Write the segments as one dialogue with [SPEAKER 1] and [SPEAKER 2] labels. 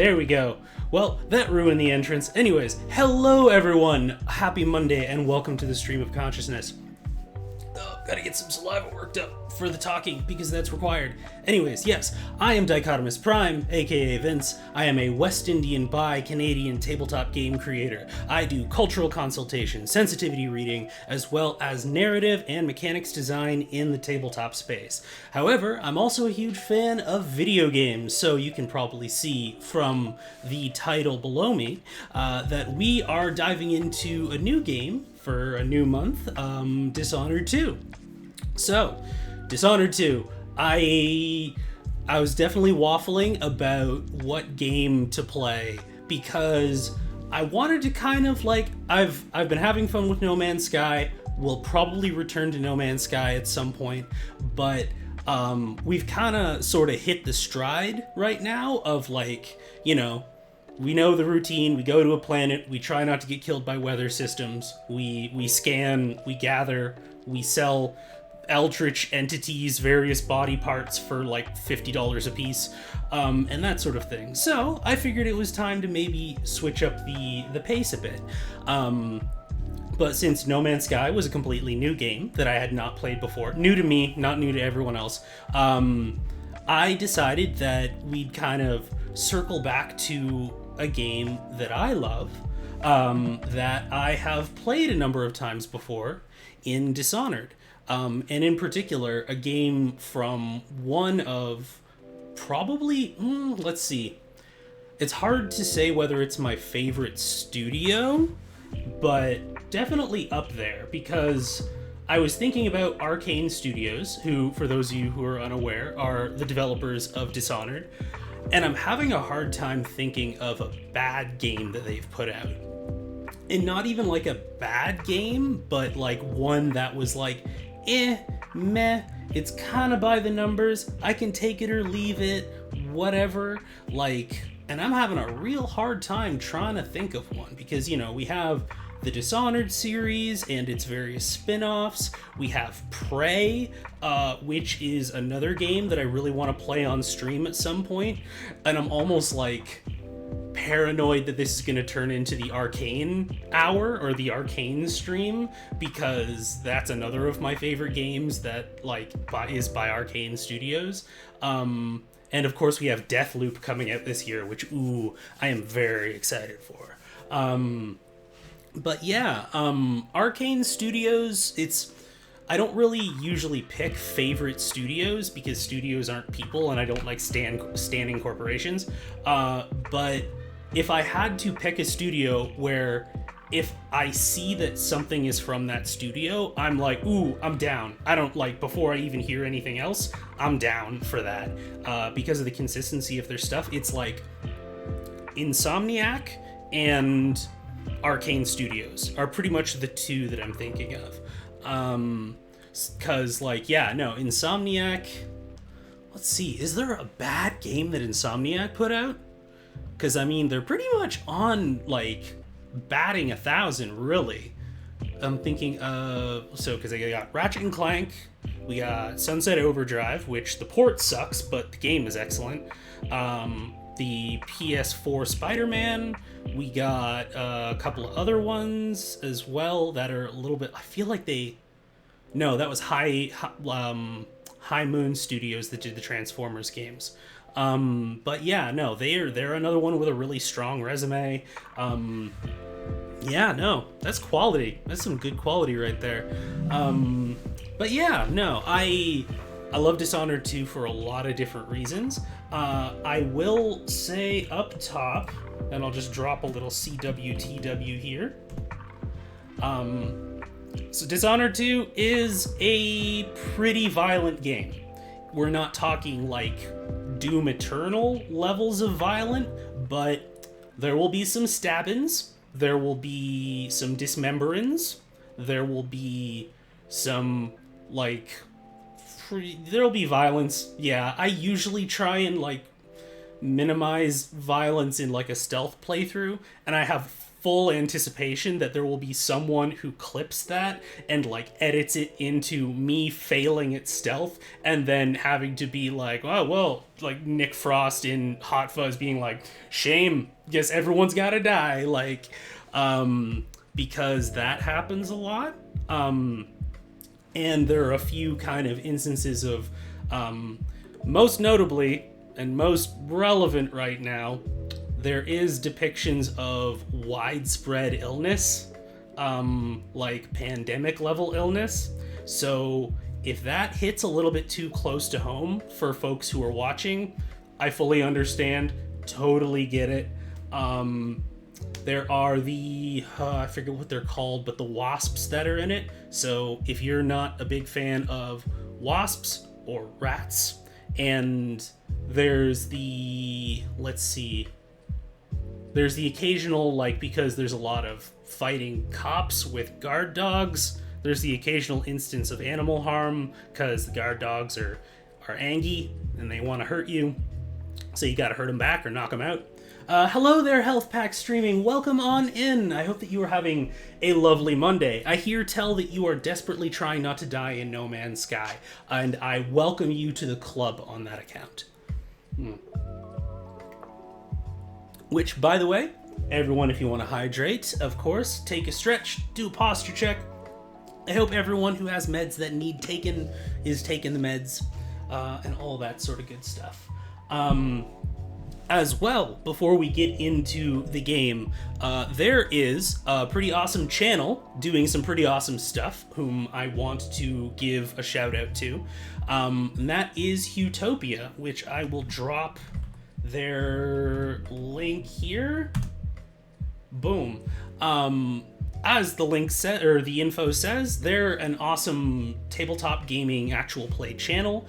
[SPEAKER 1] There we go. Well, that ruined the entrance. Anyways, hello everyone. Happy Monday and welcome to the Stream of Consciousness. Gotta get some saliva worked up for the talking because that's required. Anyways, yes, I am Dichotomous Prime, aka Vince. I am a West Indian bi-Canadian tabletop game creator. I do cultural consultation, sensitivity reading, as well as narrative and mechanics design in the tabletop space. However, I'm also a huge fan of video games, so you can probably see from the title below me that we are diving into a new game for a new month, Dishonored 2. So, Dishonored 2, I was definitely waffling about what game to play because I wanted to kind of like, I've been having fun with No Man's Sky. We'll probably return to No Man's Sky at some point, but we've kind of sort of hit the stride right now of like, you know, we know the routine. We go to a planet. We try not to get killed by weather systems. We scan. We gather. We sell eldritch entities various body parts for like $50 a piece, and that sort of thing. So I figured it was time to maybe switch up the pace a bit. But since No Man's Sky was a completely new game that I had not played before, new to me, not new to everyone else, I decided that we'd kind of circle back to a game that I love, that I have played a number of times before in Dishonored. And in particular, a game from one of probably, let's see. It's hard to say whether it's my favorite studio, but definitely up there because I was thinking about Arkane Studios, who, for those of you who are unaware, are the developers of Dishonored. And I'm having a hard time thinking of a bad game that they've put out. And not even like a bad game, but like one that was like, meh, it's kind of by the numbers. I can take it or leave it, whatever. Like, and I'm having a real hard time trying to think of one because, you know, we have the Dishonored series and its various spin-offs. We have Prey, which is another game that I really want to play on stream at some point. And I'm almost like paranoid that this is going to turn into the Arkane hour or the Arkane stream because that's another of my favorite games that like is by Arkane Studios. And of course we have Deathloop coming out this year, which I am very excited for. But yeah, Arkane Studios, I don't really usually pick favorite studios because studios aren't people and I don't like standing corporations. But if I had to pick a studio where if I see that something is from that studio, I'm like, I'm down. I don't like, before I even hear anything else, I'm down for that. Because of the consistency of their stuff, it's like Insomniac and Arkane Studios are pretty much the two that I'm thinking of. Cause like, yeah, no, Insomniac, let's see, is there a bad game that Insomniac put out? Cause I mean, they're pretty much on like batting 1,000 really. I'm thinking cause I got Ratchet and Clank, we got Sunset Overdrive, which the port sucks, but the game is excellent. The PS4 Spider-Man, we got a couple of other ones as well that are a little bit, I feel like that was High Moon Studios that did the Transformers games. But yeah, no, they're another one with a really strong resume. Yeah, no, that's quality. That's some good quality right there. But yeah, no, I love Dishonored 2 for a lot of different reasons. I will say up top, and I'll just drop a little CWTW here. So Dishonored 2 is a pretty violent game. We're not talking like Doom Eternal levels of violent, but there will be some stabbings, there will be some dismemberings, there will be some like there'll be violence. Yeah, I usually try and like minimize violence in like a stealth playthrough, and I have full anticipation that there will be someone who clips that and like edits it into me failing at stealth and then having to be like, oh well, like Nick Frost in Hot Fuzz being like, shame, guess everyone's gotta die, like because that happens a lot. And there are a few kind of instances of most notably and most relevant right now, there is depictions of widespread illness, like pandemic level illness. So if that hits a little bit too close to home for folks who are watching, I fully understand, totally get it. There are the, I forget what they're called, but the wasps that are in it. So if you're not a big fan of wasps or rats, and there's the, let's see, there's the occasional, like, because there's a lot of fighting cops with guard dogs, there's the occasional instance of animal harm because the guard dogs are angry and they want to hurt you. So you gotta hurt them back or knock them out. Hello there, Health Pack Streaming. Welcome on in. I hope that you are having a lovely Monday. I hear tell that you are desperately trying not to die in No Man's Sky, and I welcome you to the club on that account. Which, by the way, everyone, if you want to hydrate, of course, take a stretch, do a posture check. I hope everyone who has meds that need taken is taking the meds, and all that sort of good stuff. As well, before we get into the game, there is a pretty awesome channel doing some pretty awesome stuff, whom I want to give a shout out to. And that is Utopia, which I will drop their link here. Boom. As the link said, or the info says, they're an awesome tabletop gaming actual play channel.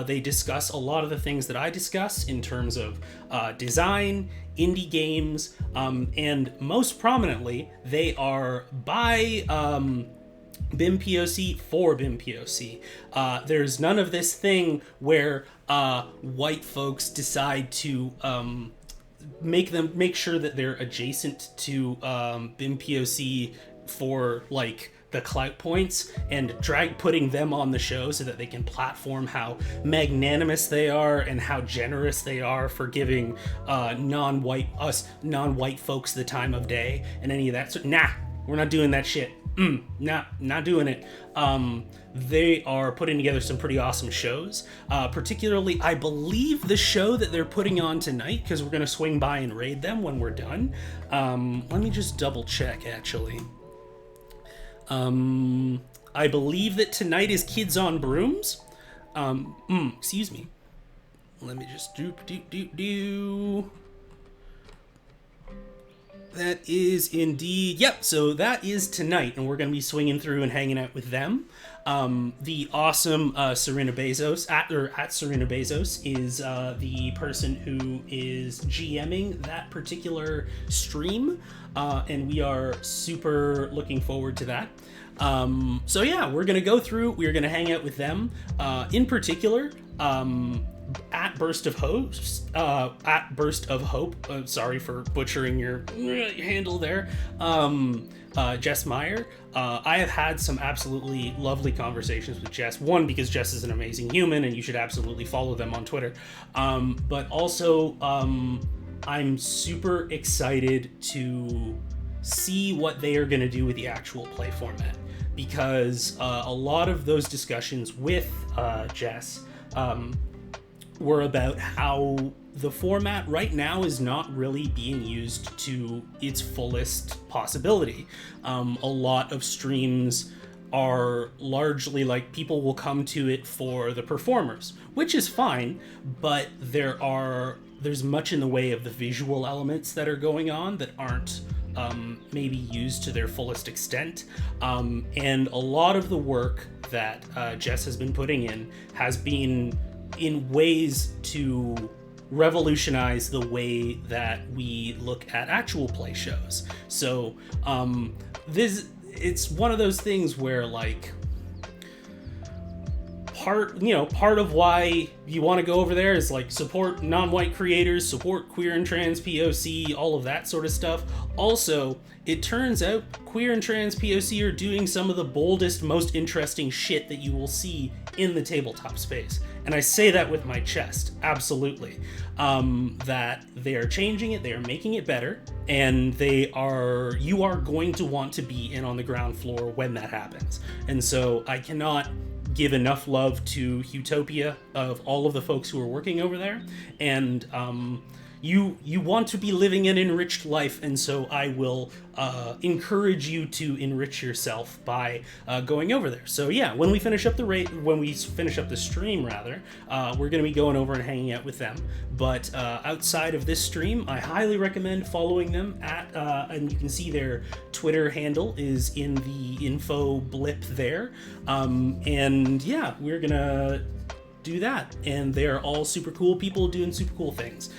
[SPEAKER 1] They discuss a lot of the things that I discuss in terms of design, indie games, and most prominently, they are by BIM POC for BIM POC. There's none of this thing where white folks decide to make sure that they're adjacent to BIM POC for like the clout points and putting them on the show so that they can platform how magnanimous they are and how generous they are for giving non-white folks the time of day and any of that. So, nah, we're not doing that shit. Not doing it. They are putting together some pretty awesome shows. Particularly, I believe the show that they're putting on tonight, because we're going to swing by and raid them when we're done. Let me just double check, actually. I believe that tonight is Kids on Brooms. Excuse me. Let me just do. That is indeed, yep, so that is tonight, and we're going to be swinging through and hanging out with them. The awesome Serena Bezos, at Serena Bezos, is the person who is GMing that particular stream, and we are super looking forward to that. So yeah, we're going to go through, we're going to hang out with them. In particular, at Burst of Hope, sorry for butchering your handle there, Jess Meyer. I have had some absolutely lovely conversations with Jess. One, because Jess is an amazing human and you should absolutely follow them on Twitter. But also, I'm super excited to see what they are going to do with the actual play format, because a lot of those discussions with Jess were about how the format right now is not really being used to its fullest possibility. A lot of streams are largely like, people will come to it for the performers, which is fine, but there's much in the way of the visual elements that are going on that aren't maybe used to their fullest extent. And a lot of the work that Jess has been putting in has been in ways to revolutionize the way that we look at actual play shows. So it's one of those things where, like, part of why you want to go over there is like support non-white creators, support queer and trans POC, all of that sort of stuff. Also, it turns out queer and trans POC are doing some of the boldest, most interesting shit that you will see in the tabletop space. And I say that with my chest, absolutely. That they are changing it, they are making it better, and you are going to want to be in on the ground floor when that happens. And so I cannot give enough love to Utopia of all of the folks who are working over there. And you want to be living an enriched life, and so I will encourage you to enrich yourself by going over there. So yeah, when we finish up the stream rather, we're going to be going over and hanging out with them. But outside of this stream, I highly recommend following them and you can see their Twitter handle is in the info blip there. And yeah, we're gonna do that, and they're all super cool people doing super cool things.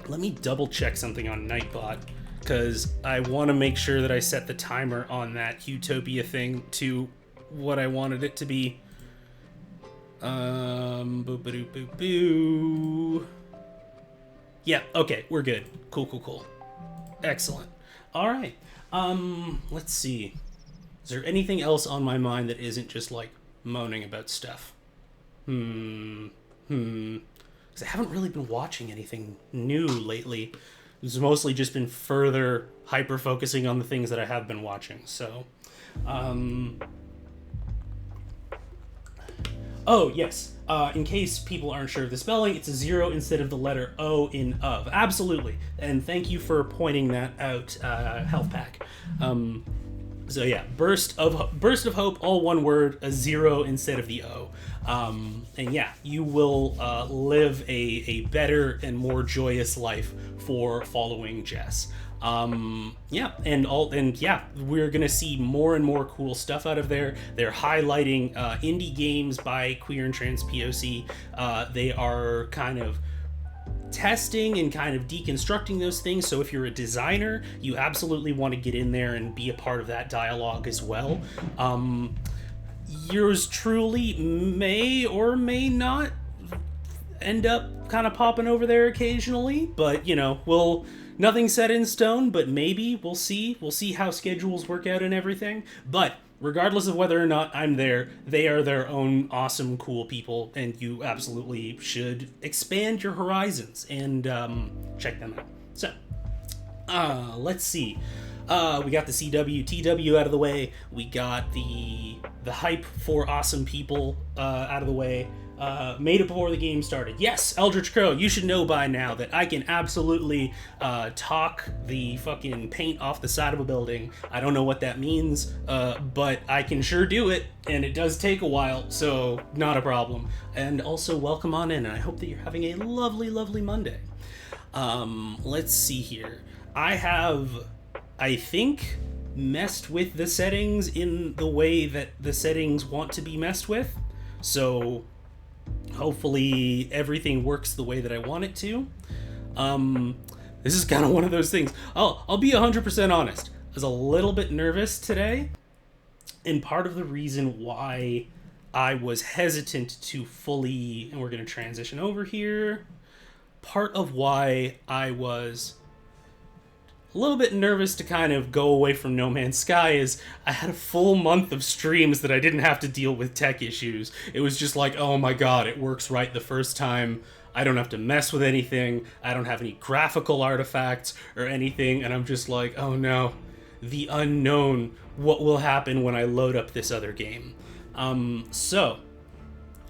[SPEAKER 1] Let me double check something on Nightbot, because I want to make sure that I set the timer on that Utopia thing to what I wanted it to be. Boo. Yeah, okay, we're good. Cool. Excellent. All right. Let's see. Is there anything else on my mind that isn't just like moaning about stuff? Because I haven't really been watching anything new lately. It's mostly just been further hyper-focusing on the things that I have been watching. So, oh, yes. In case people aren't sure of the spelling, it's a 0 instead of the letter O in of. Absolutely. And thank you for pointing that out, Health Pack. So yeah, burst of hope, all one word, a 0 instead of the O. And yeah, you will live a better and more joyous life for following Jess. Yeah, we're gonna see more and more cool stuff out of there. They're highlighting indie games by queer and trans POC. They are kind of testing and kind of deconstructing those things. So if you're a designer, you absolutely want to get in there and be a part of that dialogue as well. Yours truly may or may not end up kind of popping over there occasionally, but nothing's set in stone, but maybe we'll see how schedules work out and everything. But regardless of whether or not I'm there, they are their own awesome, cool people, and you absolutely should expand your horizons and check them out. So, let's see. We got the CW, TW out of the way. We got the hype for awesome people out of the way. Made it before the game started. Yes, Eldritch Crow, you should know by now that I can absolutely talk the fucking paint off the side of a building. I don't know what that means, but I can sure do it, and it does take a while, so not a problem. And also, welcome on in, and I hope that you're having a lovely, lovely Monday. Let's see here. I think, messed with the settings in the way that the settings want to be messed with, so hopefully everything works the way that I want it to. This is kind of one of those things. I'll be 100% honest. I was a little bit nervous today, and part of the reason why I was hesitant to fully, and we're going to transition over here, part of why I was a little bit nervous to kind of go away from No Man's Sky is I had a full month of streams that I didn't have to deal with tech issues. It was just like, oh my god, it works right the first time. I don't have to mess with anything. I don't have any graphical artifacts or anything. And I'm just like, oh no, the unknown. What will happen when I load up this other game? So,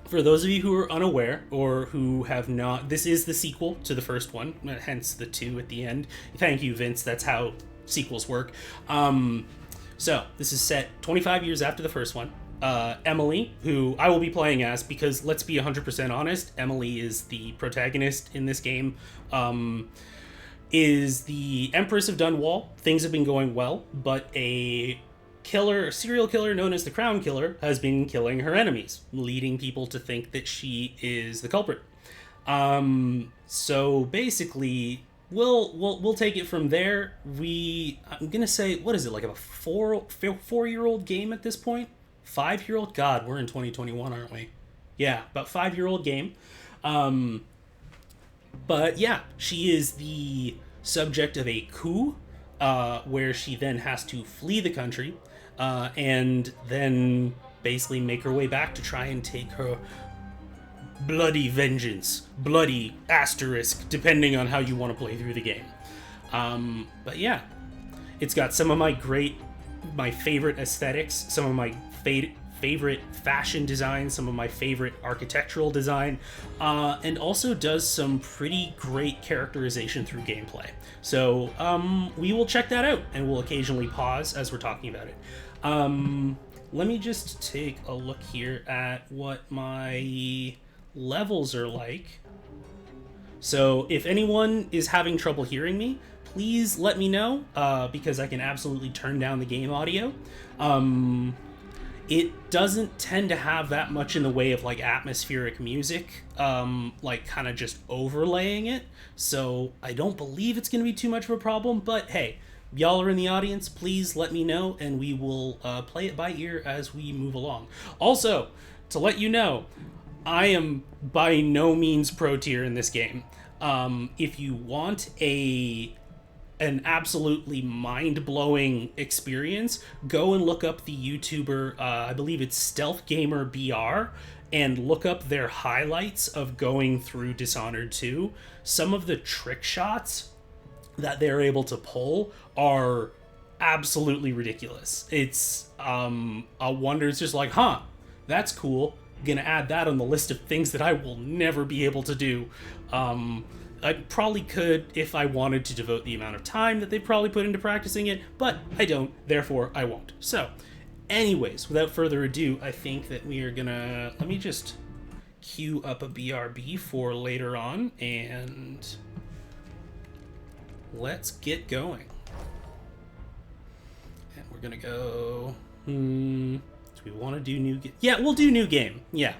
[SPEAKER 1] for those of you who are unaware or who have not, this is the sequel to the first one, hence the 2 at the end. Thank you, Vince. That's how sequels work. So this is set 25 years after the first one. Emily, who I will be playing as, because let's be 100% honest, Emily is the protagonist in this game, is the Empress of Dunwall. Things have been going well, but a serial killer known as the Crown Killer has been killing her enemies, leading people to think that she is the culprit. So basically, we'll take it from there. I'm gonna say, what is it, like a 4-year-old game at this point? 5-year-old? God, we're in 2021, aren't we? Yeah, about 5-year-old game. But yeah, she is the subject of a coup where she then has to flee the country and then basically make her way back to try and take her bloody vengeance, bloody asterisk, depending on how you want to play through the game. But yeah, it's got some of my favorite aesthetics, some of my favorite fashion design, some of my favorite architectural design, and also does some pretty great characterization through gameplay. So we will check that out, and we'll occasionally pause as we're talking about it. Let me just take a look here at what my levels are like. So if anyone is having trouble hearing me, please let me know, because I can absolutely turn down the game audio. It doesn't tend to have that much in the way of like atmospheric music, like kind of just overlaying it. So I don't believe it's going to be too much of a problem, but hey, y'all are in the audience, please let me know, and we will play it by ear as we move along. Also, to let you know, I am by no means pro tier in this game. If you want an absolutely mind-blowing experience, go and look up the YouTuber, I believe it's Stealth Gamer BR, and look up their highlights of going through Dishonored 2. Some of the trick shots that they're able to pull are absolutely ridiculous. It's a wonder. It's just like, huh, that's cool. Gonna add that on the list of things that I will never be able to do. I probably could if I wanted to devote the amount of time that they probably put into practicing it, but I don't, therefore I won't. So, anyways, without further ado, I think that we are gonna... Let me just queue up a BRB for later on, and let's get going. And we're gonna go... do we want to do new game? Yeah, we'll do new game. Yeah.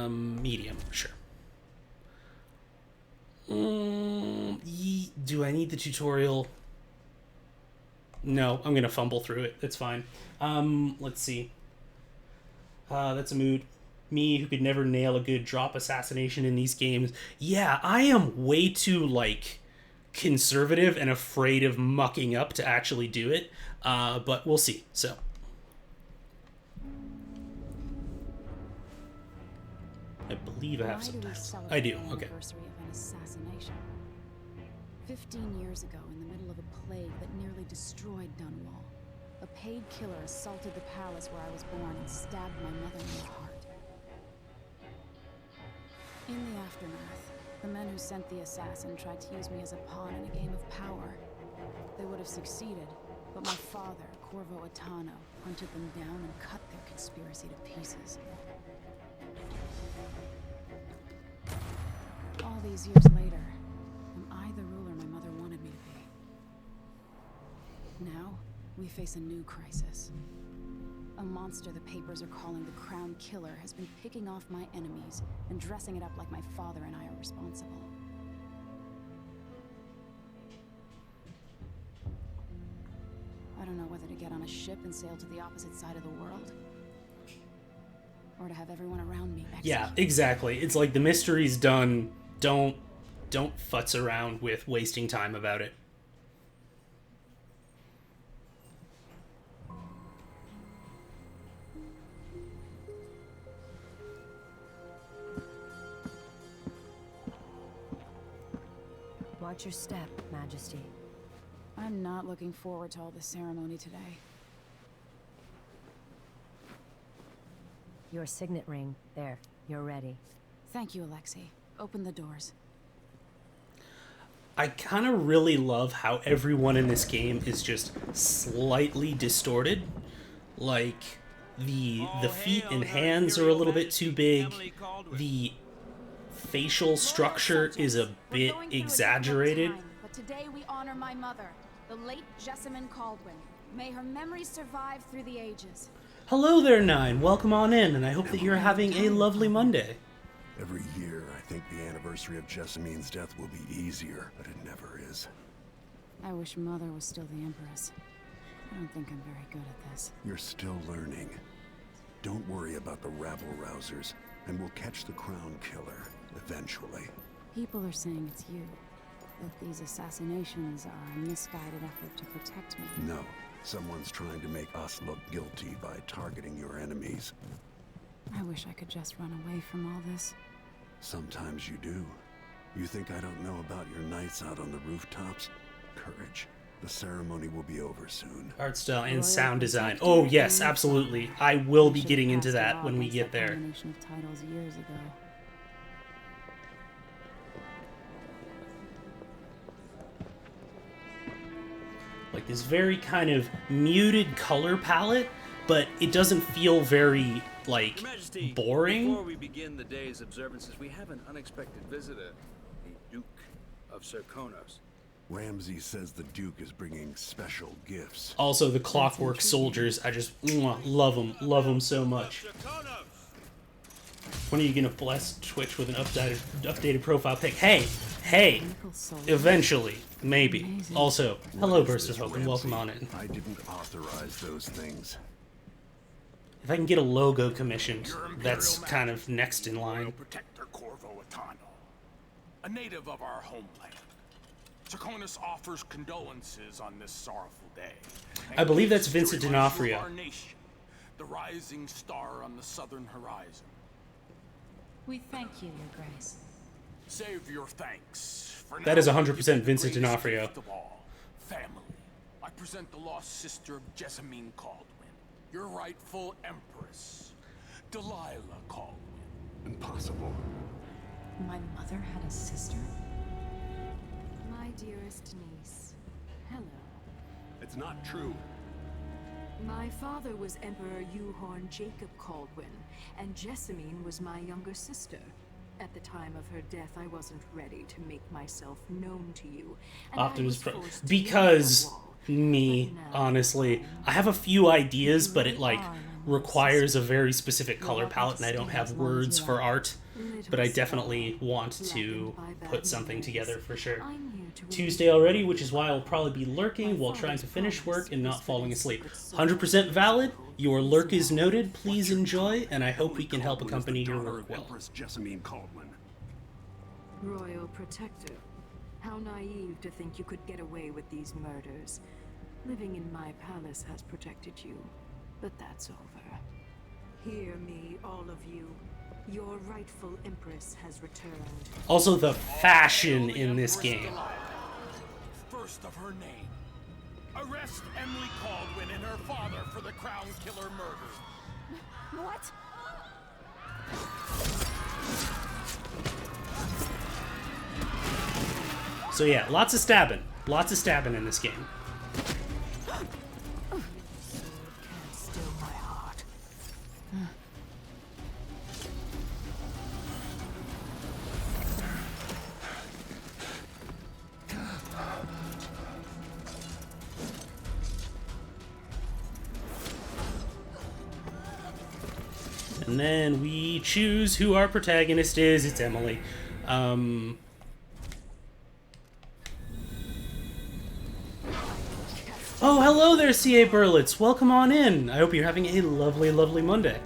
[SPEAKER 1] Medium, sure. Do I need the tutorial? No, I'm gonna fumble through it. That's fine. Let's see. That's a mood. Me, who could never nail a good drop assassination in these games. Yeah, I am way too, like, conservative and afraid of mucking up to actually do it. But we'll see. So. I believe I have subtitles. I do, okay.
[SPEAKER 2] 15 years ago, in the middle of a plague that nearly destroyed Dunwall, a paid killer assaulted the palace where I was born and stabbed my mother in the heart. In the aftermath, the men who sent the assassin tried to use me as a pawn in a game of power. They would have succeeded, but my father, Corvo Atano, hunted them down and cut their conspiracy to pieces. All these years later, am I the ruler my mother wanted me to be? Now, we face a new crisis. A monster the papers are calling the Crown Killer has been picking off my enemies and dressing it up like my father and I are responsible. I don't know whether to get on a ship and sail to the opposite side of the world, or to have everyone around me execute.
[SPEAKER 1] Yeah, exactly. It's like the mystery's done. Don't futz around with wasting time about it.
[SPEAKER 3] Watch your step, Majesty.
[SPEAKER 2] I'm not looking forward to all the ceremony today.
[SPEAKER 3] Your signet ring. There. You're ready.
[SPEAKER 2] Thank you, Alexei. Open the doors.
[SPEAKER 1] I kind of really love how everyone in this game is just slightly distorted. Like, the feet and hands are a little bit too big. The facial structure is a bit exaggerated.
[SPEAKER 2] But today we honor my mother, the late Jessamine Caldwin. May her memory survive through the ages.
[SPEAKER 1] Hello there, Nine. Welcome on in, and I hope that you're having a lovely Monday.
[SPEAKER 4] Every year, I think the anniversary of Jessamine's death will be easier, but it never is.
[SPEAKER 2] I wish Mother was still the Empress. I don't think I'm very good at this.
[SPEAKER 4] You're still learning. Don't worry about the rabble-rousers, and we'll catch the Crown Killer, eventually.
[SPEAKER 2] People are saying it's you. that these assassinations are a misguided effort to protect me.
[SPEAKER 4] No. Someone's trying to make us look guilty by targeting your enemies.
[SPEAKER 2] I wish I could just run away from all this.
[SPEAKER 4] Sometimes you do. You think I don't know about your nights out on the rooftops? Courage. The ceremony will be over soon.
[SPEAKER 1] Art style and sound design. Oh yes, absolutely. I will be getting into that when we get there.
[SPEAKER 2] Combination of titles years ago.
[SPEAKER 1] Like this very kind of muted color palette, but it doesn't feel very, like,
[SPEAKER 5] Your Majesty,
[SPEAKER 1] boring.
[SPEAKER 5] Before we begin the day's observances, we have an unexpected visitor, the Duke of Sokolov.
[SPEAKER 4] Ramsey says the Duke is bringing special gifts.
[SPEAKER 1] Also, the Clockwork Soldiers, I just love them so much. When are you gonna bless Twitch with an updated profile pic? Hey, eventually, maybe. Also, hello, Burst of Hope, and welcome on in.
[SPEAKER 4] I didn't authorize those things.
[SPEAKER 1] If I can get a logo commissioned, that's kind of next in line.
[SPEAKER 6] Protector Corvo Atano, a native of our homeland. Sokolov offers condolences on this sorrowful day.
[SPEAKER 1] I believe that's Vincent D'Onofrio.
[SPEAKER 6] Our nation, the rising star on the southern horizon.
[SPEAKER 7] We thank you, Your Grace.
[SPEAKER 6] Save your thanks. For
[SPEAKER 1] That
[SPEAKER 6] now,
[SPEAKER 1] is 100%
[SPEAKER 6] we give the
[SPEAKER 1] Vincent
[SPEAKER 6] greatest
[SPEAKER 1] D'Onofrio.
[SPEAKER 6] gift of all, family. I present the lost sister of Jessamine Caldwin, your rightful empress, Delilah Caldwin.
[SPEAKER 4] Impossible.
[SPEAKER 7] My mother had a sister?
[SPEAKER 8] My dearest niece, hello.
[SPEAKER 4] It's not true.
[SPEAKER 8] My father was Emperor Yuhorn Jacob Caldwin, and Jessamine was my younger sister. At the time of her death, I wasn't ready to make myself known to you. And
[SPEAKER 1] Optimus
[SPEAKER 8] I was
[SPEAKER 1] Pro.
[SPEAKER 8] forced to
[SPEAKER 1] Because
[SPEAKER 8] leave Dunwall.
[SPEAKER 1] me, honestly, I have a few ideas, but it like requires a very specific color palette, and I don't have words for art. But I definitely want to put something together for sure.
[SPEAKER 8] I'm here to
[SPEAKER 1] Tuesday already, which is why I'll probably be lurking while trying to finish work and not falling asleep. 100% valid. Your lurk is noted. Please enjoy, and I hope we can help accompany your work well.
[SPEAKER 4] Empress Jessamine Caldwin.
[SPEAKER 8] Royal Protector. How naive to think you could get away with these murders. Living in my palace has protected you, but that's over. Hear me, all of you. Your rightful empress has returned.
[SPEAKER 1] Also, the fashion in this game.
[SPEAKER 6] First of her name. Arrest Emily Caldwin and her father for the Crown Killer murder.
[SPEAKER 2] What?
[SPEAKER 1] So yeah, lots of stabbing. Lots of stabbing in this game.
[SPEAKER 8] Can't still my heart.
[SPEAKER 1] And then we choose who our protagonist is. It's Emily. Oh, hello there, C.A. Burlitz. Welcome on in. I hope you're having a lovely, lovely Monday.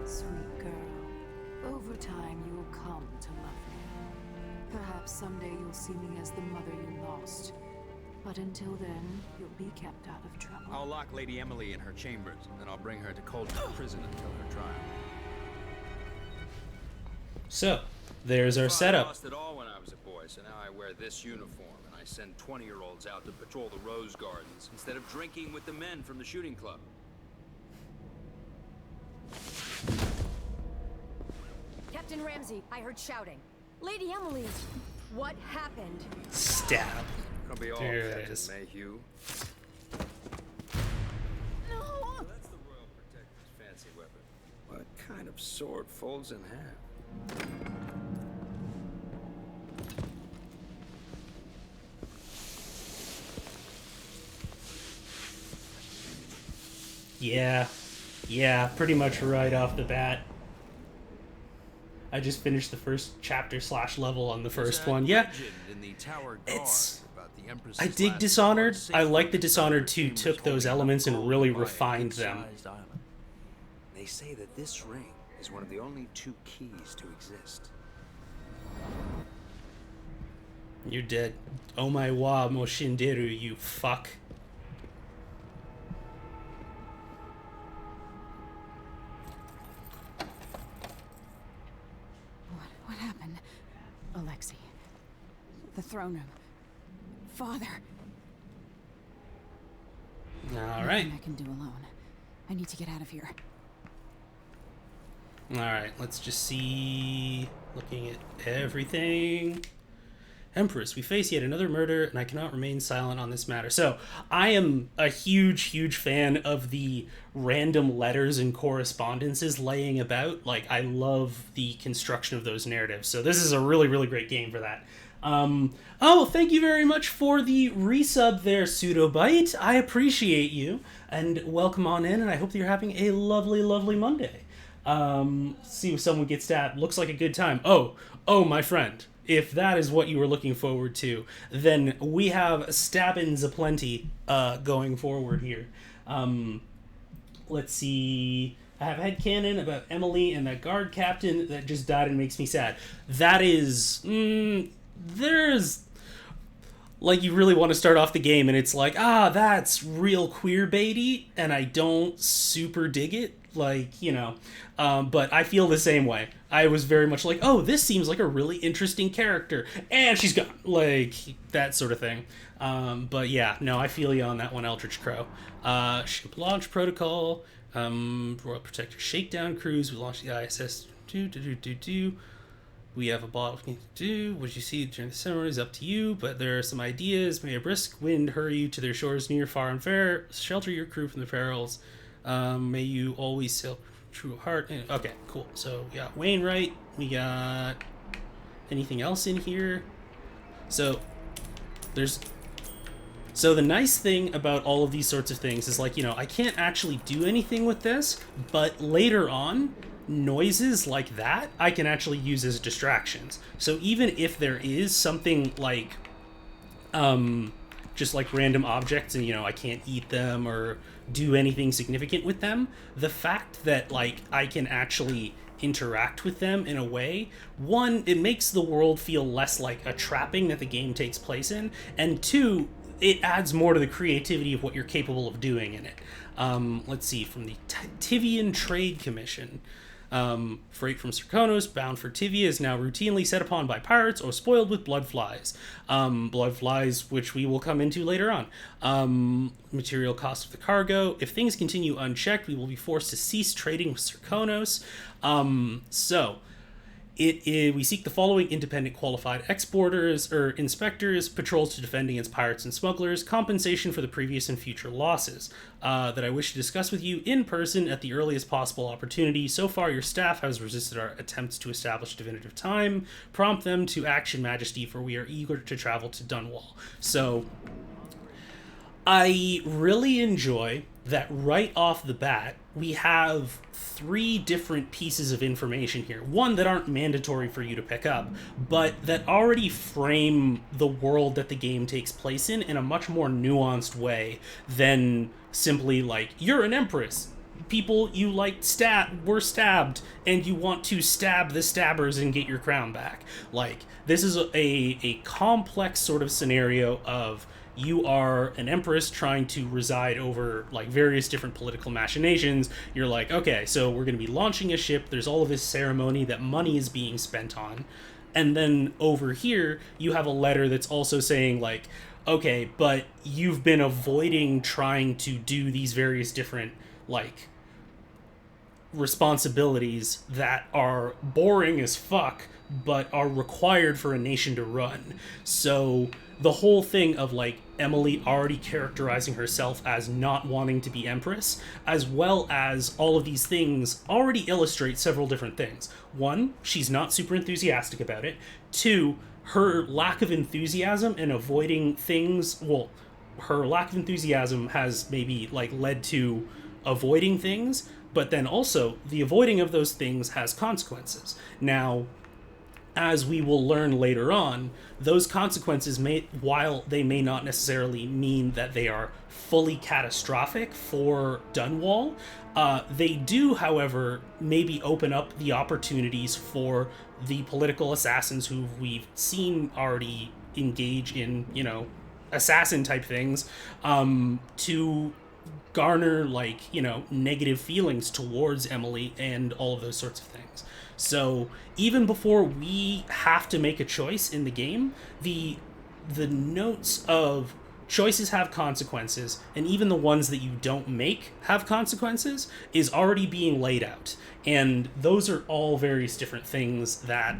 [SPEAKER 8] Sweet girl, over time you will come to love me. Perhaps someday you'll see me as the mother you lost. But until then, you'll be kept out of trouble.
[SPEAKER 5] I'll lock Lady Emily in her chambers, and then I'll bring her to Coldstream Prison until her trial.
[SPEAKER 1] So, there's our
[SPEAKER 5] I
[SPEAKER 1] setup.
[SPEAKER 5] lost it all when I was a boy, so now I wear this uniform, and I send 20-year-olds out to patrol the rose gardens instead of drinking with the men from the shooting club.
[SPEAKER 3] Captain Ramsey, I heard shouting. Lady Emily, what happened?
[SPEAKER 1] Stab.
[SPEAKER 5] It'll be all
[SPEAKER 1] There it
[SPEAKER 5] Captain
[SPEAKER 1] is.
[SPEAKER 5] Mayhew.
[SPEAKER 3] No!
[SPEAKER 5] Well, that's the Royal Protector's fancy weapon. What kind of sword folds in half?
[SPEAKER 1] Yeah, pretty much right off the bat. I just finished the first chapter / level on the first one. Yeah, it's... I dig Dishonored. I like that Dishonored 2 took those elements and really refined them.
[SPEAKER 5] They say that this ring is one of the only 2 keys to exist.
[SPEAKER 1] You're dead. Oh my wa mo shinderu, you fuck.
[SPEAKER 2] What happened? Alexei. The throne room. Father.
[SPEAKER 1] All right.
[SPEAKER 2] Nothing I can do alone. I need to get out of here.
[SPEAKER 1] All right, let's just see. Looking at everything. Empress, we face yet another murder, and I cannot remain silent on this matter. So, I am a huge fan of the random letters and correspondences laying about. Like, I love the construction of those narratives. So this is a really great game for that. Oh, thank you very much for the resub there, Pseudobite. I appreciate you, and welcome on in, and I hope that you're having a lovely Monday. See if someone gets stabbed. Looks like a good time. Oh, my friend. If that is what you were looking forward to, then we have stabbings aplenty going forward here. Let's see. I have headcanon about Emily and that guard captain that just died and makes me sad. That is... there's... Like, you really want to start off the game and it's like, that's real queerbaity, and I don't super dig it. Like, you know, but I feel the same way. I was very much like, oh, this seems like a really interesting character, and she's gone, like, that sort of thing. But yeah, no, I feel you on that one, Eldritch Crow. Ship launch protocol, Royal Protector shakedown cruise, we launched the ISS, we have a bottle of do. What you see during the ceremony is up to you, but there are some ideas. May a brisk wind hurry you to their shores near, far, and fair. Shelter your crew from the perils. May you always sail true heart. Okay, cool. So we got Wainwright. We got anything else in here? So the nice thing about all of these sorts of things is, like, you know, I can't actually do anything with this, but later on, noises like that I can actually use as distractions. So even if there is something like just like random objects and, you know, I can't eat them or do anything significant with them, the fact that, like, I can actually interact with them in a way, one, it makes the world feel less like a trapping that the game takes place in, and two, it adds more to the creativity of what you're capable of doing in it. Let's see, from the Tivian Trade Commission. Freight from Serkonos bound for Tivia is now routinely set upon by pirates or spoiled with blood flies. Blood flies, which we will come into later on. Material cost of the cargo. If things continue unchecked, we will be forced to cease trading with Serkonos. We seek the following independent qualified exporters or inspectors, patrols to defend against pirates and smugglers, compensation for the previous and future losses that I wish to discuss with you in person at the earliest possible opportunity. So far, your staff has resisted our attempts to establish definitive time. Prompt them to action, Majesty, for we are eager to travel to Dunwall. So I really enjoy that right off the bat, we have 3 different pieces of information here. One that aren't mandatory for you to pick up, but that already frame the world that the game takes place in a much more nuanced way than simply like, you're an empress. People you like were stabbed, and you want to stab the stabbers and get your crown back. Like, this is a complex sort of scenario of you are an empress trying to reside over, like, various different political machinations. You're like, okay, so we're going to be launching a ship. There's all of this ceremony that money is being spent on. And then over here, you have a letter that's also saying, like, okay, but you've been avoiding trying to do these various different, like, responsibilities that are boring as fuck, but are required for a nation to run. So the whole thing of, like, Emily already characterizing herself as not wanting to be empress, as well as all of these things, already illustrate several different things. One, she's not super enthusiastic about it. Two, her lack of enthusiasm and avoiding things, well, her lack of enthusiasm has maybe, like, led to avoiding things, but then also the avoiding of those things has consequences. Now, as we will learn later on, those consequences while they may not necessarily mean that they are fully catastrophic for Dunwall, they do, however, maybe open up the opportunities for the political assassins who we've seen already engage in, assassin type things, to garner, negative feelings towards Emily and all of those sorts of things. So even before we have to make a choice in the game, the notes of choices have consequences, and even the ones that you don't make have consequences, is already being laid out. And those are all various different things that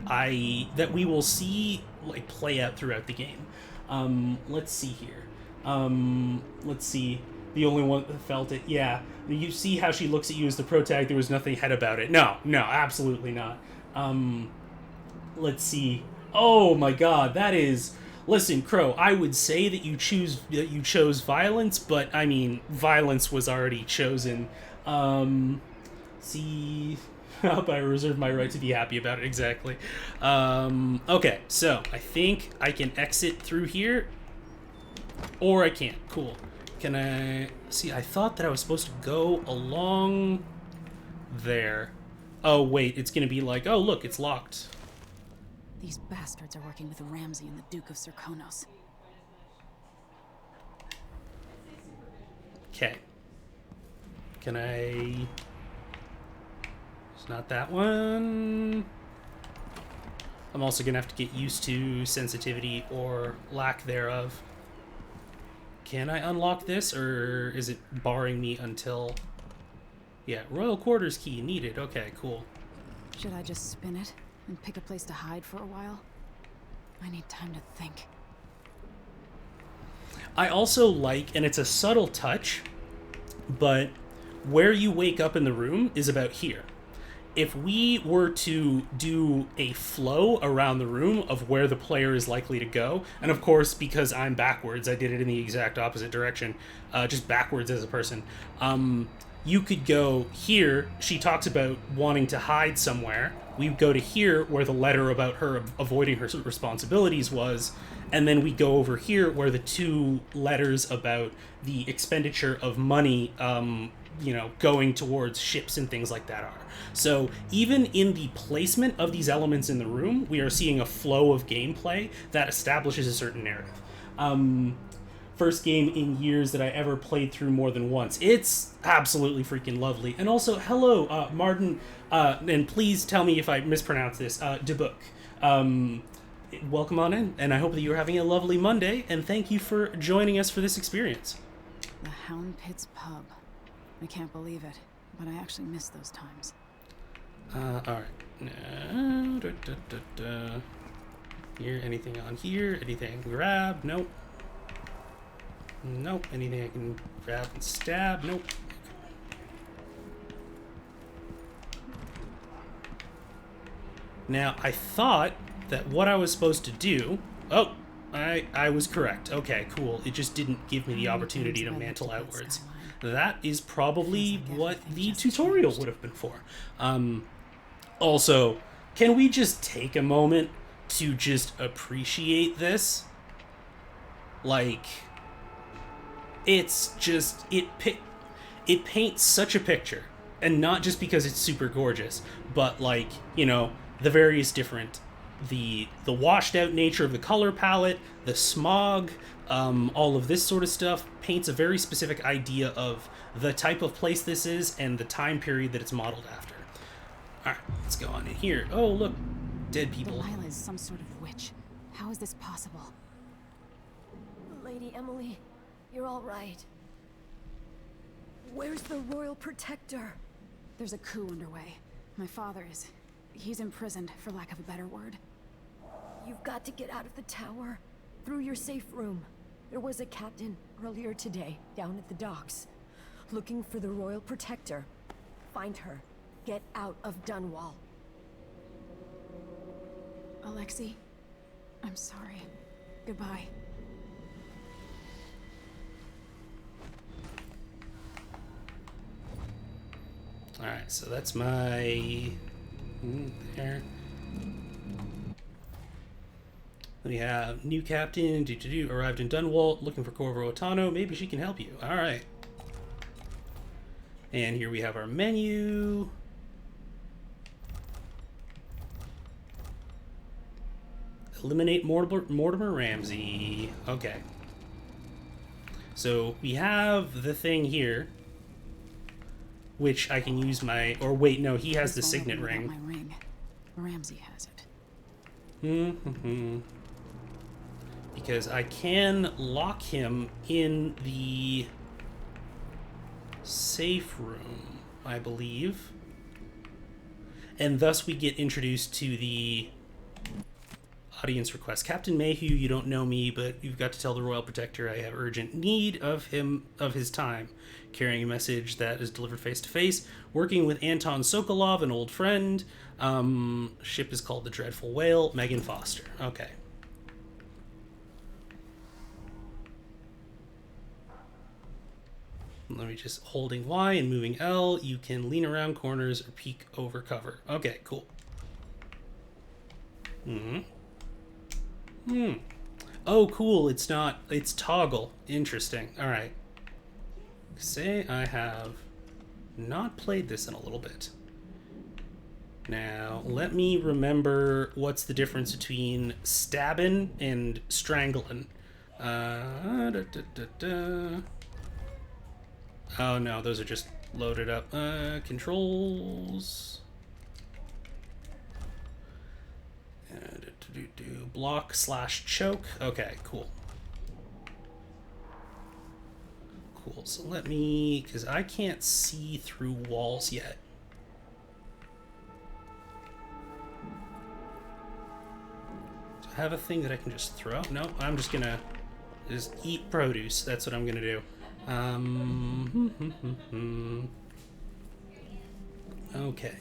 [SPEAKER 1] we will see play out throughout the game. Let's see here. Let's see. The only one that felt it, yeah. You see how she looks at you as the protag, there was nothing head about it. No, absolutely not. Let's see. Oh my god, that is... Listen, Crow, I would say that you chose violence, but, I mean, violence was already chosen. See... I reserve my right to be happy about it, exactly. Okay, so, I think I can exit through here. Or I can't. Cool. Can I... See, I thought that I was supposed to go along there. Oh, wait, it's gonna be like, oh, look, it's locked.
[SPEAKER 2] These bastards are working with Ramsey and the Duke of Serkonos.
[SPEAKER 1] Okay. Can I... It's not that one. I'm also gonna have to get used to sensitivity or lack thereof. Can I unlock this, or is it barring me until... Yeah, Royal Quarters key needed. Okay, cool.
[SPEAKER 2] Should I just spin it and pick a place to hide for a while? I need time to think.
[SPEAKER 1] I also like, and it's a subtle touch, but where you wake up in the room is about here. If we were to do a flow around the room of where the player is likely to go, and of course, because I'm backwards, I did it in the exact opposite direction, just backwards as a person, you could go here. She talks about wanting to hide somewhere. We go to here where the letter about her avoiding her responsibilities was, and then we go over here where the two letters about the expenditure of money going towards ships and things like that are. So even in the placement of these elements in the room, we are seeing a flow of gameplay that establishes a certain narrative. First game in years that I ever played through more than once. It's absolutely freaking lovely. And also, hello, Martin, and please tell me if I mispronounce this, Debuk. Welcome on in, and I hope that you're having a lovely Monday, and thank you for joining us for this experience.
[SPEAKER 2] The Hound Pit's pub. I can't believe it, but I actually miss those times.
[SPEAKER 1] Alright. Here, anything on here? Anything I can grab? Nope. Nope. Anything I can grab and stab? Nope. Now, I thought that what I was supposed to do... Oh! I was correct. Okay, cool. It just didn't give me the opportunity to mantle outwards. That is probably what the tutorial would have been for. Also, can we just take a moment to just appreciate this? It's just... It paints such a picture. And not just because it's super gorgeous, but the various different... The washed out nature of the color palette, the smog, all of this sort of stuff paints a very specific idea of the type of place this is and the time period that it's modeled after. Alright, let's go on in here. Oh, look, dead people.
[SPEAKER 2] Delilah is some sort of witch. How is this possible?
[SPEAKER 3] Lady Emily, you're all right. Where's the Royal Protector?
[SPEAKER 2] There's a coup underway. My father is... He's imprisoned, for lack of a better word.
[SPEAKER 3] You've got to get out of the tower. Through your safe room. There was a captain earlier today, down at the docks. Looking for the Royal Protector. Find her. Get out of Dunwall.
[SPEAKER 2] Alexei, I'm sorry. Goodbye.
[SPEAKER 1] Alright, so that's my... there. We have new captain, arrived in Dunwall, looking for Corvo Otano. Maybe she can help you. All right. And here we have our menu. Eliminate Mortimer Ramsey. Okay. So we have the thing here, which I can use my... Or wait, no, he has the signet ring.
[SPEAKER 2] My ring. Ramsey has it.
[SPEAKER 1] Because I can lock him in the safe room, I believe. And thus we get introduced to the audience request. Captain Mayhew, you don't know me, but you've got to tell the Royal Protector I have urgent need of his time. Carrying a message that is delivered face to face. Working with Anton Sokolov, an old friend. Ship is called the Dreadful Whale. Megan Foster. Okay. Let me just... Holding Y and moving L, you can lean around corners or peek over cover. Okay, cool. Oh, cool. It's not... It's toggle. Interesting. Alright. Say I have not played this in a little bit. Now, let me remember what's the difference between stabbing and strangling. Oh no, those are just loaded up. Controls. Block / choke. Okay, cool. Cool, so let me... Because I can't see through walls yet. Do I have a thing that I can just throw? No, I'm just gonna just eat produce. That's what I'm gonna do. Okay.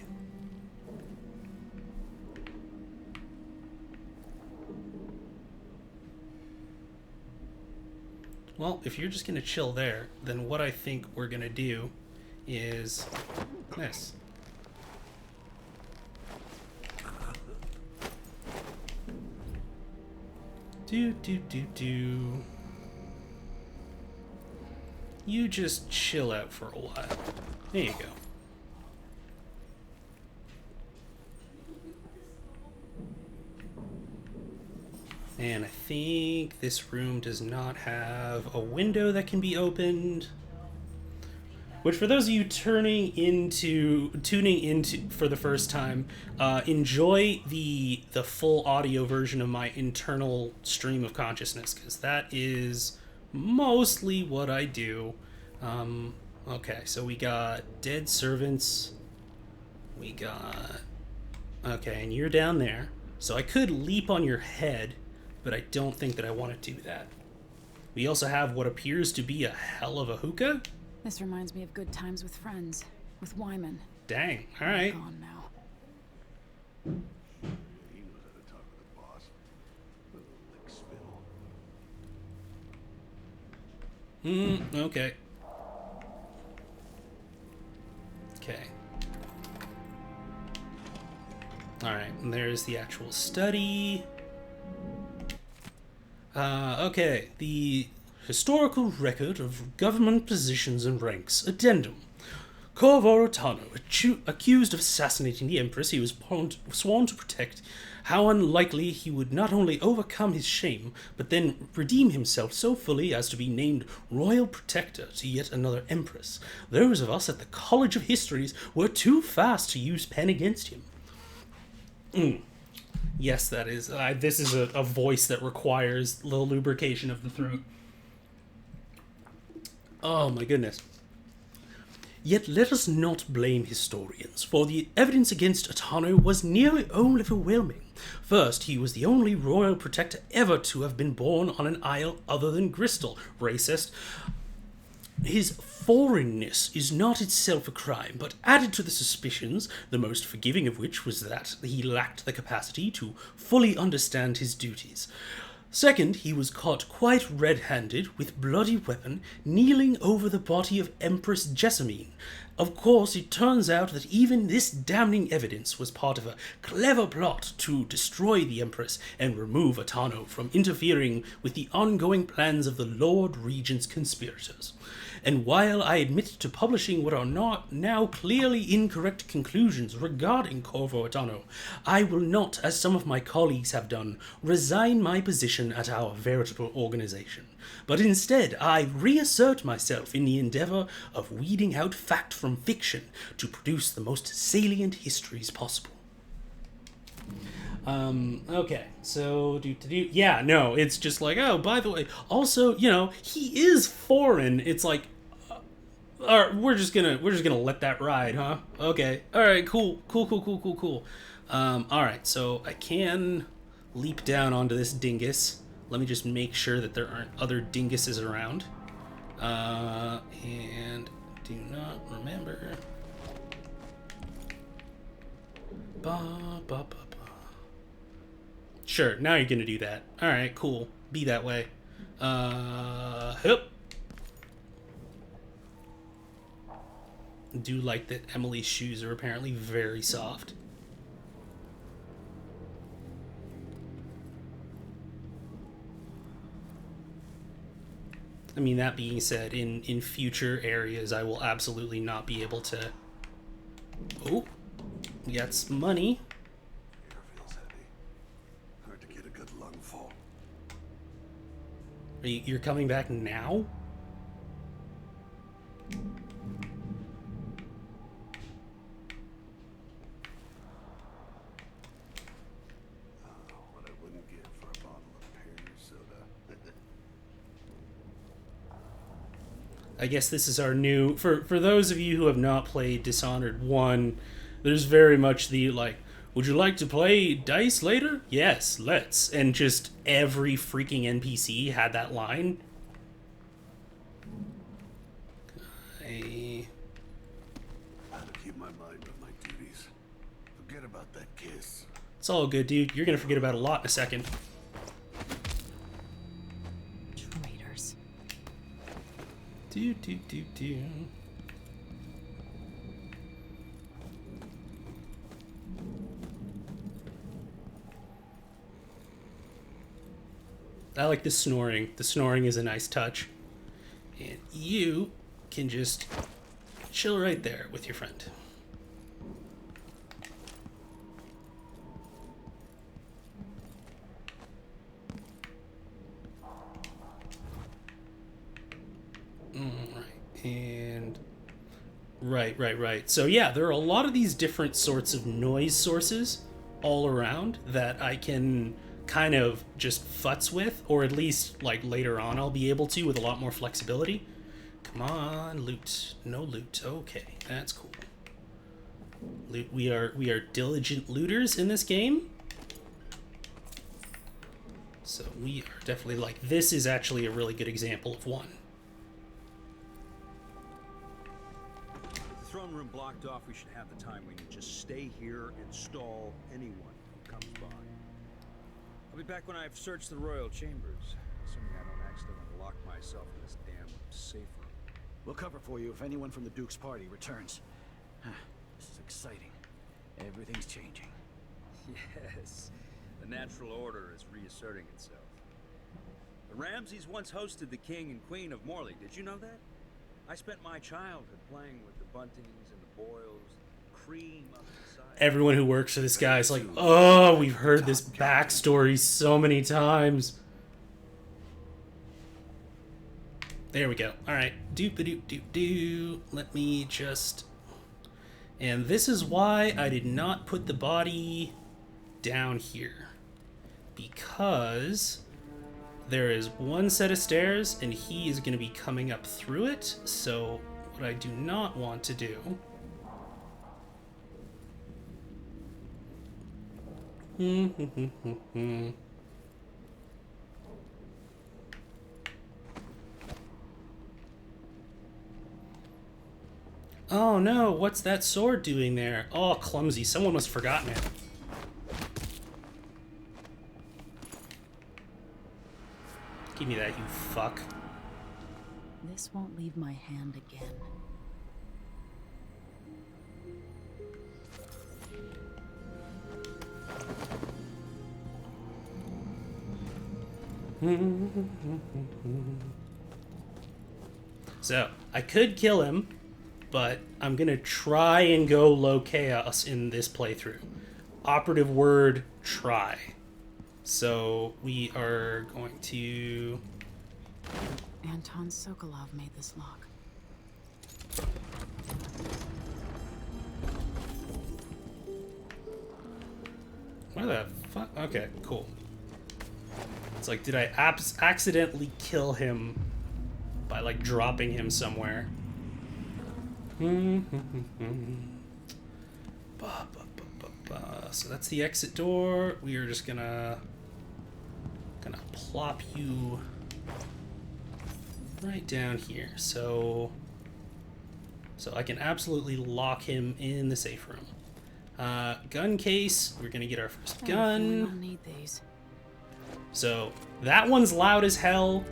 [SPEAKER 1] Well, if you're just gonna chill there, then what I think we're gonna do is this. Do. You just chill out for a while. There you go. And I think this room does not have a window that can be opened. Which, for those of you tuning into for the first time, enjoy the full audio version of my internal stream of consciousness, because that is mostly what I do. Okay, so we got dead servants. We got... Okay, and you're down there. So I could leap on your head, but I don't think that I want to do that. We also have what appears to be a hell of a hookah.
[SPEAKER 2] This reminds me of good times with friends, with Wyman.
[SPEAKER 1] Dang, all right.
[SPEAKER 2] Gone now.
[SPEAKER 4] He knows how to talk with the boss. Little lick spittle.
[SPEAKER 1] Okay. Okay. Alright, and there's the actual study. Okay, the historical record of government positions and ranks. Addendum. Corvo Otano, accused of assassinating the Empress he was sworn to protect, how unlikely he would not only overcome his shame, but then redeem himself so fully as to be named Royal Protector to yet another Empress. Those of us at the College of Histories were too fast to use pen against him. Yes, that is. This is a voice that requires a little lubrication of the throat. Oh my goodness. Yet let us not blame historians, for the evidence against Otano was nearly overwhelming. First, he was the only royal protector ever to have been born on an isle other than Bristol. Racist. His foreignness is not itself a crime, but added to the suspicions, the most forgiving of which was that he lacked the capacity to fully understand his duties. Second, he was caught quite red-handed, with bloody weapon, kneeling over the body of Empress Jessamine. Of course, it turns out that even this damning evidence was part of a clever plot to destroy the Empress and remove Atano from interfering with the ongoing plans of the Lord Regent's conspirators. And while I admit to publishing what are not now clearly incorrect conclusions regarding Corvo Atano, I will not, as some of my colleagues have done, resign my position at our veritable organization, but instead I reassert myself in the endeavor of weeding out fact from fiction to produce the most salient histories possible. Okay, so yeah, no, it's just like, oh, by the way, also, you know, he is foreign. It's like, we're just gonna let that ride, huh? Okay, all right, cool. All right, so I can leap down onto this dingus. Let me just make sure that there aren't other dinguses around. And do not remember. Sure, now you're gonna do that. Alright, cool. Be that way. Hup. Do like that Emily's shoes are apparently very soft. I mean, that being said, in future areas, I will absolutely not be able to... Oh, we got some money. You're coming back now?
[SPEAKER 4] What I wouldn't give for a bottle of pear soda.
[SPEAKER 1] I guess this is our new... For those of you who have not played Dishonored 1, there's very much the, like, would you like to play dice later? Yes, let's. And just every freaking NPC had that line.
[SPEAKER 4] I had to keep my mind on my duties. Forget about that kiss.
[SPEAKER 1] It's all good, dude. You're gonna forget about a lot in a second.
[SPEAKER 7] Traitors.
[SPEAKER 1] Do. I like the snoring. The snoring is a nice touch. And you can just chill right there with your friend. Right. And... Right. So yeah, there are a lot of these different sorts of noise sources all around that I can kind of just futz with, or at least like later on I'll be able to with a lot more flexibility. Come on, loot. No loot. Okay, that's cool. Loot. We are diligent looters in this game. So we are definitely like, this is actually a really good example of one.
[SPEAKER 5] The throne room blocked off, we should have the time we need. Just stay here and stall anyone who comes by. I'll be back when I've searched the royal chambers, assuming I don't accidentally lock myself in this damn safe room.
[SPEAKER 9] We'll cover for you if anyone from the Duke's party returns. This is exciting. Everything's changing.
[SPEAKER 5] Yes, the natural order is reasserting itself. The Ramseys once hosted the king and queen of Morley. Did you know that? I spent my childhood playing with the Buntings and the Boyles, cream of society.
[SPEAKER 1] Everyone who works for this guy is like, oh, we've heard this backstory so many times. There we go. All right. Doop-a-doop-doop-doo. Let me just... And this is why I did not put the body down here. Because there is one set of stairs, and he is going to be coming up through it. So what I do not want to do... Oh no, what's that sword doing there? Oh, clumsy. Someone must have forgotten it. Give me that, you fuck.
[SPEAKER 2] This won't leave my hand again.
[SPEAKER 1] So, I could kill him, but I'm gonna try and go low chaos in this playthrough. Operative word, try. So, we are going to...
[SPEAKER 2] Anton Sokolov made this lock.
[SPEAKER 1] Where the fuck? Okay, cool. It's like, did I accidentally kill him by, like, dropping him somewhere? So that's the exit door. We are just gonna plop you right down here. So I can absolutely lock him in the safe room. Gun case. We're gonna get our first gun.
[SPEAKER 2] I'll need these.
[SPEAKER 1] So that one's loud as hell.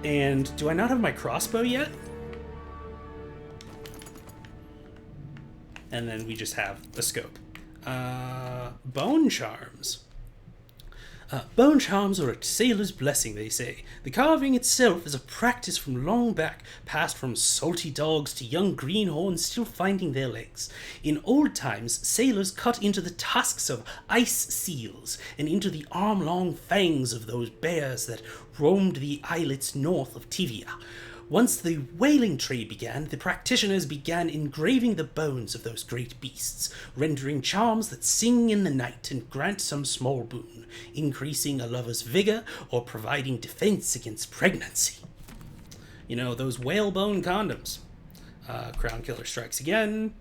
[SPEAKER 1] And do I not have my crossbow yet? And then we just have a scope. Bone charms. Bone charms are a sailor's blessing, they say. The carving itself is a practice from long back, passed from salty dogs to young greenhorns still finding their legs. In old times, sailors cut into the tusks of ice seals and into the arm-long fangs of those bears that roamed the islets north of Tivia. Once the whaling trade began, the practitioners began engraving the bones of those great beasts, rendering charms that sing in the night and grant some small boon, increasing a lover's vigor or providing defense against pregnancy. You know, those whalebone condoms. Crown Killer strikes again.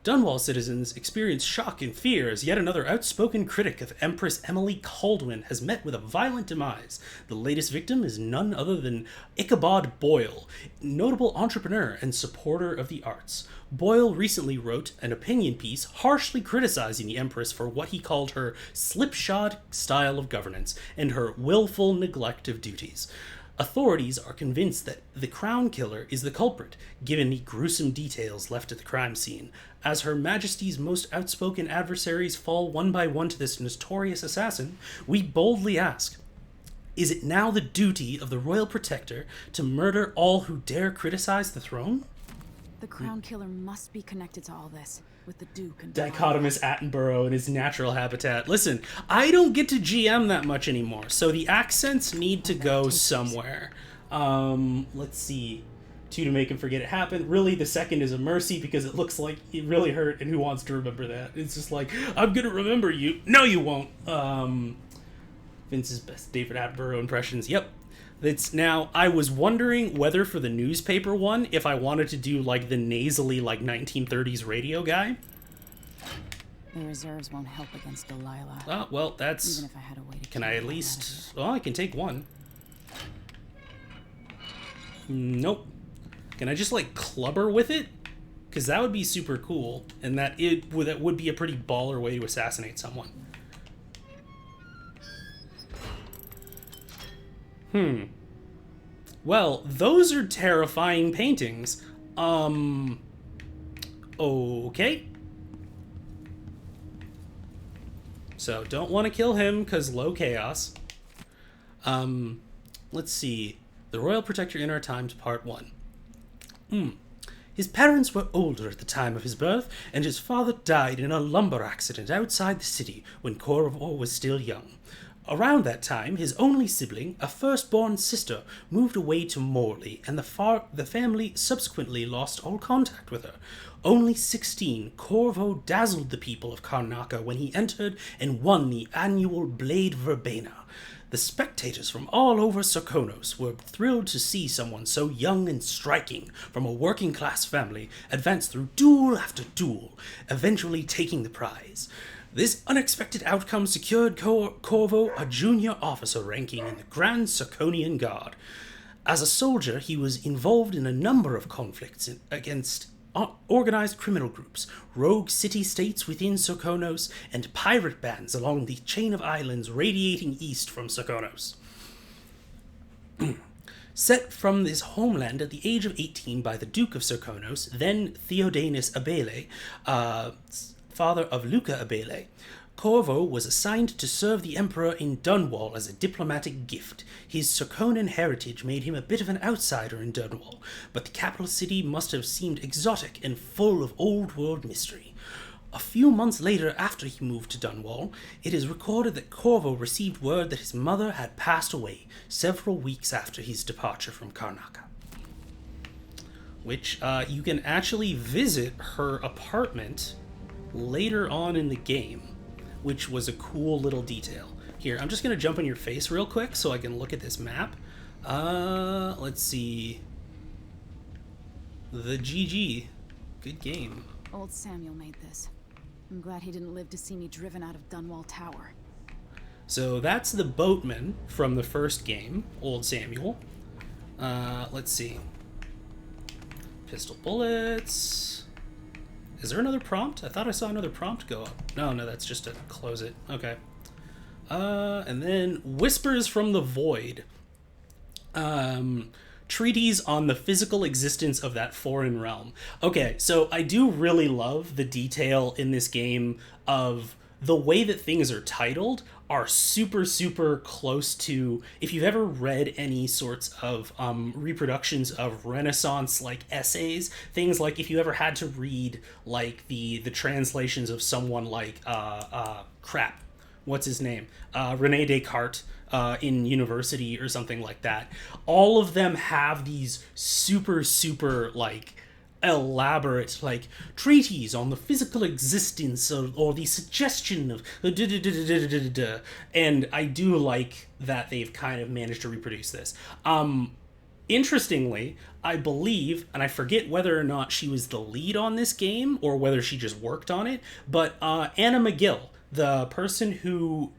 [SPEAKER 1] Dunwall citizens experience shock and fear as yet another outspoken critic of Empress Emily Caldwin has met with a violent demise. The latest victim is none other than Ichabod Boyle, notable entrepreneur and supporter of the arts. Boyle recently wrote an opinion piece harshly criticizing the Empress for what he called her slipshod style of governance and her willful neglect of duties. Authorities are convinced that the Crown Killer is the culprit, given the gruesome details left at the crime scene. As Her Majesty's most outspoken adversaries fall one by one to this notorious assassin, we boldly ask, is it now the duty of the Royal Protector to murder all who dare criticize the throne?
[SPEAKER 2] The Crown Killer must be connected to all this, with the Duke and
[SPEAKER 1] Dichotomous Attenborough in his natural habitat. Listen, I don't get to GM that much anymore, so the accents need to go somewhere. Let's see. 2 to make him forget it happened. Really, the second is a mercy because it looks like it really hurt, and who wants to remember that? It's just like, I'm gonna remember you. No, you won't. Vince's best David Attenborough impressions. Yep. It's now, I was wondering whether for the newspaper one, if I wanted to do like the nasally, like 1930s radio guy.
[SPEAKER 2] The reserves won't help against Delilah.
[SPEAKER 1] Oh, well, that's...
[SPEAKER 2] Even if I had a way to
[SPEAKER 1] can I at least... Well, I can take one. Nope. Can I just, like, clubber with it? Because that would be super cool. And that would be a pretty baller way to assassinate someone. Well, those are terrifying paintings. Okay. So, don't want to kill him, because low chaos. Let's see. The Royal Protector in Our Times, Part 1. His parents were older at the time of his birth, and his father died in a lumber accident outside the city when Corvo was still young. Around that time, his only sibling, a firstborn sister, moved away to Morley, and the family subsequently lost all contact with her. Only 16, Corvo dazzled the people of Karnaca when he entered and won the annual Blade Verbena. The spectators from all over Sokonos were thrilled to see someone so young and striking from a working-class family advance through duel after duel, eventually taking the prize. This unexpected outcome secured Corvo a junior officer ranking in the Grand Soconian Guard. As a soldier, he was involved in a number of conflicts against organized criminal groups, rogue city-states within Sokonos, and pirate bands along the chain of islands radiating east from Sokonos. Set from his homeland at the age of 18 by the Duke of Serkonos, then Theodanis Abele, father of Luca Abele, Corvo was assigned to serve the Emperor in Dunwall as a diplomatic gift. His Serkonan heritage made him a bit of an outsider in Dunwall, but the capital city must have seemed exotic and full of old-world mystery. A few months later, after he moved to Dunwall, it is recorded that Corvo received word that his mother had passed away several weeks after his departure from Karnaca. Which, you can actually visit her apartment later on in the game, which was a cool little detail. Here, I'm just going to jump in your face real quick so I can look at this map. Let's see. The GG. Good game.
[SPEAKER 2] Old Samuel made this. I'm glad he didn't live to see me driven out of Dunwall Tower.
[SPEAKER 1] So that's the boatman from the first game, Old Samuel. Let's see. Pistol bullets. Is there another prompt? I thought I saw another prompt go up. No, that's just to close it. Okay. And then Whispers from the Void. Treatise on the physical existence of that foreign realm. Okay, so I do really love the detail in this game of the way that things are titled are super, super close to, if you've ever read any sorts of reproductions of Renaissance, like, essays, things like if you ever had to read, like, the translations of someone like, what's his name? Rene Descartes, in university or something like that. All of them have these super, super, like, elaborate, like, treatise on the physical existence of, or the suggestion of, and I do like that they've kind of managed to reproduce this. Interestingly, I believe, and I forget whether or not she was the lead on this game or whether she just worked on it, but Anna McGill, the person who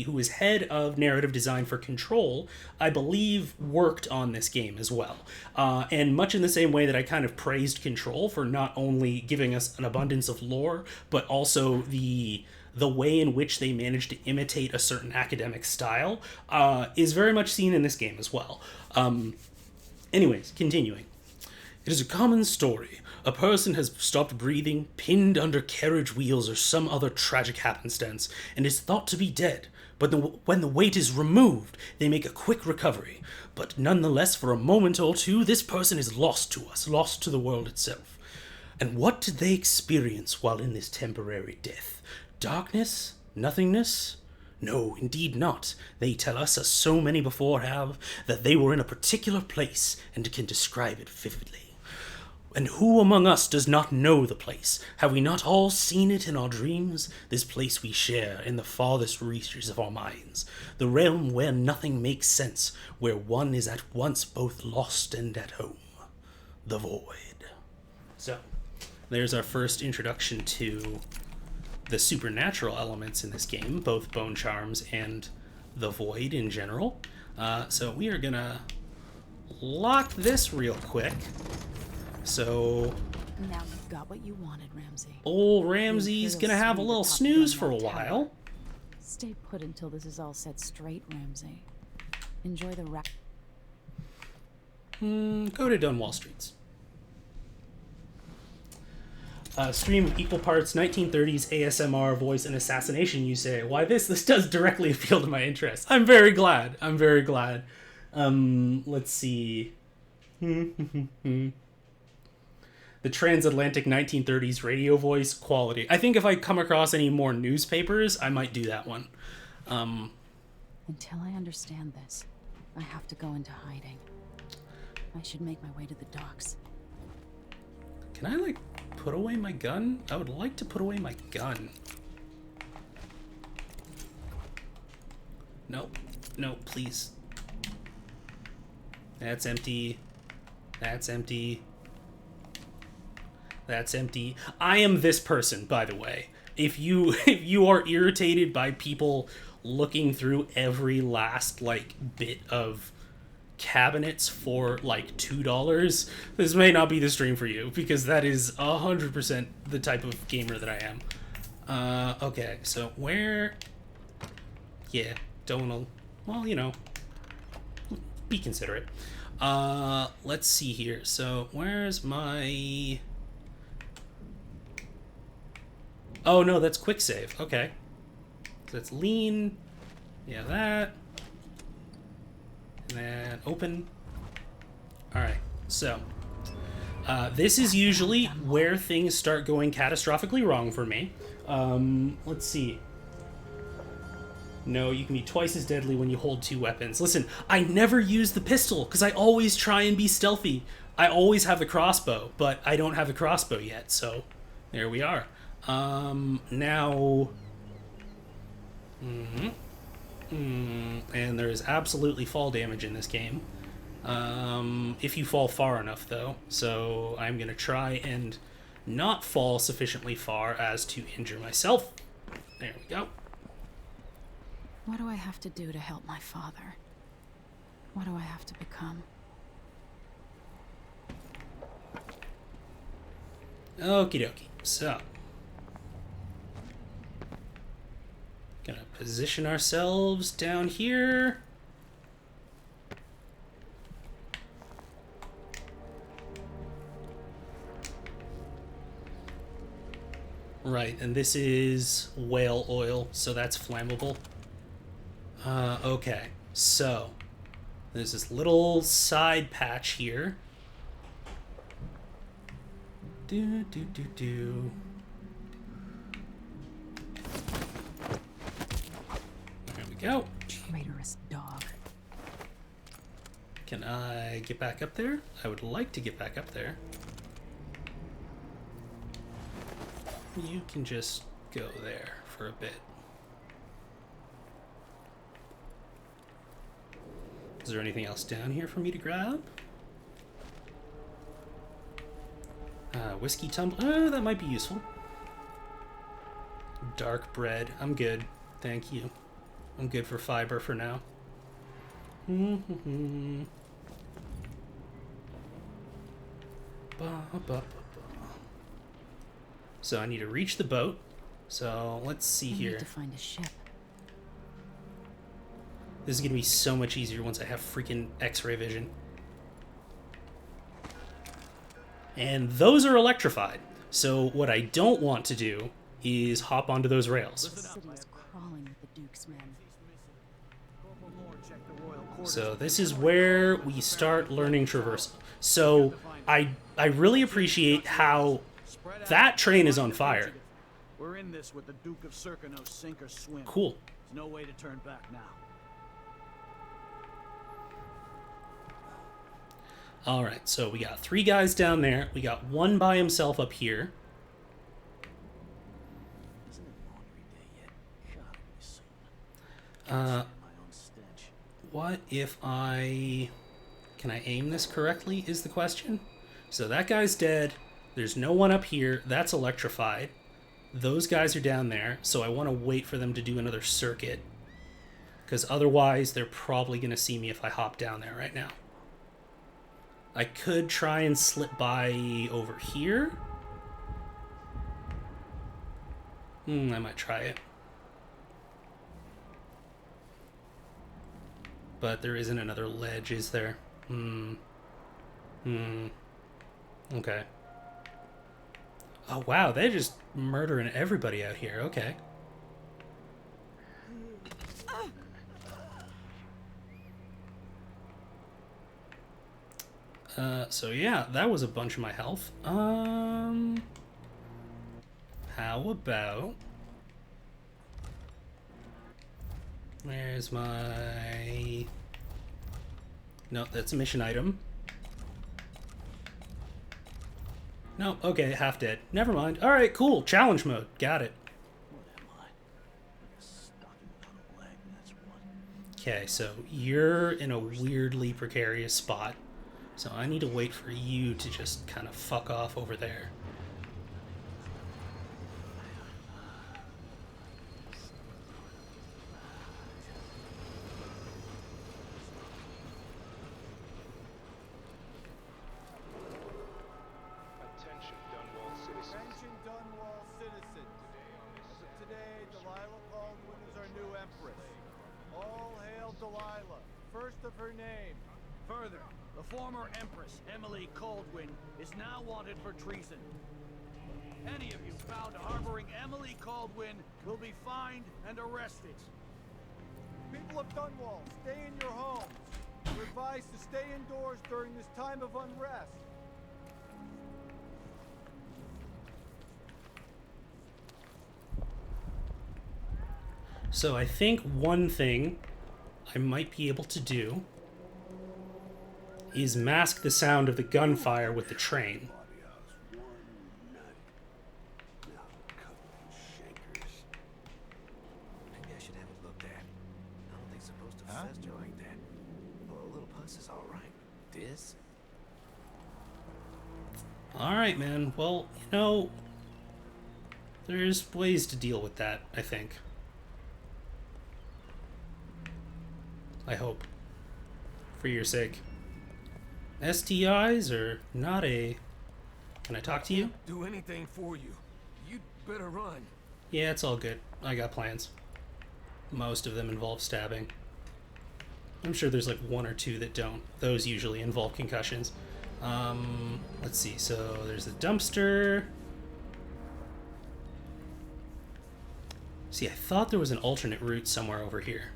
[SPEAKER 1] was head of narrative design for Control, I believe worked on this game as well. And much in the same way that I kind of praised Control for not only giving us an abundance of lore, but also the way in which they managed to imitate a certain academic style, is very much seen in this game as well. Anyways, continuing. It is a common story. A person has stopped breathing, pinned under carriage wheels or some other tragic happenstance, and is thought to be dead. But when the weight is removed, they make a quick recovery. But nonetheless, for a moment or two, this person is lost to us, lost to the world itself. And what did they experience while in this temporary death? Darkness? Nothingness? No, indeed not. They tell us, as so many before have, that they were in a particular place and can describe it vividly. And who among us does not know the place? Have we not all seen it in our dreams? This place we share in the farthest reaches of our minds. The realm where nothing makes sense, where one is at once both lost and at home. The Void. So, there's our first introduction to the supernatural elements in this game, both Bone Charms and the Void in general. So we are gonna lock this real quick. So
[SPEAKER 2] now you've got what you wanted, Ramsey.
[SPEAKER 1] Old Ramsey's gonna have a little snooze for a while.
[SPEAKER 2] Stay put until this is all set straight, Ramsey. Enjoy the rap.
[SPEAKER 1] Go to Dunwall Streets. Stream of equal parts 1930s ASMR voice and assassination, you say. Why this? This does directly appeal to my interests. I'm very glad. Let's see. The transatlantic 1930s radio voice quality. I think if I come across any more newspapers, I might do that one.
[SPEAKER 2] Until I understand this, I have to go into hiding. I should make my way to the docks.
[SPEAKER 1] Can I, like, put away my gun? I would like to put away my gun. No, please. That's empty. That's empty. That's empty. I am this person, by the way. If you are irritated by people looking through every last, like, bit of cabinets for, like, $2, this may not be the stream for you, because that is 100% the type of gamer that I am. Okay, so where... Yeah, don't wanna... Well, you know. be considerate. Let's see here. So where's my... Oh no, that's quick save. Okay. So that's lean. Yeah, that. And then open. Alright, so this is usually where things start going catastrophically wrong for me. Let's see. No, you can be twice as deadly when you hold two weapons. Listen, I never use the pistol because I always try and be stealthy. I always have the crossbow, but I don't have a crossbow yet, so there we are. Now... and there is absolutely fall damage in this game. If you fall far enough, though. So I'm going to try and not fall sufficiently far as to injure myself. There we go.
[SPEAKER 2] What do I have to do to help my father? What do I have to become?
[SPEAKER 1] Okie dokie. So, gonna position ourselves down here. Right, and this is whale oil, so that's flammable. Okay, so there's this little side patch here. There we go.
[SPEAKER 2] Traitorous dog.
[SPEAKER 1] Can I get back up there? I would like to get back up there. You can just go there for a bit. Is there anything else down here for me to grab? Whiskey tumbler. That might be useful. Dark bread. I'm good. Thank you. I'm good for fiber for now. So I need to reach the boat. So let's see here.
[SPEAKER 2] I need to find a ship.
[SPEAKER 1] This is going to be so much easier once I have freaking X-ray vision. And those are electrified. So what I don't want to do is hop onto those rails.
[SPEAKER 2] The city is crawling with the Duke's men.
[SPEAKER 1] So this is where we start learning traversal. So I really appreciate how that train is on fire.
[SPEAKER 9] We're in this with the Duke of Serkino, sink or swim.
[SPEAKER 1] Cool.
[SPEAKER 9] There's no way to turn back now.
[SPEAKER 1] Alright, so we got 3 guys down there. We got 1 by himself up here.
[SPEAKER 9] Isn't it laundry day yet? God, soon.
[SPEAKER 1] What if I... Can I aim this correctly, is the question? So that guy's dead. There's no one up here. That's electrified. Those guys are down there, so I want to wait for them to do another circuit. Because otherwise, they're probably going to see me if I hop down there right now. I could try and slip by over here. I might try it. But there isn't another ledge, is there? Okay. Oh, wow, they're just murdering everybody out here. Okay. So yeah, that was a bunch of my health. How about... Where's my... No, that's a mission item. No, okay, half dead. Never mind. Alright, cool. Challenge mode. Got it. Okay, so you're in a weirdly precarious spot. So I need to wait for you to just kind of fuck off over there.
[SPEAKER 10] Attention, Dunwall citizens.
[SPEAKER 11] Attention, Dunwall citizens. As of today, Delilah Baldwin is our new empress. All hail Delilah, first of her name,
[SPEAKER 9] Further, the former Empress, Emily Caldwin, is now wanted for treason. Any of you found harboring Emily Caldwin will be fined and arrested.
[SPEAKER 11] People of Dunwall, stay in your homes. You're advised to stay indoors during this time of unrest.
[SPEAKER 1] So I think one thing I might be able to do is mask the sound of the gunfire with the train.
[SPEAKER 12] Maybe I should have it looked at. I don't think it's supposed to fester like that. Well, a little pus is all right. This?
[SPEAKER 1] All right, man. Well, you know, there's ways to deal with that, I think. I hope. For your sake. STIs are not a... Can I talk to you?
[SPEAKER 12] Do anything for you. You'd better run.
[SPEAKER 1] Yeah, it's all good. I got plans. Most of them involve stabbing. I'm sure there's like one or two that don't. Those usually involve concussions. Let's see. So there's the dumpster. See, I thought there was an alternate route somewhere over here.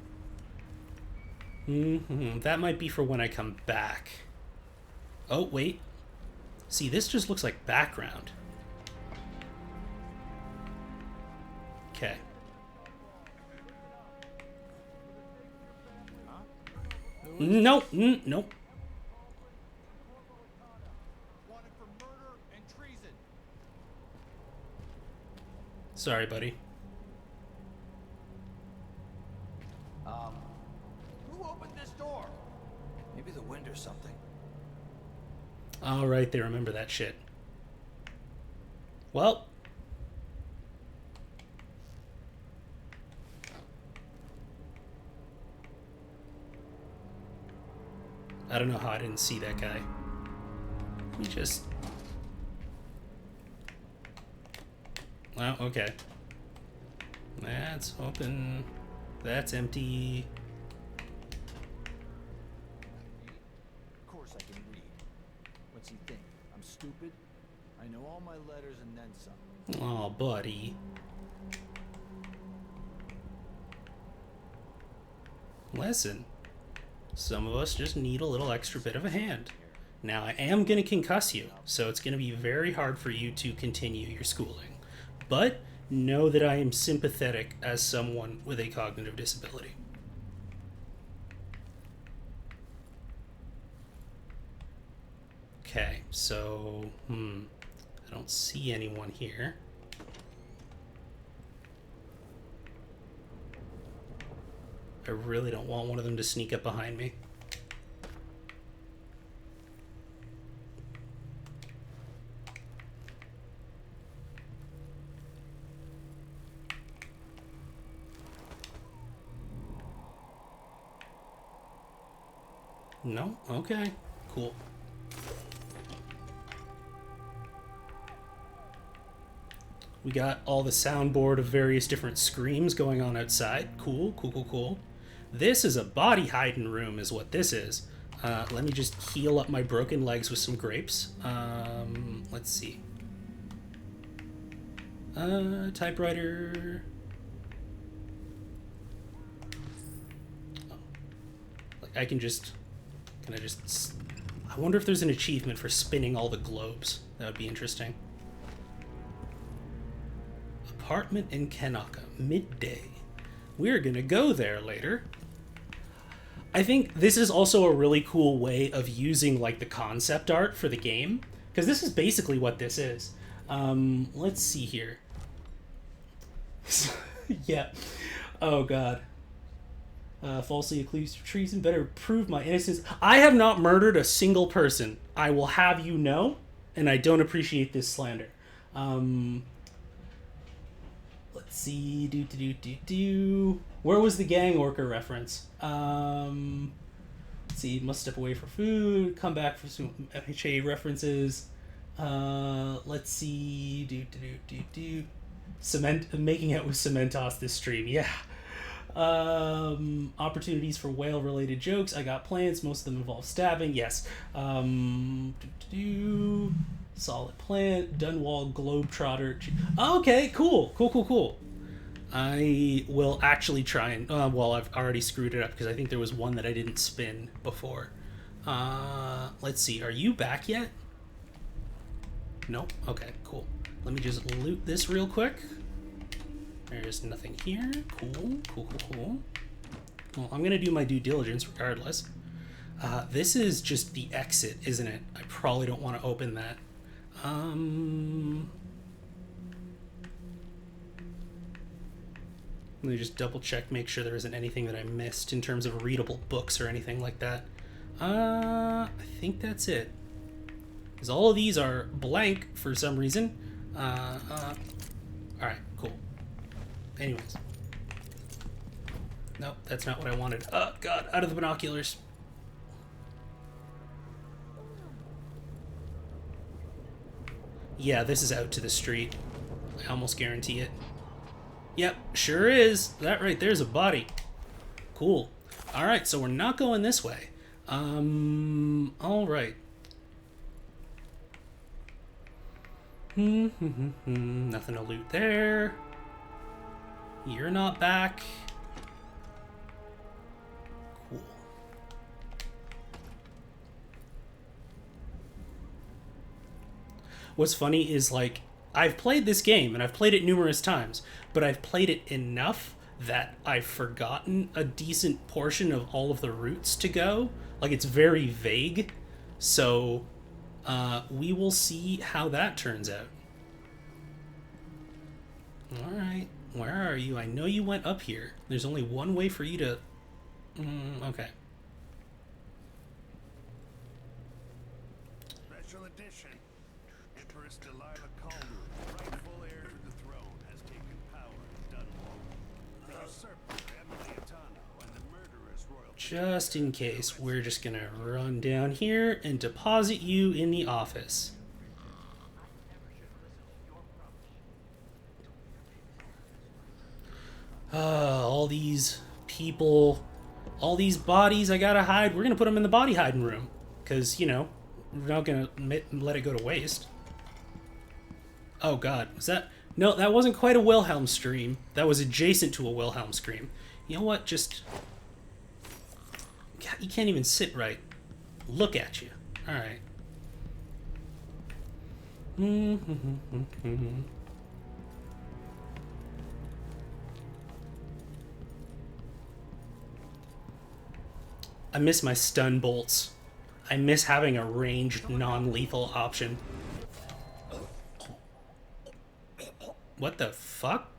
[SPEAKER 1] That might be for when I come back. Oh, wait. See, this just looks like background. Okay. Nope. Nope.
[SPEAKER 11] Wanted for murder and treason.
[SPEAKER 1] Sorry, buddy.
[SPEAKER 11] Who opened this door?
[SPEAKER 12] Maybe the wind or something.
[SPEAKER 1] All right, they remember that shit. Well. I don't know how I didn't see that guy. Let me just... Well, okay. That's open. That's empty.
[SPEAKER 9] Of course I can read. What's he think? I'm stupid? I know all my letters and then some.
[SPEAKER 1] Oh, buddy. Listen. Some of us just need a little extra bit of a hand. Now, I am going to concuss you, so it's going to be very hard for you to continue your schooling. But know that I am sympathetic as someone with a cognitive disability. Okay, so, I don't see anyone here. I really don't want one of them to sneak up behind me. No? Okay. Cool. We got all the soundboard of various different screams going on outside. Cool, cool, cool, cool. This is a body hiding room is what this is. Let me just heal up my broken legs with some grapes. Let's see. Typewriter. Oh. Like I can I just... I wonder if there's an achievement for spinning all the globes. That would be interesting. Apartment in Kanaka, midday. We're gonna go there later. I think this is also a really cool way of using like the concept art for the game, because this is basically what this is. Let's see here. Yeah. Oh god. Falsely accused of treason. Better prove my innocence. I have not murdered a single person. I will have you know, and I don't appreciate this slander. Let's see. Where was the gang orca reference? Let's see. Must step away for food. Come back for some FHA references. Let's see. Cement. Making out with Cementos this stream. Yeah. Opportunities for whale-related jokes. I got plans. Most of them involve stabbing. Yes. Solid plan. Dunwall Globetrotter. Okay, cool. Cool. I will actually try and... well, I've already screwed it up because I think there was one that I didn't spin before. Let's see. Are you back yet? Nope. Okay, cool. Let me just loot this real quick. There's nothing here. Cool. Well, I'm gonna do my due diligence regardless. This is just the exit, isn't it? I probably don't want to open that. Let me just double check, make sure there isn't anything that I missed in terms of readable books or anything like that. I think that's it. Because all of these are blank for some reason. Alright, cool. Anyways. Nope, that's not what I wanted. Oh, God, out of the binoculars. Yeah, this is out to the street. I almost guarantee it. Yep, sure is. That right there's a body. Cool. Alright, so we're not going this way. Alright. Nothing to loot there. You're not back. Cool. What's funny is, like, I've played this game, and I've played it numerous times, but I've played it enough that I've forgotten a decent portion of all of the routes to go. Like, it's very vague, so we will see how that turns out. Alright, where are you? I know you went up here. There's only one way for you to... okay.
[SPEAKER 13] Special edition. Empress Delilah Calder, rightful heir to the throne, has taken power in Dunwall. The usurper Emily Atano and the murderous royal...
[SPEAKER 1] Just in case, we're just gonna run down here and deposit you in the office. All these people, all these bodies I gotta hide. We're gonna put them in the body hiding room. Because, you know, we're not gonna let it go to waste. Oh God, was that... No, that wasn't quite a Wilhelm scream. That was adjacent to a Wilhelm scream. You know what, just... God, you can't even sit right. Look at you. Alright. I miss my stun bolts. I miss having a ranged, non-lethal option. What the fuck?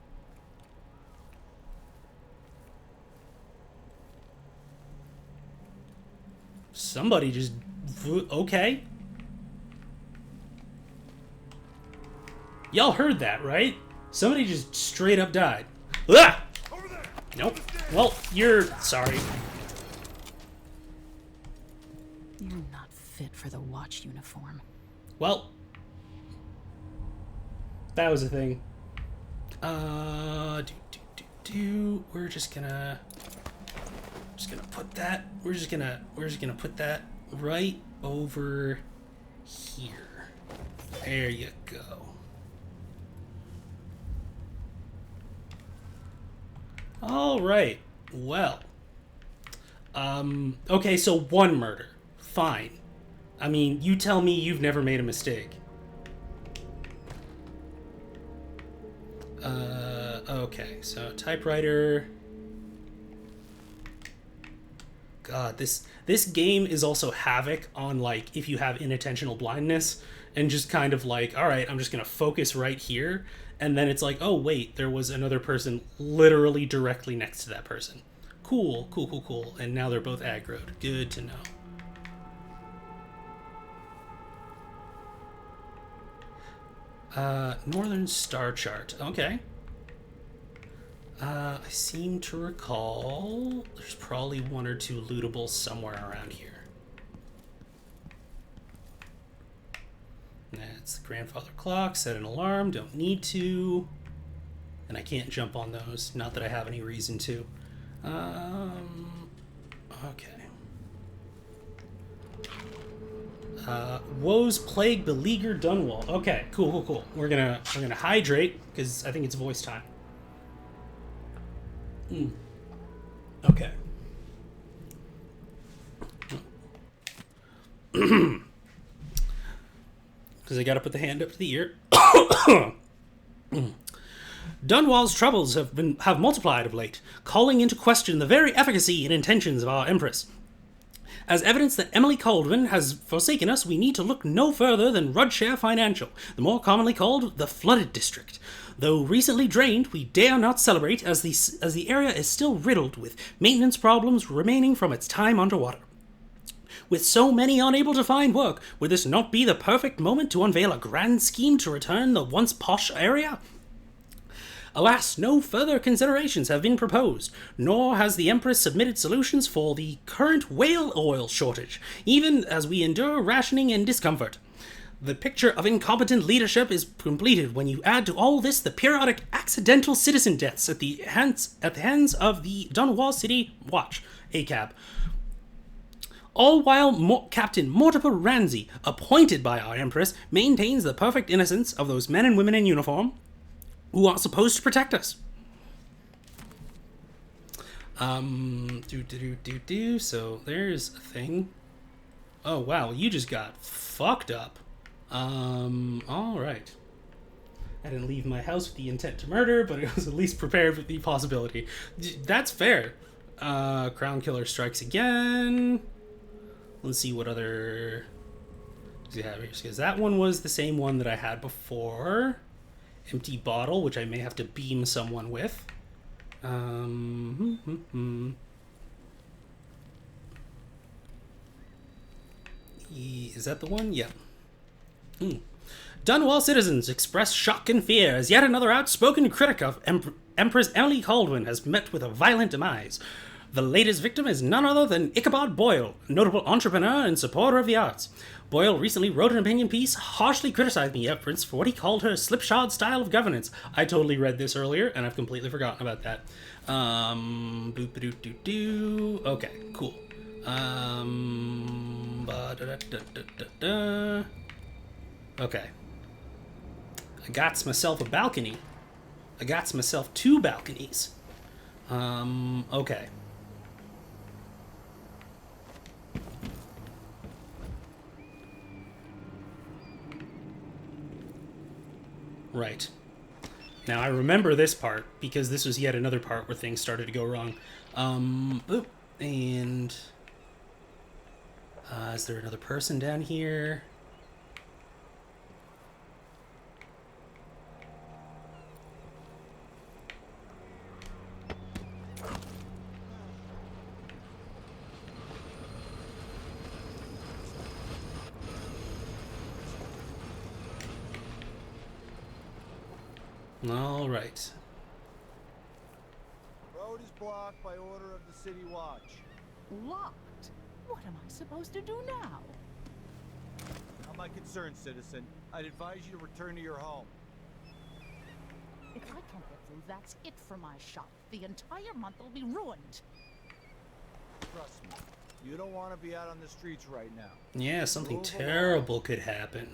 [SPEAKER 1] Somebody just... Okay. Y'all heard that, right? Somebody just straight up died. Ah! Nope. Well, you're... sorry.
[SPEAKER 2] You're not fit for the watch uniform.
[SPEAKER 1] Well, that was a thing. We're just gonna put that. We're just gonna put that right over here. There you go. All right. Well. Okay, so one murder. Fine. I mean, you tell me you've never made a mistake. Okay, so typewriter. God, this game is also havoc on, like, if you have inattentional blindness and just kind of like, all right, I'm just gonna focus right here, and then it's like, oh wait, there was another person literally directly next to that person. Cool, and now they're both aggroed. Good to know. Northern Star Chart. Okay. I seem to recall there's probably one or two lootables somewhere around here. That's the grandfather clock. Set an alarm. Don't need to. And I can't jump on those. Not that I have any reason to. Okay. Woes plague beleaguer Dunwall. Okay, cool. We're gonna hydrate because I think it's voice time. Okay. Because I gotta put the hand up to the ear. Dunwall's troubles have multiplied of late, calling into question the very efficacy and intentions of our Empress. As evidence that Emily Caldwin has forsaken us, we need to look no further than Rudshare Financial, the more commonly called the Flooded District. Though recently drained, we dare not celebrate as the area is still riddled with maintenance problems remaining from its time underwater. With so many unable to find work, would this not be the perfect moment to unveil a grand scheme to return the once posh area? Alas, no further considerations have been proposed, nor has the Empress submitted solutions for the current whale oil shortage, even as we endure rationing and discomfort. The picture of incompetent leadership is completed when you add to all this the periodic accidental citizen deaths at the hands of the Dunwall City Watch, ACAB. All while Captain Mortimer Ramsey, appointed by our Empress, maintains the perfect innocence of those men and women in uniform who are supposed to protect us. So there's a thing. Oh wow, you just got fucked up. Alright. I didn't leave my house with the intent to murder, but I was at least prepared for the possibility. That's fair. Crown Killer strikes again. Let's see what other do you have here, because that one was the same one that I had before. Empty bottle, which I may have to beam someone with. Is that the one? Yeah. Dunwall citizens express shock and fear as yet another outspoken critic of Empress Emily Caldwin has met with a violent demise. The latest victim is none other than Ichabod Boyle, a notable entrepreneur and supporter of the arts. Boyle recently wrote an opinion piece harshly criticizing the Empress for what he called her slipshod style of governance. I totally read this earlier, and I've completely forgotten about that. Okay, cool. Okay. I got myself a balcony. I got myself 2 balconies. Okay. Right. Now, I remember this part, because this was yet another part where things started to go wrong. And... is there another person down here? All right.
[SPEAKER 11] Road is blocked by order of the City Watch.
[SPEAKER 14] Locked? What am I supposed to do now?
[SPEAKER 11] Not my concern, citizen. I'd advise you to return to your home.
[SPEAKER 14] If I can't get through, that's it for my shop. The entire month will be ruined.
[SPEAKER 11] Trust me, you don't want to be out on the streets right now.
[SPEAKER 1] Yeah, something terrible could happen.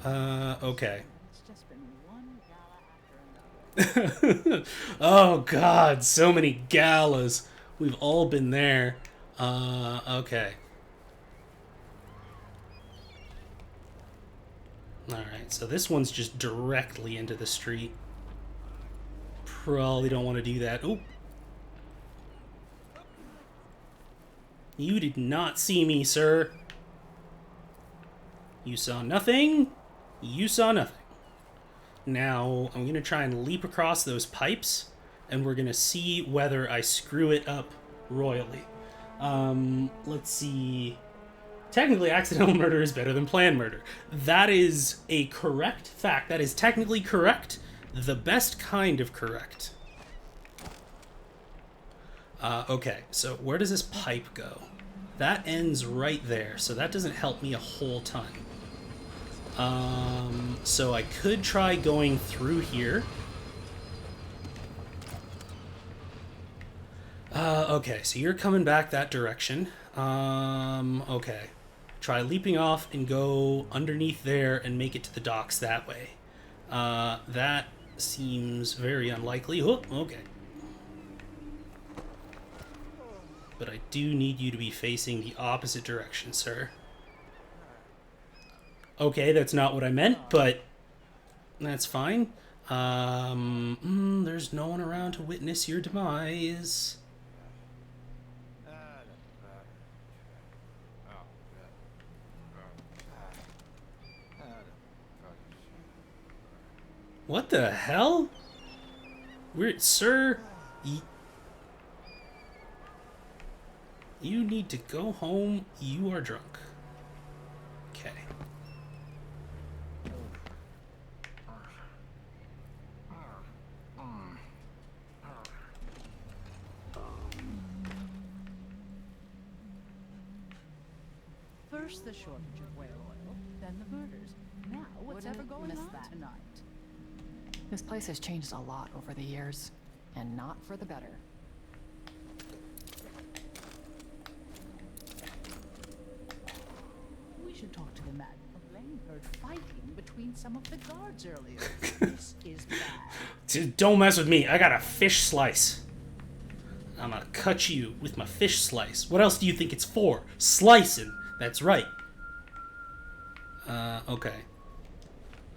[SPEAKER 1] Okay.
[SPEAKER 14] It's just been one gala after another.
[SPEAKER 1] Oh god, so many galas. We've all been there. Okay. Alright, so this one's just directly into the street. Probably don't want to do that. Oop. You did not see me, sir. You saw nothing. You saw nothing. Now, I'm going to try and leap across those pipes, and we're going to see whether I screw it up royally. Let's see. Technically, accidental murder is better than planned murder. That is a correct fact. That is technically correct. The best kind of correct. Okay, so where does this pipe go? That ends right there, so that doesn't help me a whole ton. So I could try going through here. Okay, so you're coming back that direction. Okay. Try leaping off and go underneath there and make it to the docks that way. That seems very unlikely. Oh, okay. But I do need you to be facing the opposite direction, sir. Okay, that's not what I meant, but that's fine. There's no one around to witness your demise. What the hell? We're, sir, you need to go home. You are drunk. Okay.
[SPEAKER 14] First the shortage of whale oil, then the murders. Now what's ever going on tonight?
[SPEAKER 7] This place has changed a lot over the years, and not for the better.
[SPEAKER 14] We should talk to the man. Blaine heard fighting between some of the guards earlier. This is bad.
[SPEAKER 1] Don't mess with me. I got a fish slice. I'm gonna cut you with my fish slice. What else do you think it's for? Slicing. That's right. Okay.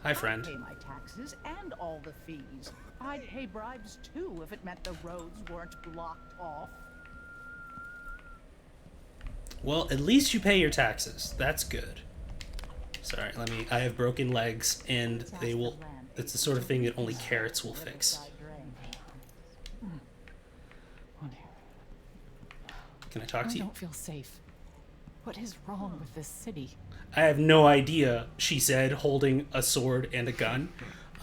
[SPEAKER 1] Hi, friend.
[SPEAKER 14] I'd pay my taxes and all the fees. I'd pay bribes too if it meant the roads weren't blocked off.
[SPEAKER 1] Well, at least you pay your taxes. That's good. Sorry, I have broken legs, and they will... It's the sort of thing that only carrots will fix. Can I talk to you?
[SPEAKER 7] I don't feel safe. What is wrong with this city?
[SPEAKER 1] I have no idea, she said, holding a sword and a gun.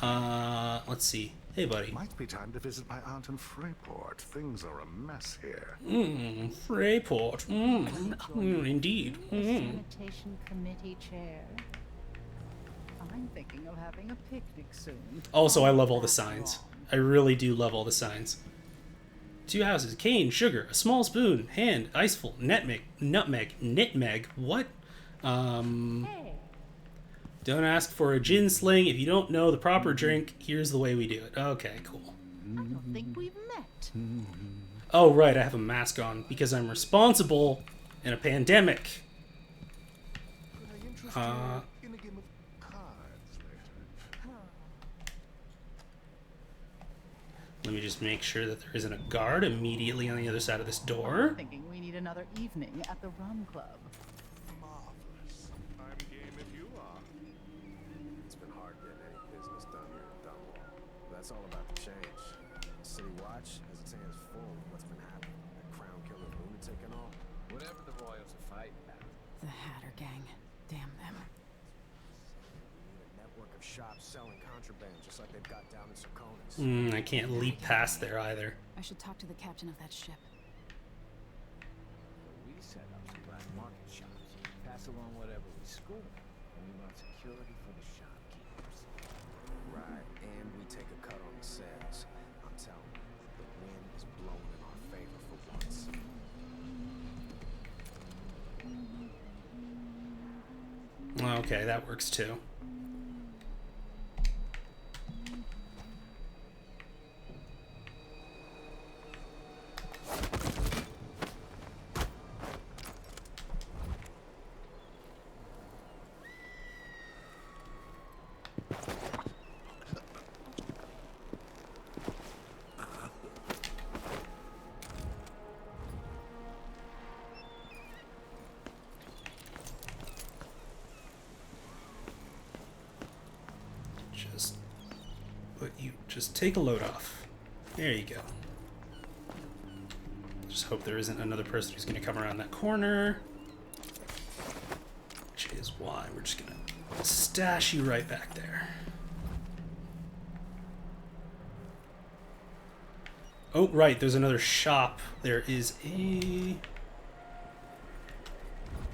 [SPEAKER 1] Let's see. Hey, buddy.
[SPEAKER 15] Might be time to visit my aunt in Freyport. Things are a mess here.
[SPEAKER 1] Freyport. Indeed.
[SPEAKER 14] Sanitation committee chair. I'm thinking of having a picnic soon.
[SPEAKER 1] Also, I love all the signs. I really do love all the signs. 2 houses, cane, sugar, a small spoon, hand, iceful, nutmeg, nitmeg, what?
[SPEAKER 14] Hey.
[SPEAKER 1] Don't ask for a gin sling. If you don't know the proper drink, here's the way we do it. Okay, cool.
[SPEAKER 14] I don't think we've met.
[SPEAKER 1] Oh, right, I have a mask on because I'm responsible in a pandemic.
[SPEAKER 15] In a game of cards later.
[SPEAKER 1] Let me just make sure that there isn't a guard immediately on the other side of this door.
[SPEAKER 14] I'm thinking we need another evening at the rum club.
[SPEAKER 13] Marvelous. I'm game if you are.
[SPEAKER 12] It's been hard getting any business done here in Dunwall. That's all about to change. City Watch has its hands full with what's been happening. That crown killer lunatic and all. Whatever the Royals are fighting about.
[SPEAKER 2] The Hatter Gang. Damn them.
[SPEAKER 12] We need a network of shops selling contraband, just like they've got down in Sokolov.
[SPEAKER 1] I can't leap past there either.
[SPEAKER 2] I should talk to the captain of that ship.
[SPEAKER 12] We set up some black market shops, pass along whatever we score, and we want security for the shopkeepers. Right, and we take a cut on the sales. I'm telling you, the wind is blowing in our favor for once.
[SPEAKER 1] Okay, that works too. Just take a load off. There you go. Just hope there isn't another person who's going to come around that corner. Which is why we're just going to stash you right back there. Oh, right, there's another shop. There is a...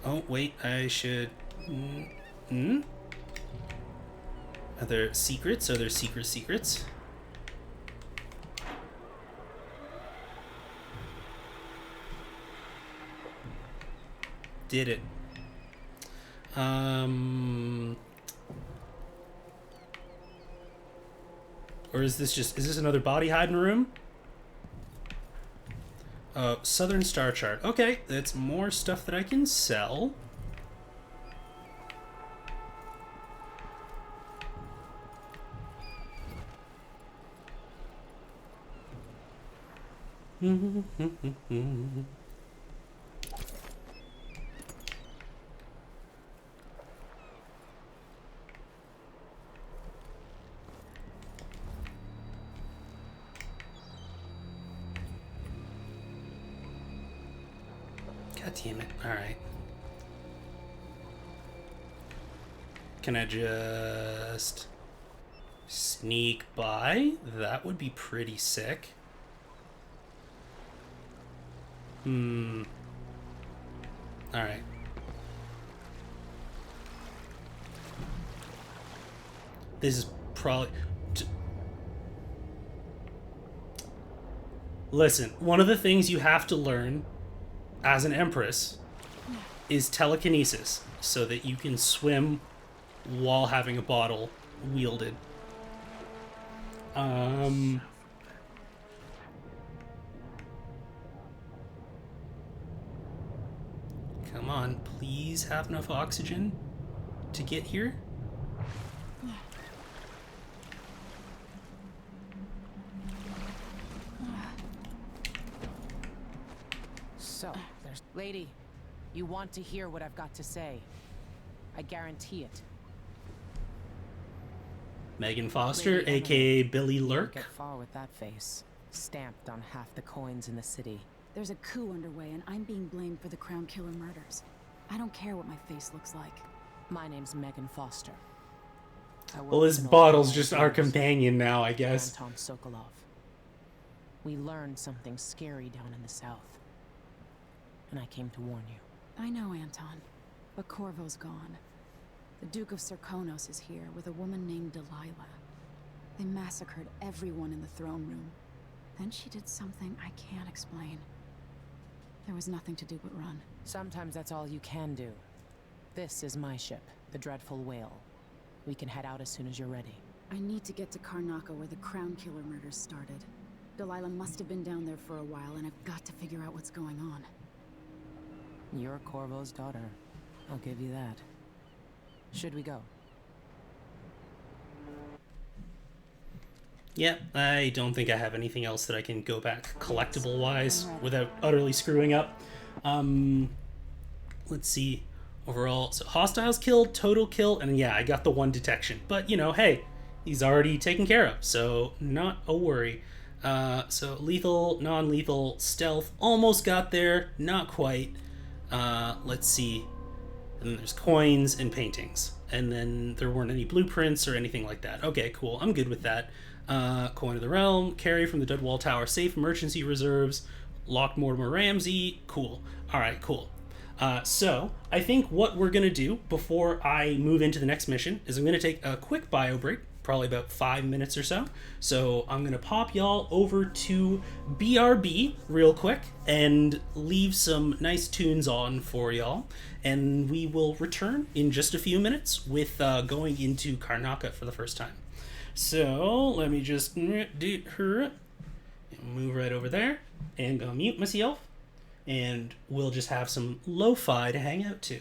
[SPEAKER 1] Oh, wait, I should... Are there secrets? Are there secrets? Did it. Or is this another body hiding room? Southern Star Chart. Okay, that's more stuff that I can sell. God damn it. Alright. Can I just sneak by? That would be pretty sick. Alright. This is probably... Listen, one of the things you have to learn as an Empress is telekinesis, so that you can swim while having a bottle wielded. Come on, please have enough oxygen to get here.
[SPEAKER 16] So, there's... Lady, you want to hear what I've got to say. I guarantee it.
[SPEAKER 1] Megan Foster,
[SPEAKER 16] Lady
[SPEAKER 1] aka Billy
[SPEAKER 16] Can't
[SPEAKER 1] Lurk.
[SPEAKER 16] get far with that face. Stamped on half the coins in the city.
[SPEAKER 2] There's a coup underway, and I'm being blamed for the Crown Killer murders. I don't care what my face looks like.
[SPEAKER 16] My name's Megan Foster.
[SPEAKER 1] Well, this bottle's just our companion now, I guess.
[SPEAKER 16] Anton Sokolov. We learned something scary down in the south. And I came to warn you.
[SPEAKER 2] I know, Anton. But Corvo's gone. The Duke of Serkonos is here with a woman named Delilah. They massacred everyone in the throne room. Then she did something I can't explain. There was nothing to do but run.
[SPEAKER 16] Sometimes that's all you can do. This is my ship, the Dreadful Whale. We can head out as soon as you're ready.
[SPEAKER 2] I need to get to Karnaca where the Crown Killer murders started. Delilah must have been down there for a while, and I've got to figure out what's going on.
[SPEAKER 16] You're Corvo's daughter. I'll give you that. Should we go?
[SPEAKER 1] Yeah, I don't think I have anything else that I can go back collectible-wise without utterly screwing up. Let's see. Overall, so hostiles killed, total kill, and yeah, I got the 1 detection. But, you know, hey, he's already taken care of, so not a worry. So lethal, non-lethal, stealth, almost got there, not quite. Let's see. And then there's coins and paintings. And then there weren't any blueprints or anything like that. Okay, cool. I'm good with that. Coin of the Realm, carry from the Dunwall Tower safe, emergency reserves, locked Mortimer Ramsey. Cool. All right, cool. So I think what we're going to do before I move into the next mission is I'm going to take a quick bio break, probably about 5 minutes or so. So I'm going to pop y'all over to BRB real quick and leave some nice tunes on for y'all. And we will return in just a few minutes with going into Karnaca for the first time. So let me just do her, move right over there and go mute myself. And we'll just have some lo-fi to hang out to.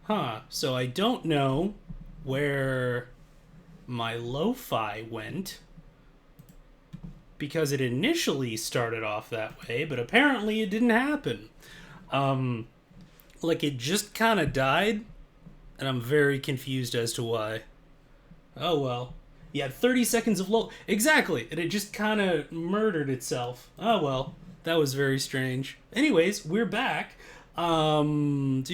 [SPEAKER 1] Huh. So I don't know where my lo-fi went, because it initially started off that way, but apparently it didn't happen. Like, it just kind of died, and I'm very confused as to why. Oh well. You had 30 seconds of lo... Exactly! And it just kind of murdered itself. Oh well. That was very strange. Anyways, we're back. And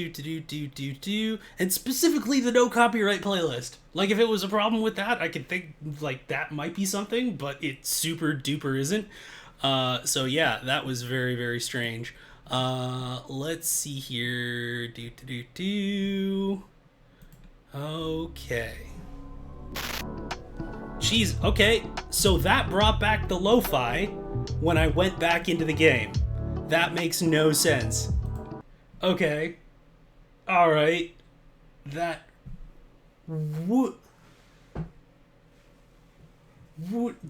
[SPEAKER 1] specifically the no copyright playlist. Like, if it was a problem with that, I could think, like, that might be something, but it super duper isn't. So yeah, that was very, very strange. Let's see here. Okay. Jeez, okay. So that brought back the lo-fi when I went back into the game. That makes no sense. Okay. Alright. That... What?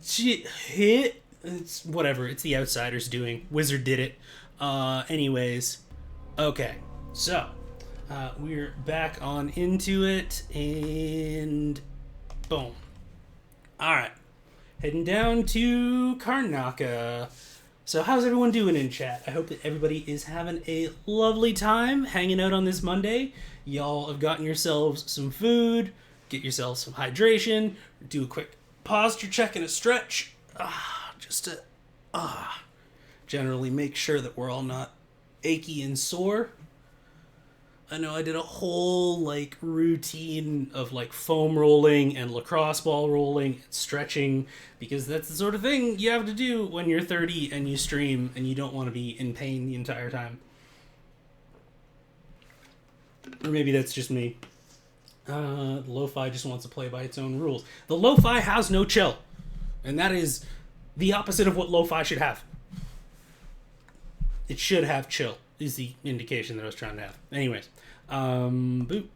[SPEAKER 1] Hit? It's whatever. It's the Outsiders doing. Wizard did it. Anyways. Okay. So. We're back on into it. And... Boom. Alright. Heading down to Karnaka. So how's everyone doing in chat? I hope that everybody is having a lovely time hanging out on this Monday. Y'all have gotten yourselves some food, get yourselves some hydration, do a quick posture check and a stretch. Just to generally make sure that we're all not achy and sore. I know I did a whole, like, routine of, like, foam rolling and lacrosse ball rolling and stretching, because that's the sort of thing you have to do when you're 30 and you stream and you don't want to be in pain the entire time. Or maybe that's just me. Lo-fi just wants to play by its own rules. The lo-fi has no chill, and that is the opposite of what lo-fi should have. It should have chill, is the indication that I was trying to have. Anyways, boop.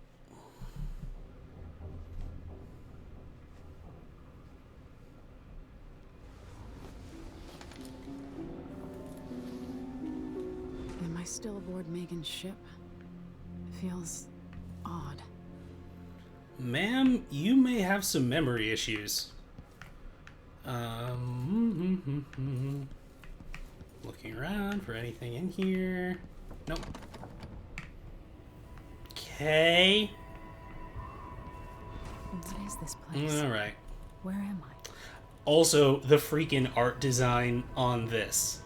[SPEAKER 2] Am I still aboard Megan's ship? Feels odd.
[SPEAKER 1] Ma'am, you may have some memory issues. Looking around for anything in here. Nope. Okay.
[SPEAKER 2] What is this place?
[SPEAKER 1] Alright.
[SPEAKER 2] Where am I?
[SPEAKER 1] Also, the freaking art design on this.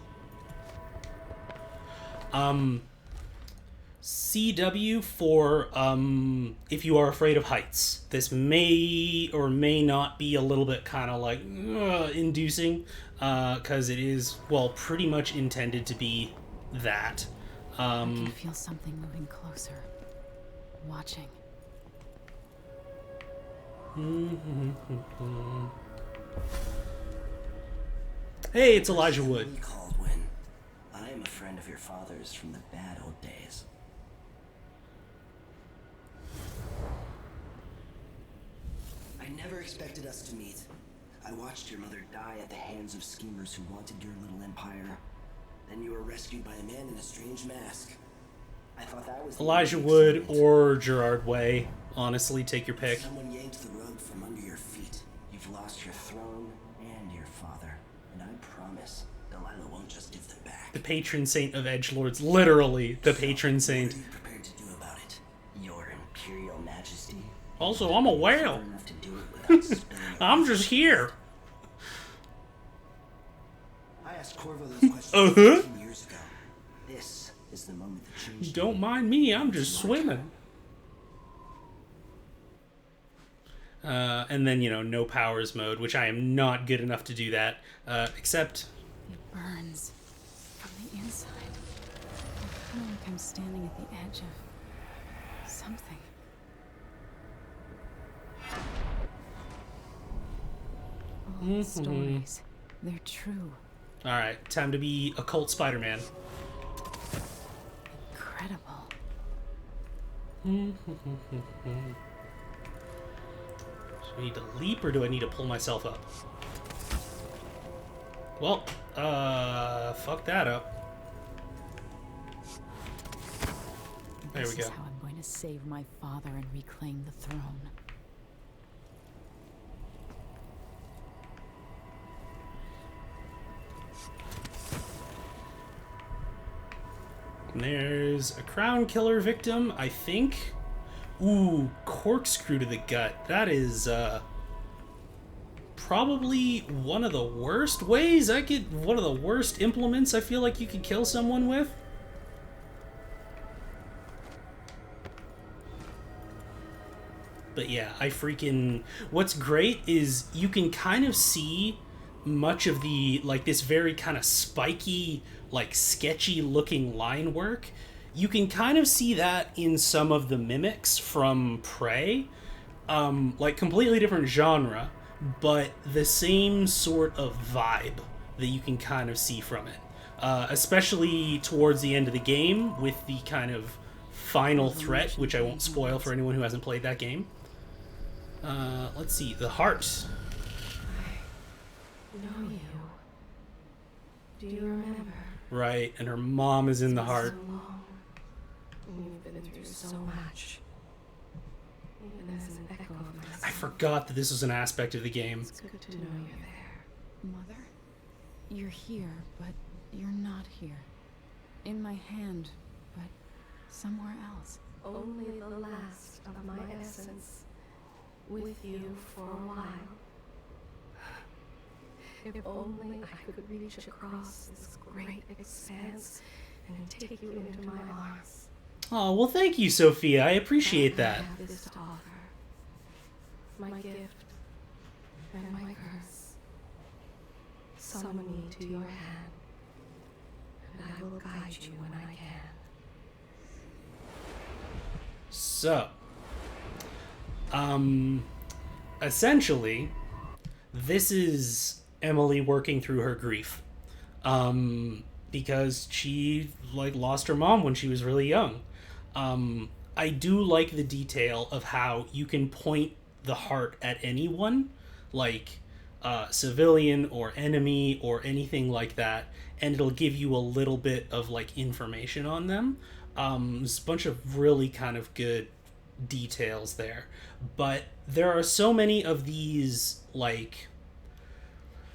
[SPEAKER 1] CW for if you are afraid of heights. This may or may not be a little bit kind of like inducing, because it is, well, pretty much intended to be that.
[SPEAKER 2] I can feel something moving closer. Watching.
[SPEAKER 1] Hey, it's Elijah Wood.
[SPEAKER 17] I am a friend of your father's from the bad old days. I never expected us to meet. I watched your mother die at the hands of schemers who wanted your little empire. Then you were rescued by a man in a strange mask. I thought that was
[SPEAKER 1] Elijah Wood or Gerard Way. Honestly, take your pick.
[SPEAKER 17] Someone yanked the rug from under your feet. You've lost your throne and your father. And I promise, Delilah won't just give them back.
[SPEAKER 1] The patron saint of edgelords. Literally, the patron saint.
[SPEAKER 17] What are you prepared to do about it? Your Imperial Majesty?
[SPEAKER 1] Also, I'm a whale. I'm just here.
[SPEAKER 17] I asked Corvo those questions 15 years ago. This is the moment that changed.
[SPEAKER 1] Don't mind me, I'm just swimming. And then, you know, no powers mode, which I am not good enough to do that. Except...
[SPEAKER 2] It burns from the inside. I feel like I'm standing at the edge of something. All the stories, they're true.
[SPEAKER 1] Alright, time to be occult Spider-Man.
[SPEAKER 2] Incredible.
[SPEAKER 1] Do I need to leap or do I need to pull myself up? Well, fuck that up. There we go.
[SPEAKER 2] This is how I'm going to save my father and reclaim the throne.
[SPEAKER 1] There's a crown killer victim, I think. Ooh, corkscrew to the gut. That is, probably one of the worst ways one of the worst implements I feel like you could kill someone with. But yeah, what's great is you can kind of see much of the, like, this very kind of spiky, like, sketchy looking line work. You can kind of see that in some of the mimics from Prey. Like, completely different genre, but the same sort of vibe that you can kind of see from it. Especially towards the end of the game with the kind of final threat, which I won't spoil for anyone who hasn't played that game. Let's see, the heart.
[SPEAKER 3] I know you. Do you remember?
[SPEAKER 1] Right, and her mom is in the heart.
[SPEAKER 3] So long. We've been through so much. Even as an echo of myself.
[SPEAKER 1] I forgot that this was an aspect of the game.
[SPEAKER 3] It's good to know you're there.
[SPEAKER 2] Mother? You're here, but you're not here. In my hand, but somewhere else.
[SPEAKER 3] Only the last of my essence. With you for a while. If only I could reach across this great expanse and take you into my arms.
[SPEAKER 1] Oh, well, thank you, Sophia. I appreciate that.
[SPEAKER 3] I have this to offer. My gift and my curse. Summon me to your hand, and I will guide you when I can.
[SPEAKER 1] So, essentially, this is Emily working through her grief. Because she, like, lost her mom when she was really young. I do like the detail of how you can point the heart at anyone, like civilian or enemy or anything like that, and it'll give you a little bit of, like, information on them. There's a bunch of really kind of good details there, but there are so many of these, like...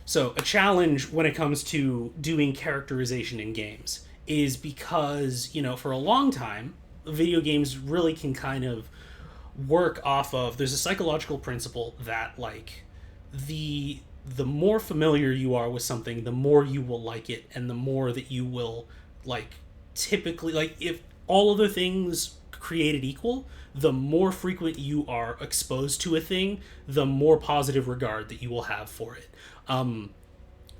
[SPEAKER 1] So, a challenge when it comes to doing characterization in games is because, you know, for a long time, video games really can kind of work off of... There's a psychological principle that, like, the more familiar you are with something, the more you will like it, and the more that you will, like, typically... Like, if all other things created equal, the more frequent you are exposed to a thing, the more positive regard that you will have for it.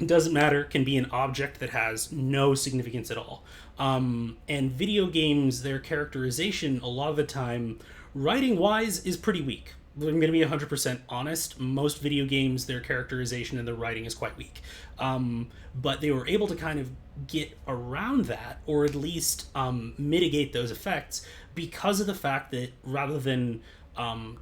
[SPEAKER 1] It doesn't matter, can be an object that has no significance at all. And video games, their characterization, a lot of the time, writing-wise, is pretty weak. I'm going to be 100% honest. Most video games, their characterization and their writing is quite weak. But they were able to kind of get around that, or at least mitigate those effects, because of the fact that rather than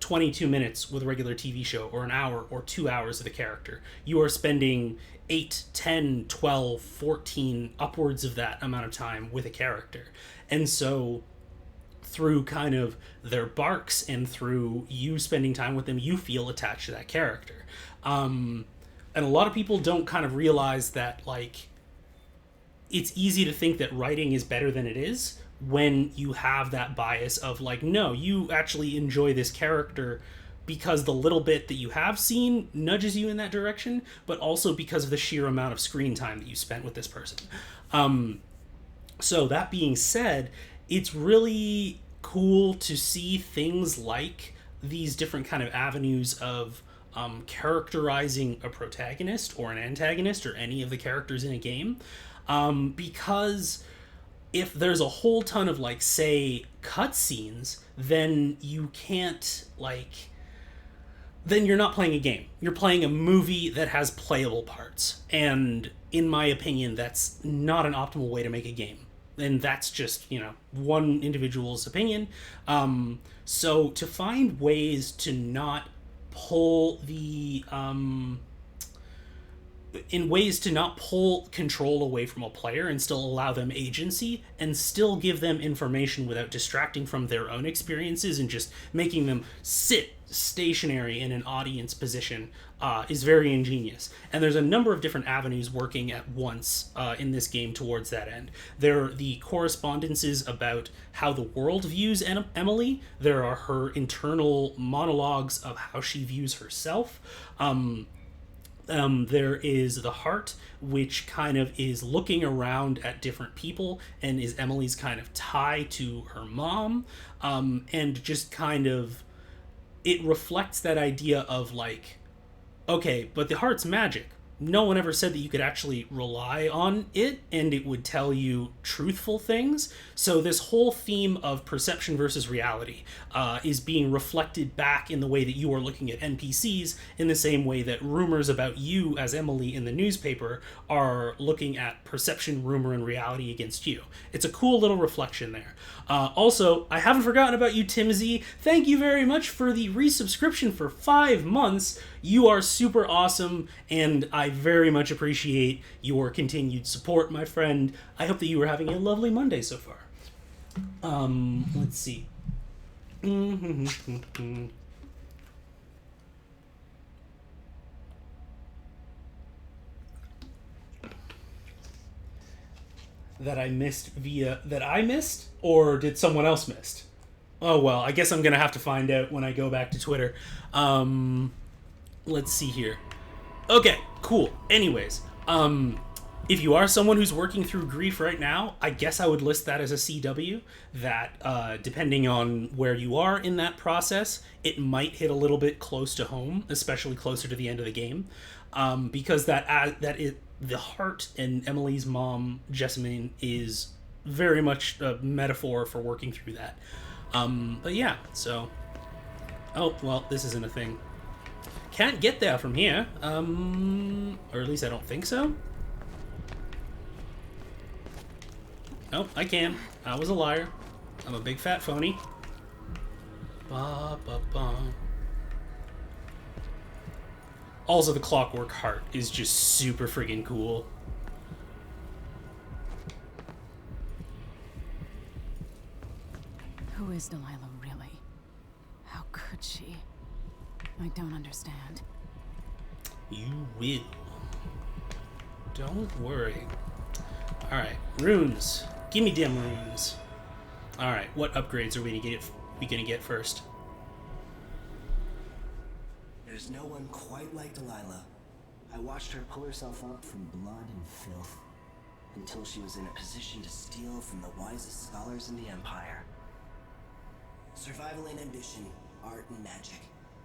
[SPEAKER 1] 22 minutes with a regular TV show, or an hour or 2 hours of the character, you are spending 8, 10, 12, 14, upwards of that amount of time with a character. And so through kind of their barks and through you spending time with them, you feel attached to that character. And a lot of people don't kind of realize that, like, it's easy to think that writing is better than it is when you have that bias of, like, no, you actually enjoy this character because the little bit that you have seen nudges you in that direction, but also because of the sheer amount of screen time that you spent with this person. So that being said, it's really cool to see things like these different kind of avenues of characterizing a protagonist or an antagonist or any of the characters in a game, because if there's a whole ton of, like, say, cutscenes, then you can't, like... Then you're not playing a game. You're playing a movie that has playable parts. And, in my opinion, that's not an optimal way to make a game. And that's just, you know, one individual's opinion. So to find ways to not pull the... in ways to not pull control away from a player and still allow them agency and still give them information without distracting from their own experiences and just making them sit stationary in an audience position is very ingenious. And there's a number of different avenues working at once in this game towards that end. There are the correspondences about how the world views Emily. There are her internal monologues of how she views herself. There is the heart, which kind of is looking around at different people and is Emily's kind of tie to her mom, and just kind of, it reflects that idea of like, okay, but the heart's magic. No one ever said that you could actually rely on it and it would tell you truthful things. So this whole theme of perception versus reality is being reflected back in the way that you are looking at NPCs, in the same way that rumors about you as Emily in the newspaper are looking at perception, rumor, and reality against you. It's a cool little reflection there. Also, I haven't forgotten about you, Tim Z. Thank you very much for the resubscription for 5 months. You are super awesome, and I very much appreciate your continued support, my friend. I hope that you are having a lovely Monday so far. Let's see. That I missed, or did someone else miss? Oh well, I guess I'm gonna have to find out when I go back to Twitter. Let's see here. Okay, cool. Anyways, if you are someone who's working through grief right now, I guess I would list that as a CW. That, depending on where you are in that process, it might hit a little bit close to home, especially closer to the end of the game, because the heart in Emily's mom, Jessamine, is very much a metaphor for working through that. But yeah, so... Oh, well, this isn't a thing. Can't get there from here. Or at least I don't think so. Nope, I can. I was a liar. I'm a big fat phony. Ba, ba, ba. Also, the clockwork heart is just super friggin' cool.
[SPEAKER 2] Who is Delilah really? How could she? I don't understand.
[SPEAKER 1] You will. Don't worry. Alright, runes. Give me them runes. Alright, what upgrades are we gonna get first?
[SPEAKER 17] There's no one quite like Delilah. I watched her pull herself up from blood and filth until she was in a position to steal from the wisest scholars in the Empire. Survival and ambition, art and magic,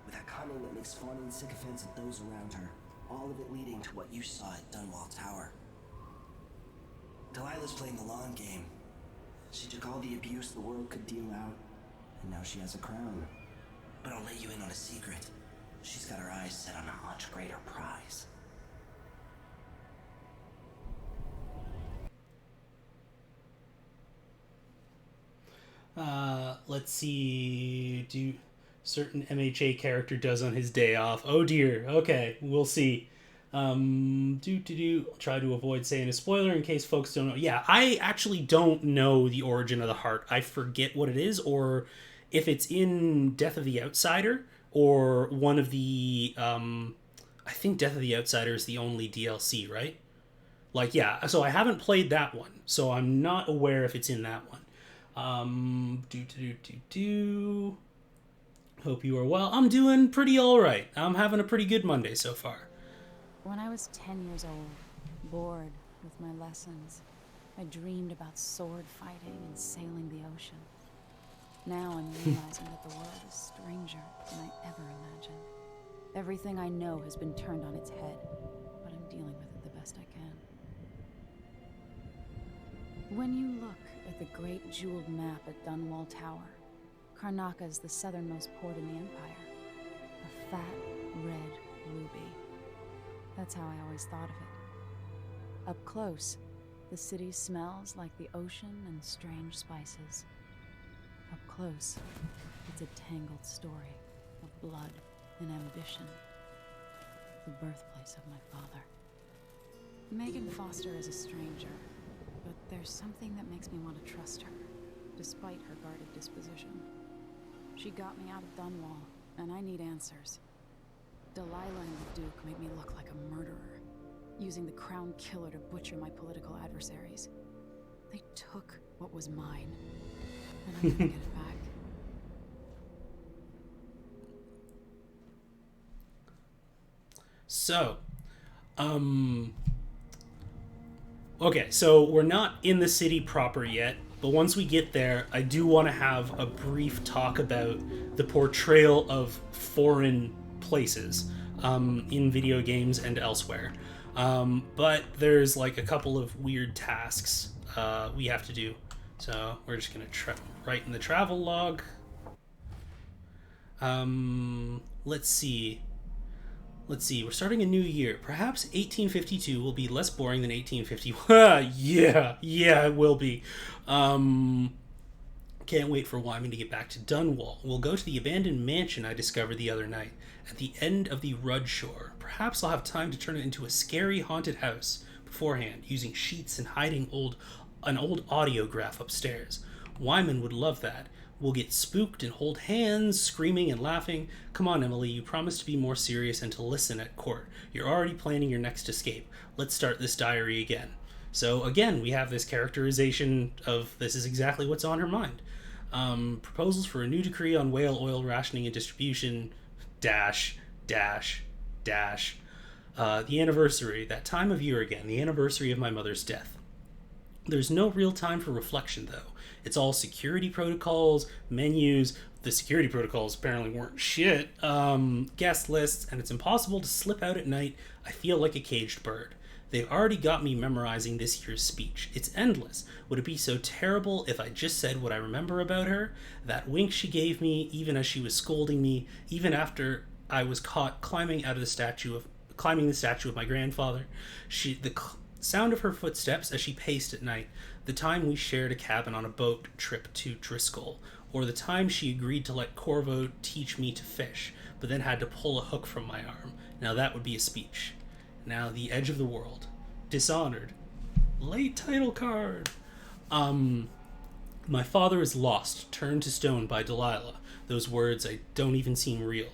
[SPEAKER 17] with a cunning that makes fawning sycophants of those around her, all of it leading to what you saw at Dunwall Tower. Delilah's playing the long game. She took all the abuse the world could deal out, and now she has a crown. But I'll let you in on a secret. She's got her eyes set on a much greater prize.
[SPEAKER 1] Let's see. Do certain MHA character does on his day off. Oh dear. Okay, we'll see. I'll try to avoid saying a spoiler in case folks don't know. Yeah, I actually don't know the origin of the heart. I forget what it is, or if it's in Death of the Outsider, or one of the, I think Death of the Outsider is the only DLC, right? Like, yeah, so I haven't played that one, so I'm not aware if it's in that one. Hope you are well. I'm doing pretty alright. I'm having a pretty good Monday so far.
[SPEAKER 2] When I was 10 years old, bored with my lessons, I dreamed about sword fighting and sailing the ocean. Now I'm realizing that the world is stranger than I ever imagined. Everything I know has been turned on its head, but I'm dealing with it the best I can. When you look at the great jeweled map at Dunwall Tower, Karnaca is the southernmost port in the Empire. A fat, red ruby. That's how I always thought of it. Up close, the city smells like the ocean and strange spices. Up close, it's a tangled story of blood and ambition. The birthplace of my father. Megan Foster is a stranger, but there's something that makes me want to trust her, despite her guarded disposition. She got me out of Dunwall, and I need answers. Delilah and the Duke made me look like a murderer, using the Crown Killer to butcher my political adversaries. They took what was mine, and I'm gonna get it back.
[SPEAKER 1] So, okay, so we're not in the city proper yet, but once we get there, I do want to have a brief talk about the portrayal of foreign places in video games and elsewhere. But there's like a couple of weird tasks we have to do. So we're just going to write in the travel log. Let's see, we're starting a new year. Perhaps 1852 will be less boring than 1851. yeah, it will be. Can't wait for Wyman to get back to Dunwall. We'll go to the abandoned mansion I discovered the other night, at the end of the Rudd Shore. Perhaps I'll have time to turn it into a scary haunted house beforehand, using sheets and hiding an old audiograph upstairs. Wyman would love that. We'll get spooked and hold hands, screaming and laughing. Come on, Emily, you promised to be more serious and to listen at court. You're already planning your next escape. Let's start this diary again. So again, we have this characterization of this is exactly what's on her mind. Proposals for a new decree on whale oil rationing and distribution, dash. The anniversary, that time of year again, the anniversary of my mother's death. There's no real time for reflection, though. It's all security protocols, menus. The security protocols apparently weren't shit. Guest lists, and it's impossible to slip out at night. I feel like a caged bird. They've already got me memorizing this year's speech. It's endless. Would it be so terrible if I just said what I remember about her? That wink she gave me, even as she was scolding me, even after I was caught climbing the statue of my grandfather. The sound of her footsteps as she paced at night, the time we shared a cabin on a boat trip to Driscoll, or the time she agreed to let Corvo teach me to fish, but then had to pull a hook from my arm. Now that would be a speech. Now the edge of the world. Dishonored. Late title card. My father is lost, turned to stone by Delilah. Those words don't even seem real.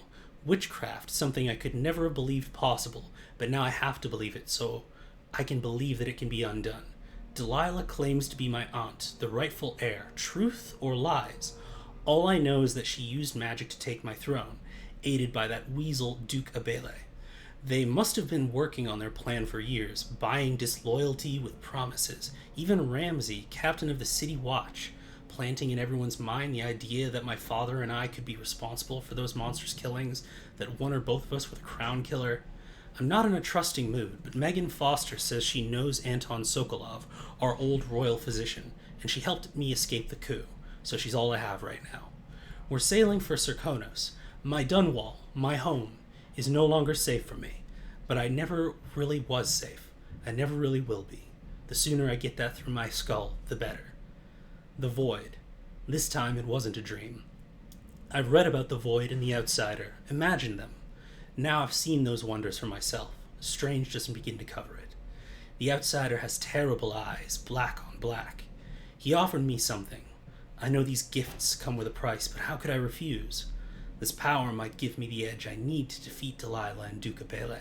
[SPEAKER 1] Witchcraft, something I could never have believed possible, but now I have to believe it, so I can believe that it can be undone. Delilah claims to be my aunt, the rightful heir. Truth or lies? All I know is that she used magic to take my throne, aided by that weasel Duke Abele. They must have been working on their plan for years, buying disloyalty with promises. Even Ramsay, captain of the City Watch, planting in everyone's mind the idea that my father and I could be responsible for those monstrous killings, that one or both of us were the Crown Killer. I'm not in a trusting mood, but Megan Foster says she knows Anton Sokolov, our old royal physician, and she helped me escape the coup, so she's all I have right now. We're sailing for Serkonos. My Dunwall, my home, is no longer safe for me, but I never really was safe. I never really will be. The sooner I get that through my skull, the better. The Void. This time it wasn't a dream. I've read about the Void and the Outsider. Imagine them. Now I've seen those wonders for myself. Strange doesn't begin to cover it. The Outsider has terrible eyes, black on black. He offered me something. I know these gifts come with a price, but how could I refuse? This power might give me the edge I need to defeat Delilah and Duke Abele.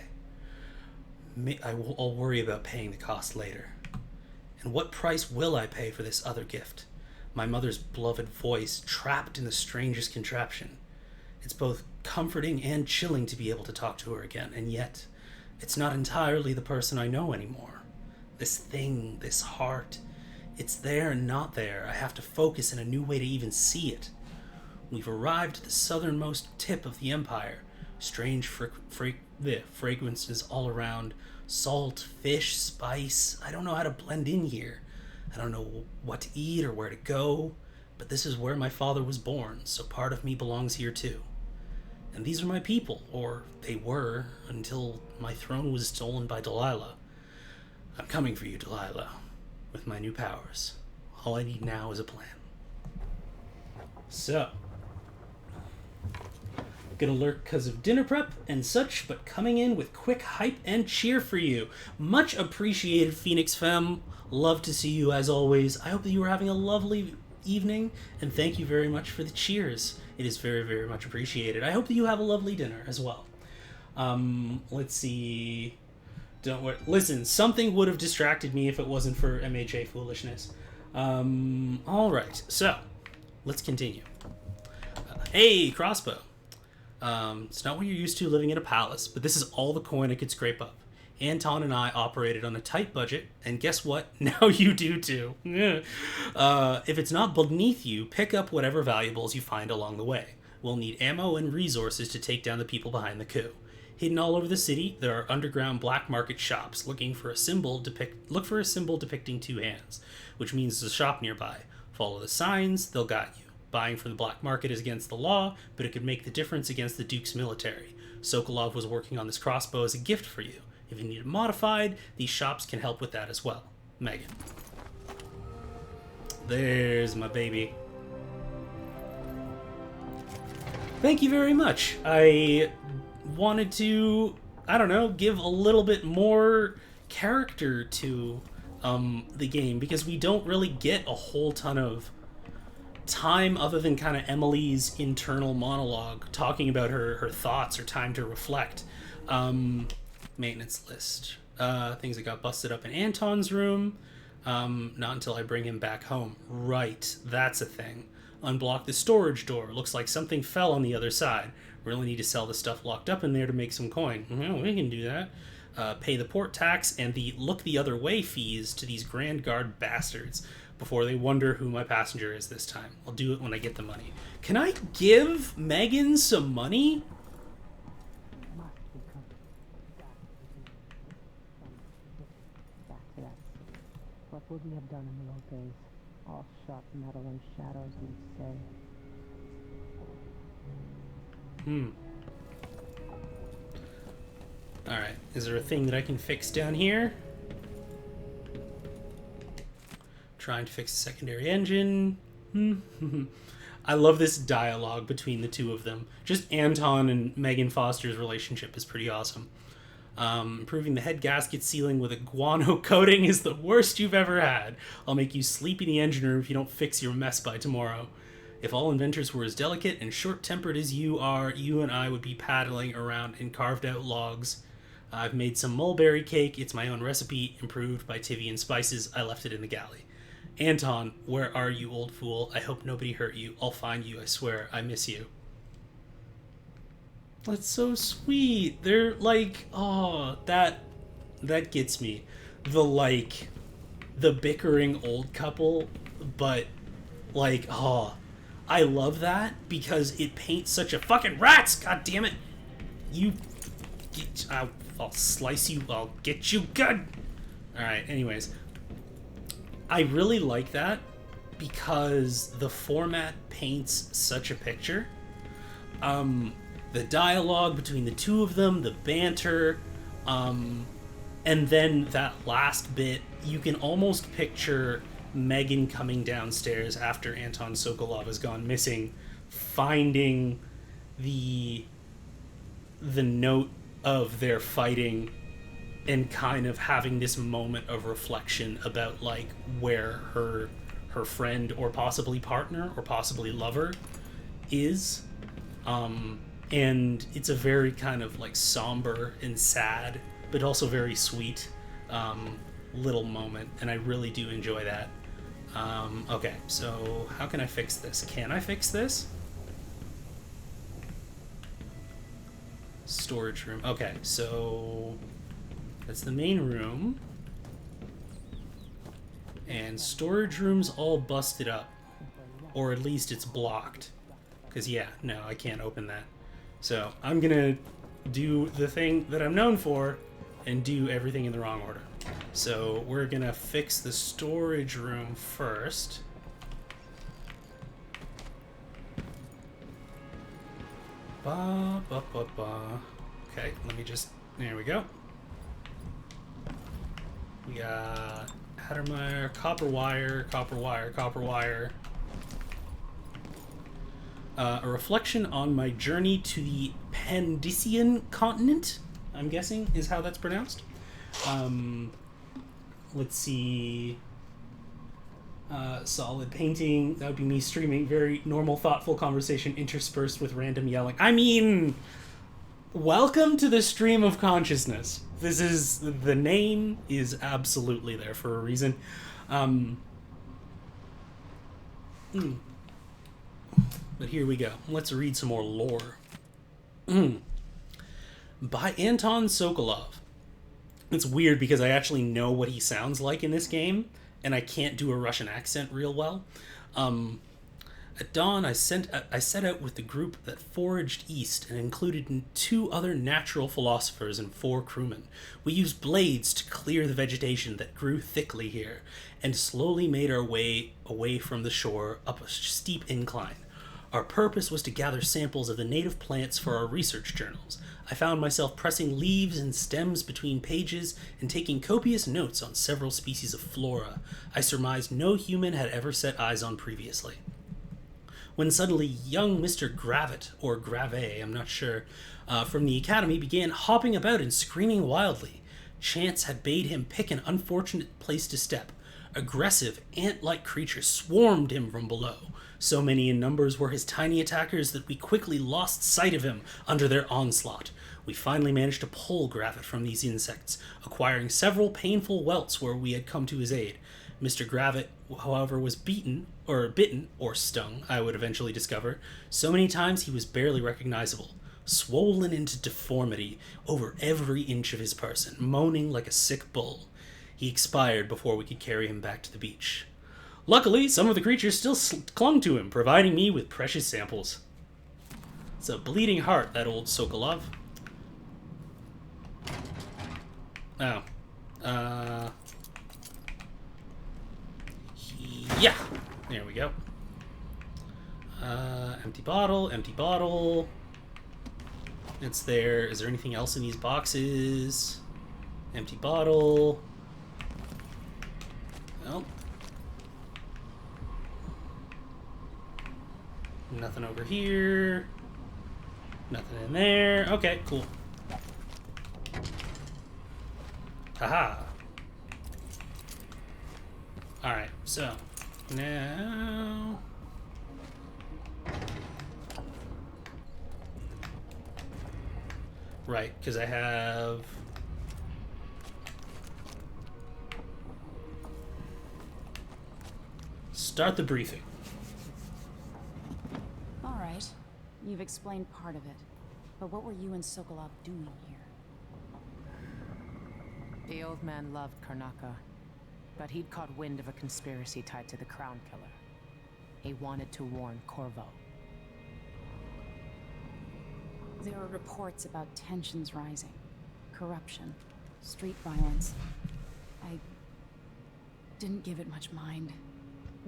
[SPEAKER 1] I'll worry about paying the cost later. And what price will I pay for this other gift? My mother's beloved voice, trapped in the strangest contraption. It's both comforting and chilling to be able to talk to her again, and yet it's not entirely the person I know anymore. This thing, this heart, it's there and not there. I have to focus in a new way to even see it. We've arrived at the southernmost tip of the Empire. Strange fragrances all around. Salt, fish, spice. I don't know how to blend in here. I don't know what to eat or where to go. But this is where my father was born, so part of me belongs here too. And these are my people, or they were, until my throne was stolen by Delilah. I'm coming for you, Delilah, with my new powers. All I need now is a plan. So, Gonna lurk because of dinner prep and such, but coming in with quick hype and cheer for you. Much appreciated, Phoenix Femme. Love to see you as always. I hope that you are having a lovely evening, and thank you very much for the cheers. It is very, very much appreciated. I hope that you have a lovely dinner as well. Let's see. Don't worry. Listen, something would have distracted me if it wasn't for MHA foolishness. All right, so let's continue. Hey, crossbow. It's not what you're used to living in a palace, but this is all the coin I could scrape up. Anton and I operated on a tight budget, and guess what? Now you do too. If it's not beneath you, pick up whatever valuables you find along the way. We'll need ammo and resources to take down the people behind the coup. Hidden all over the city, there are underground black market shops. Look for a symbol depicting two hands, which means there's a shop nearby. Follow the signs, they'll guide you. Buying from the black market is against the law, but it could make the difference against the Duke's military. Sokolov was working on this crossbow as a gift for you. If you need it modified, these shops can help with that as well. Megan. There's my baby. Thank you very much. I wanted to, I don't know, give a little bit more character to the game, because we don't really get a whole ton of time other than kind of Emily's internal monologue talking about her thoughts or time to reflect. Maintenance list. Things that got busted up in Anton's room. Not until I bring him back home. Right, that's a thing. Unblock the storage door. Looks like something fell on the other side. Really need to sell the stuff locked up in there to make some coin. Well, we can do that. Pay the port tax and the look the other way fees to these Grand Guard bastards before they wonder who my passenger is this time. I'll do it when I get the money. Can I give Megan some money?
[SPEAKER 18] What would we have done in the old days? All sharp metal and shadows, we'd say.
[SPEAKER 1] Alright, is there a thing that I can fix down here? Trying to fix the secondary engine. I love this dialogue between the two of them. Just Anton and Megan Foster's relationship is pretty awesome. Improving the head gasket sealing with a guano coating is the worst you've ever had. I'll make you sleep in the engine room if you don't fix your mess by tomorrow. If all inventors were as delicate and short-tempered as you are, you and I would be paddling around in carved-out logs. I've made some mulberry cake. It's my own recipe, improved by Tivian spices. I left it in the galley. Anton, where are you, old fool? I hope nobody hurt you. I'll find you, I swear. I miss you. That's so sweet. They're like, oh, that gets me. The bickering old couple, but like, oh, I love that because it paints such a fucking rats. God damn it. I'll slice you. I'll get you good. All right. Anyways, I really like that because the format paints such a picture. The dialogue between the two of them, the banter, and then that last bit, you can almost picture Megan coming downstairs after Anton Sokolov has gone missing, finding the note of their fighting and kind of having this moment of reflection about like where her friend or possibly partner or possibly lover is. And it's a very kind of like somber and sad, but also very sweet little moment, and I really do enjoy that. Okay, so how can I fix this? Can I fix this? Storage room. Okay, so that's the main room. And storage room's all busted up. Or at least it's blocked. Because, yeah, no, I can't open that. So I'm gonna do the thing that I'm known for and do everything in the wrong order. So we're gonna fix the storage room first. Okay, let me just, there we go. We got Hattermeyer, copper wire, copper wire, copper wire. a reflection on my journey to the Pandician continent, I'm guessing is how that's pronounced. Let's see. Solid painting. That would be me streaming. Very normal, thoughtful conversation interspersed with random yelling. I mean, welcome to the stream of consciousness. This is... The name is absolutely there for a reason. But here we go. Let's read some more lore. By Anton Sokolov. It's weird because I actually know what he sounds like in this game, and I can't do a Russian accent real well. At dawn, I set out with the group that foraged east and included 2 other natural philosophers and 4 crewmen. We used blades to clear the vegetation that grew thickly here, and slowly made our way away from the shore up a steep incline. Our purpose was to gather samples of the native plants for our research journals. I found myself pressing leaves and stems between pages and taking copious notes on several species of flora I surmised no human had ever set eyes on previously. When suddenly young Mr. Gravitt, or Grave, I'm not sure, from the academy began hopping about and screaming wildly. Chance had bade him pick an unfortunate place to step. Aggressive, ant-like creatures swarmed him from below. So many in numbers were his tiny attackers that we quickly lost sight of him under their onslaught. We finally managed to pull Gravitt from these insects, acquiring several painful welts where we had come to his aid. Mr. Gravitt, however, was bitten, or stung, I would eventually discover, so many times he was barely recognizable, swollen into deformity over every inch of his person, moaning like a sick bull. He expired before we could carry him back to the beach. Luckily, some of the creatures still clung to him, providing me with precious samples. It's a bleeding heart, that old Sokolov. Oh. Yeah! There we go. Empty bottle, empty bottle. It's there. Is there anything else in these boxes? Empty bottle. Nope. Nothing over here. Nothing in there. Okay, cool. Haha. Alright, so now right, because I have start the briefing.
[SPEAKER 2] Alright, you've explained part of it. But what were you and Sokolov doing here?
[SPEAKER 16] The old man loved Karnaka, but he'd caught wind of a conspiracy tied to the Crown Killer. He wanted to warn Corvo.
[SPEAKER 2] There were reports about tensions rising, corruption, street violence. I didn't give it much mind.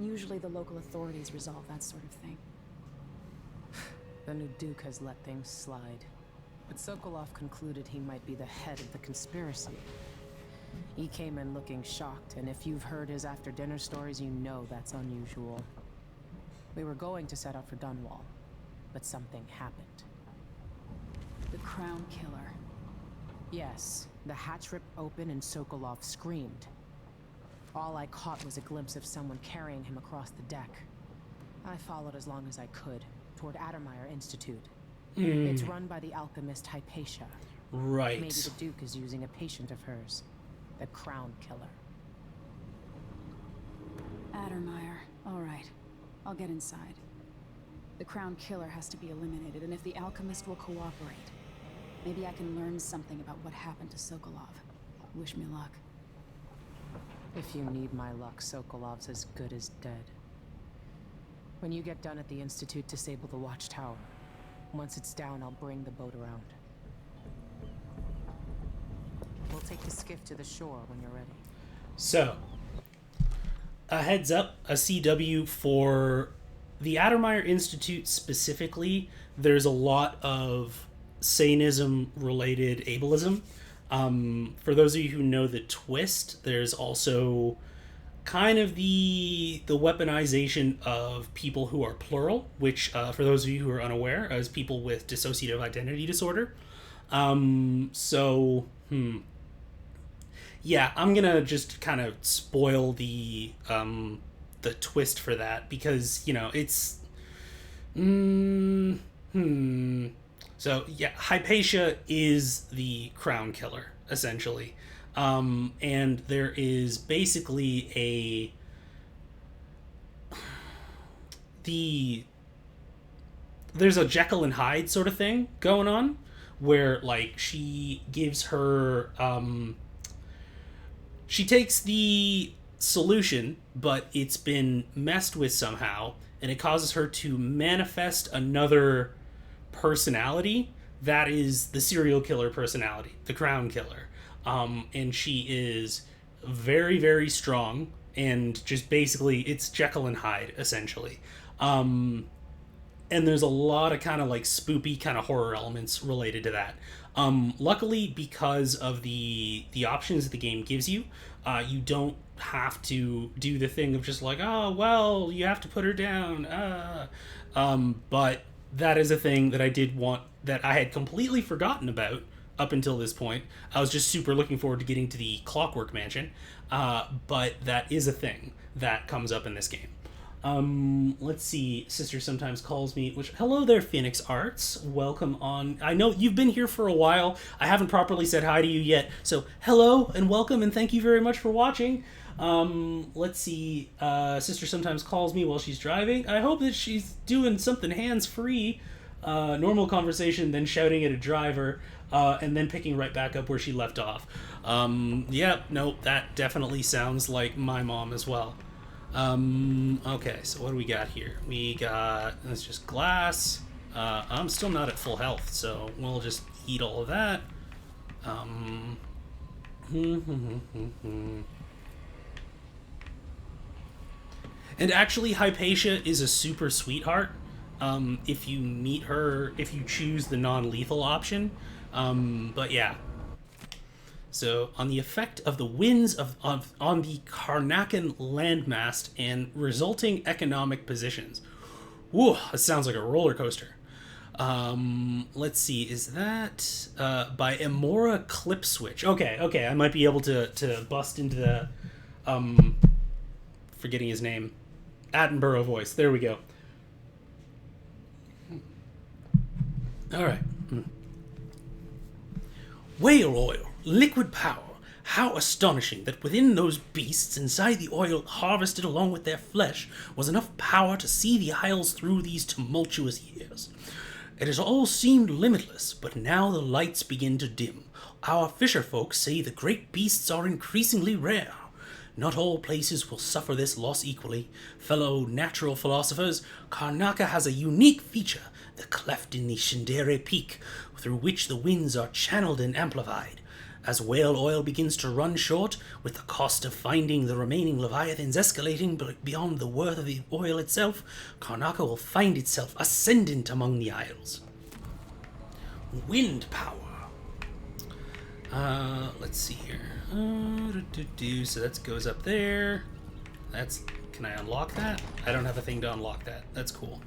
[SPEAKER 2] Usually the local authorities resolve that sort of thing.
[SPEAKER 16] The new Duke has let things slide, but Sokolov concluded he might be the head of the conspiracy. He came in looking shocked, and if you've heard his after-dinner stories, you know that's unusual. We were going to set out for Dunwall, but something happened.
[SPEAKER 2] The Crown Killer.
[SPEAKER 16] Yes, the hatch ripped open and Sokolov screamed. All I caught was a glimpse of someone carrying him across the deck. I followed as long as I could, toward Addermeyer Institute. It's run by the alchemist Hypatia.
[SPEAKER 1] Right.
[SPEAKER 16] Maybe the Duke is using a patient of hers. The Crown Killer.
[SPEAKER 2] Addermeyer. All right. I'll get inside. The Crown Killer has to be eliminated, and if the alchemist will cooperate, maybe I can learn something about what happened to Sokolov. Wish me luck.
[SPEAKER 16] If you need my luck, Sokolov's as good as dead. When you get done at the Institute, disable the watchtower. Once it's down, I'll bring the boat around. We'll take the skiff to the shore when you're ready.
[SPEAKER 1] So, a heads up, a CW for the Addermeyer Institute specifically, there's a lot of Satanism-related ableism. For those of you who know the twist, there's also kind of the weaponization of people who are plural, which for those of you who are unaware, is people with dissociative identity disorder. Yeah, I'm gonna just kind of spoil the twist for that, because it's So yeah, Hypatia is the crown killer essentially, and there is basically there's a Jekyll and Hyde sort of thing going on, where like she gives her she takes the solution, but it's been messed with somehow, and it causes her to manifest another personality that is the serial killer personality, the crown killer. And she is very, very strong, and just basically it's Jekyll and Hyde essentially. And there's a lot of kind of like spoopy kind of horror elements related to that. Luckily, because of the options that the game gives you, you don't have to do the thing of just like, oh, well, you have to put her down. But that is a thing that I did want, that I had completely forgotten about up until this point. I was just super looking forward to getting to the Clockwork Mansion. But that is a thing that comes up in this game. Let's see. Sister sometimes calls me, which, hello there, Phoenix Arts. Welcome on. I know you've been here for a while. I haven't properly said hi to you yet. So hello and welcome, and thank you very much for watching. Let's see. Sister sometimes calls me while she's driving. I hope that she's doing something hands-free. Normal conversation, then shouting at a driver, and then picking right back up where she left off. Yeah, no, that definitely sounds like my mom as well. Okay, so what do we got here? We got, that's just glass. I'm still not at full health, so we'll just eat all of that. And actually, Hypatia is a super sweetheart. If you meet her, if you choose the non-lethal option. But yeah. So, on the effect of the winds on the Karnakan landmass and resulting economic positions. Whoa, that sounds like a roller coaster. Let's see, is that by Emora Clip Switch? Okay, I might be able to bust into the forgetting his name, Attenborough voice. There we go. All right. Whale oil. Liquid power. How astonishing that within those beasts, inside the oil harvested along with their flesh, was enough power to see the Isles through these tumultuous years. It has all seemed limitless, but now the lights begin to dim. Our fisher folk say the great beasts are increasingly rare. Not all places will suffer this loss equally. Fellow natural philosophers, Karnaca has a unique feature, the cleft in the Shindere Peak, through which the winds are channeled and amplified. As whale oil begins to run short, with the cost of finding the remaining leviathans escalating beyond the worth of the oil itself, Karnaca will find itself ascendant among the Isles. Wind power. Let's see here. So that goes up there. That's, can I unlock that? I don't have a thing to unlock that. That's cool.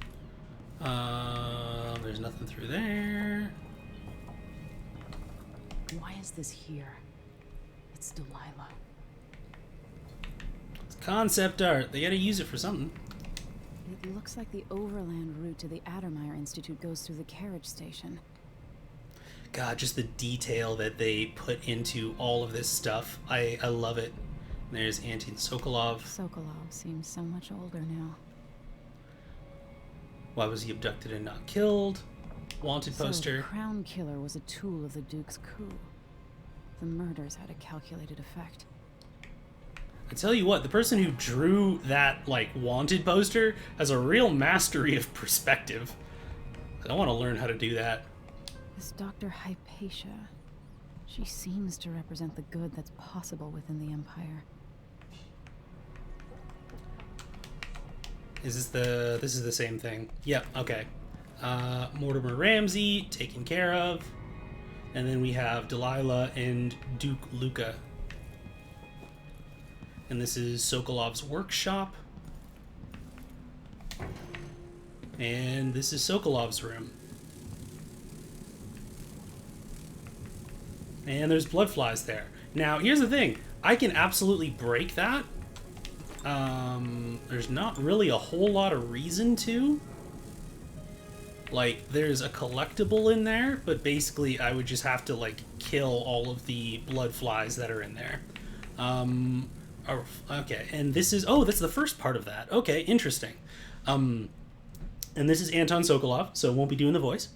[SPEAKER 1] There's nothing through there.
[SPEAKER 2] Why is this here? It's Delilah.
[SPEAKER 1] It's concept art. They gotta use it for something.
[SPEAKER 2] It looks like the overland route to the Addermeyer Institute goes through the carriage station.
[SPEAKER 1] God, just the detail that they put into all of this stuff. I love it. There's Anton Sokolov.
[SPEAKER 2] Sokolov seems so much older now.
[SPEAKER 1] Why was he abducted and not killed? Wanted poster.
[SPEAKER 2] So the crown killer was a tool of the Duke's coup. The murders had a calculated effect.
[SPEAKER 1] I tell you what, the person who drew that, like, wanted poster has a real mastery of perspective. I want to learn how to do that.
[SPEAKER 2] This Dr. Hypatia, she seems to represent the good that's possible within the Empire.
[SPEAKER 1] This is the same thing. Yep, okay. Mortimer Ramsey, taken care of. And then we have Delilah and Duke Luca. And this is Sokolov's workshop. And this is Sokolov's room. And there's blood flies there. Now, here's the thing. I can absolutely break that. There's not really a whole lot of reason to. Like, there's a collectible in there, but basically I would just have to, like, kill all of the blood flies that are in there. Okay, and this is... Oh, that's the first part of that. Okay, interesting. And this is Anton Sokolov, so won't be doing the voice.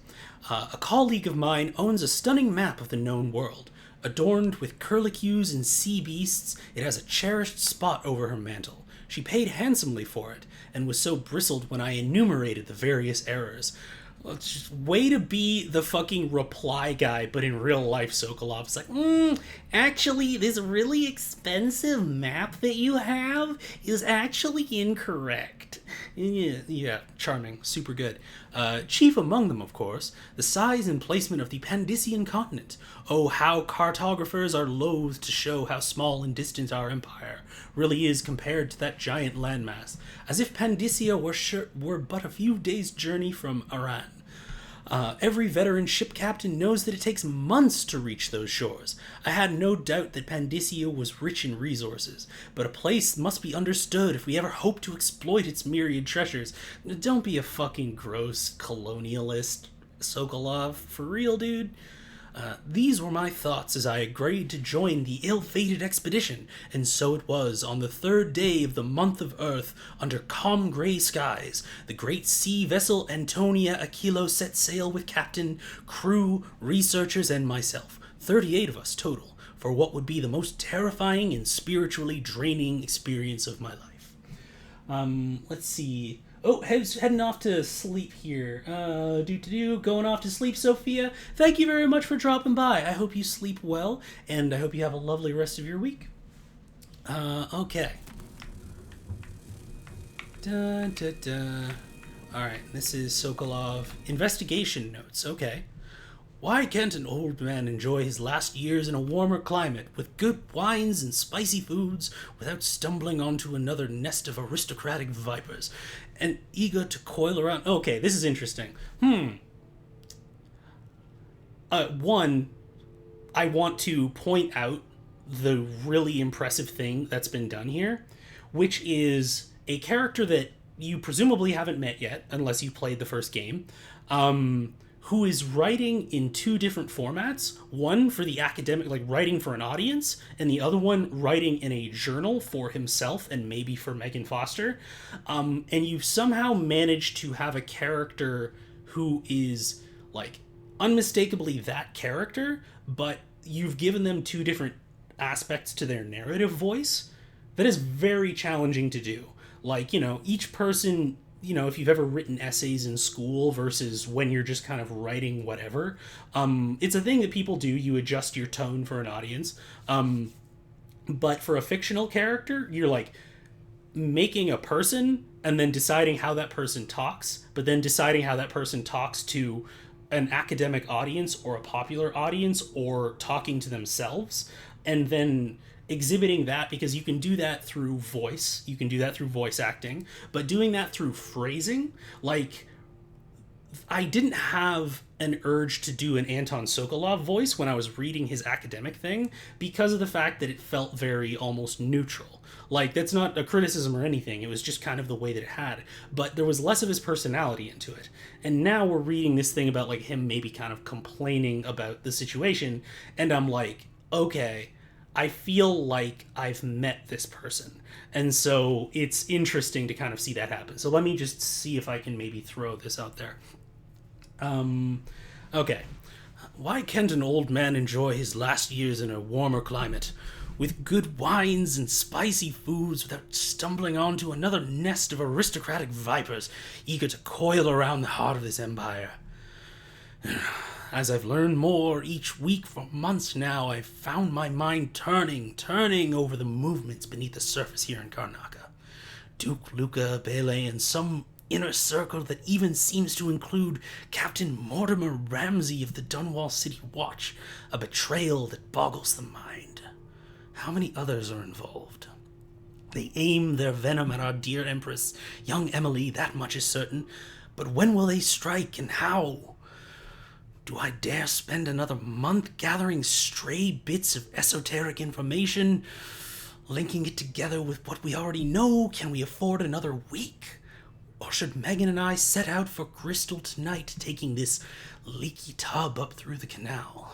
[SPEAKER 1] A colleague of mine owns a stunning map of the known world. Adorned with curlicues and sea beasts, it has a cherished spot over her mantle. She paid handsomely for it, and was so bristled when I enumerated the various errors. Well, it's just way to be the fucking reply guy, but in real life, Sokolov is like, actually, this really expensive map that you have is actually incorrect. Yeah, charming, super good. Chief among them, of course, the size and placement of the Pandician continent. Oh, how cartographers are loath to show how small and distant our empire really is compared to that giant landmass, as if Pandicia were but a few days' journey from Iran. Every veteran ship captain knows that it takes months to reach those shores. I had no doubt that Pandicia was rich in resources, but a place must be understood if we ever hope to exploit its myriad treasures. Don't be a fucking gross colonialist, Sokolov. For real, dude? These were my thoughts as I agreed to join the ill-fated expedition, and so it was, on the 3rd day of the month of Earth, under calm grey skies, the great sea vessel Antonia Aquilo set sail with captain, crew, researchers, and myself, 38 of us total, for what would be the most terrifying and spiritually draining experience of my life. Let's see... Oh, heading off to sleep here. Going off to sleep, Sophia. Thank you very much for dropping by. I hope you sleep well, and I hope you have a lovely rest of your week. Okay. Dun, dun, dun. Alright, this is Sokolov. Investigation notes, okay. Why can't an old man enjoy his last years in a warmer climate, with good wines and spicy foods, without stumbling onto another nest of aristocratic vipers, and eager to coil around... Okay, this is interesting. One, I want to point out the really impressive thing that's been done here, which is a character that you presumably haven't met yet, unless you played the first game, who is writing in 2 different formats. One for the academic, like writing for an audience, and the other one writing in a journal for himself and maybe for Megan Foster. And you've somehow managed to have a character who is, like, unmistakably that character, but you've given them 2 different aspects to their narrative voice. That is very challenging to do. Like, you know, each person... You know, if you've ever written essays in school versus when you're just kind of writing whatever, it's a thing that people do. You adjust your tone for an audience. But for a fictional character, you're like making a person and then deciding how that person talks, but then deciding how that person talks to an academic audience or a popular audience or talking to themselves, and then exhibiting that, because you can do that through voice, you can do that through voice acting, but doing that through phrasing, like, I didn't have an urge to do an Anton Sokolov voice when I was reading his academic thing, because of the fact that it felt very almost neutral. Like, that's not a criticism or anything, it was just kind of the way that it had, but there was less of his personality into it. And now we're reading this thing about, like, him maybe kind of complaining about the situation, and I'm like, okay, I feel like I've met this person. And so it's interesting to kind of see that happen. So let me just see if I can maybe throw this out there. Okay. Why can't an old man enjoy his last years in a warmer climate, with good wines and spicy foods, without stumbling onto another nest of aristocratic vipers, eager to coil around the heart of this empire? As I've learned more each week for months now, I've found my mind turning over the movements beneath the surface here in Karnaca. Duke Luca, Bele, and some inner circle that even seems to include Captain Mortimer Ramsey of the Dunwall City Watch, a betrayal that boggles the mind. How many others are involved? They aim their venom at our dear Empress, young Emily, that much is certain. But when will they strike, and how? Do I dare spend another month gathering stray bits of esoteric information, linking it together with what we already know? Can we afford another week? Or should Megan and I set out for Crystal tonight, taking this leaky tub up through the canal?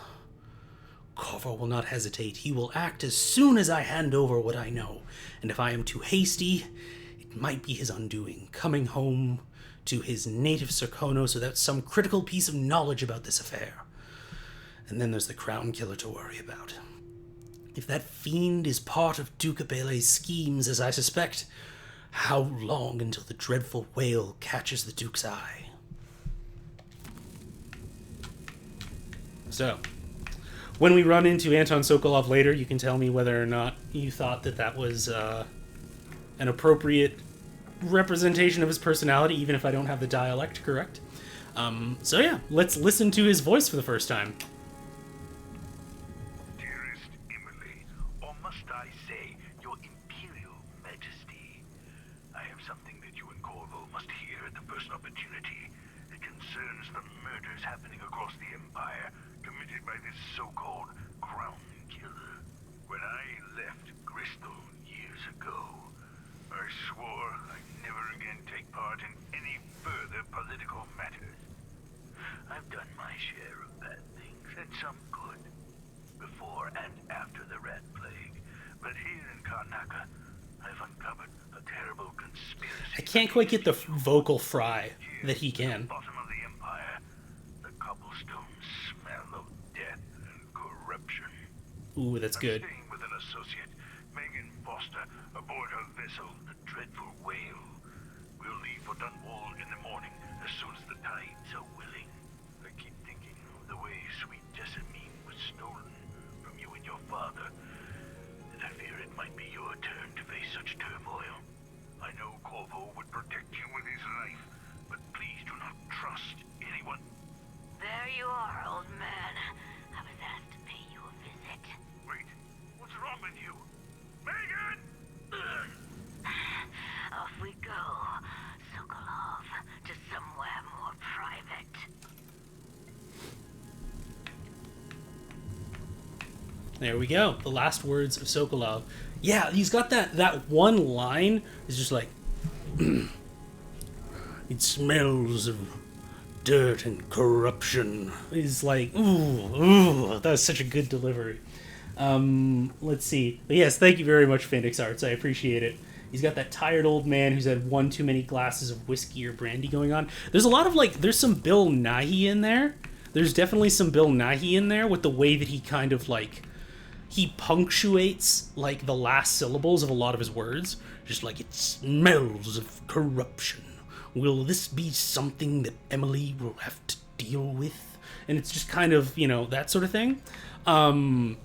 [SPEAKER 1] Corvo will not hesitate. He will act as soon as I hand over what I know. And if I am too hasty, it might be his undoing, coming home to his native Serkonos without some critical piece of knowledge about this affair. And then there's the Crown Killer to worry about. If that fiend is part of Duke Abele's schemes, as I suspect, how long until the dreadful whale catches the Duke's eye? So, when we run into Anton Sokolov later, you can tell me whether or not you thought that that was an appropriate representation of his personality, even if I don't have the dialect correct. So yeah, let's listen to his voice for the first time.
[SPEAKER 13] Dearest Emily, or must I say, your Imperial Majesty, I have something that you and Corvo must hear at the first opportunity. It concerns the murders happening across the Empire, committed by this so-called Crown Killer. When I left Crystal years ago, I swore I'd never again take part in any further political matters. I've done my share of bad things, and some good, before and after the Rat Plague. But here in Karnaca, I've uncovered a terrible conspiracy.
[SPEAKER 1] I can't quite get the vocal fry that he can.
[SPEAKER 13] Bottom of the Empire, the cobblestone smell of death and corruption.
[SPEAKER 1] Ooh, that's good.
[SPEAKER 13] I'm staying with an associate, Megan Foster, aboard her vessel, the Dreadful Whale. We'll leave for Dunwall in the morning, as soon as the tides are willing. I keep thinking of the way sweet Jessamine was stolen from you and your father, and I fear it might be your turn to face such turmoil. I know Corvo would protect you with his life, but please do not trust anyone.
[SPEAKER 19] There you are, old man. I was asked to pay you a visit.
[SPEAKER 13] Wait, what's wrong with you? Megan!
[SPEAKER 19] Off we go, Sokolov, to somewhere more private.
[SPEAKER 1] There we go. The last words of Sokolov. Yeah, he's got that one line. It's just like, it smells of dirt and corruption. He's like, ooh, that was such a good delivery. Let's see. But yes, thank you very much, Phoenix Arts. I appreciate it. He's got that tired old man who's had one too many glasses of whiskey or brandy going on. There's a lot of there's some Bill Nighy in there. There's definitely some Bill Nighy in there with the way that he kind of he punctuates the last syllables of a lot of his words. Just like, it smells of corruption. Will this be something that Emily will have to deal with? And it's just kind of, that sort of thing.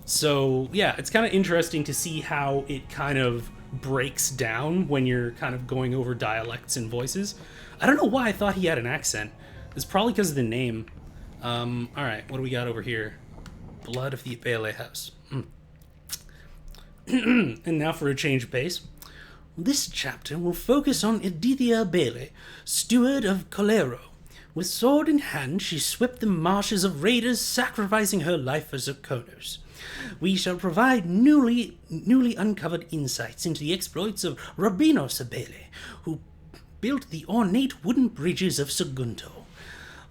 [SPEAKER 1] So yeah, it's kind of interesting to see how it kind of breaks down when you're kind of going over dialects and voices. I don't know why I thought he had an accent. It's probably because of the name. Alright, what do we got over here? Blood of the Abele House. And now for a change of pace. This chapter will focus on Edithia Abele, steward of Colero. With sword in hand, she swept the marshes of raiders, sacrificing her life for Serkonos. We shall provide newly uncovered insights into the exploits of Rabinos Abele, who built the ornate wooden bridges of Sagunto.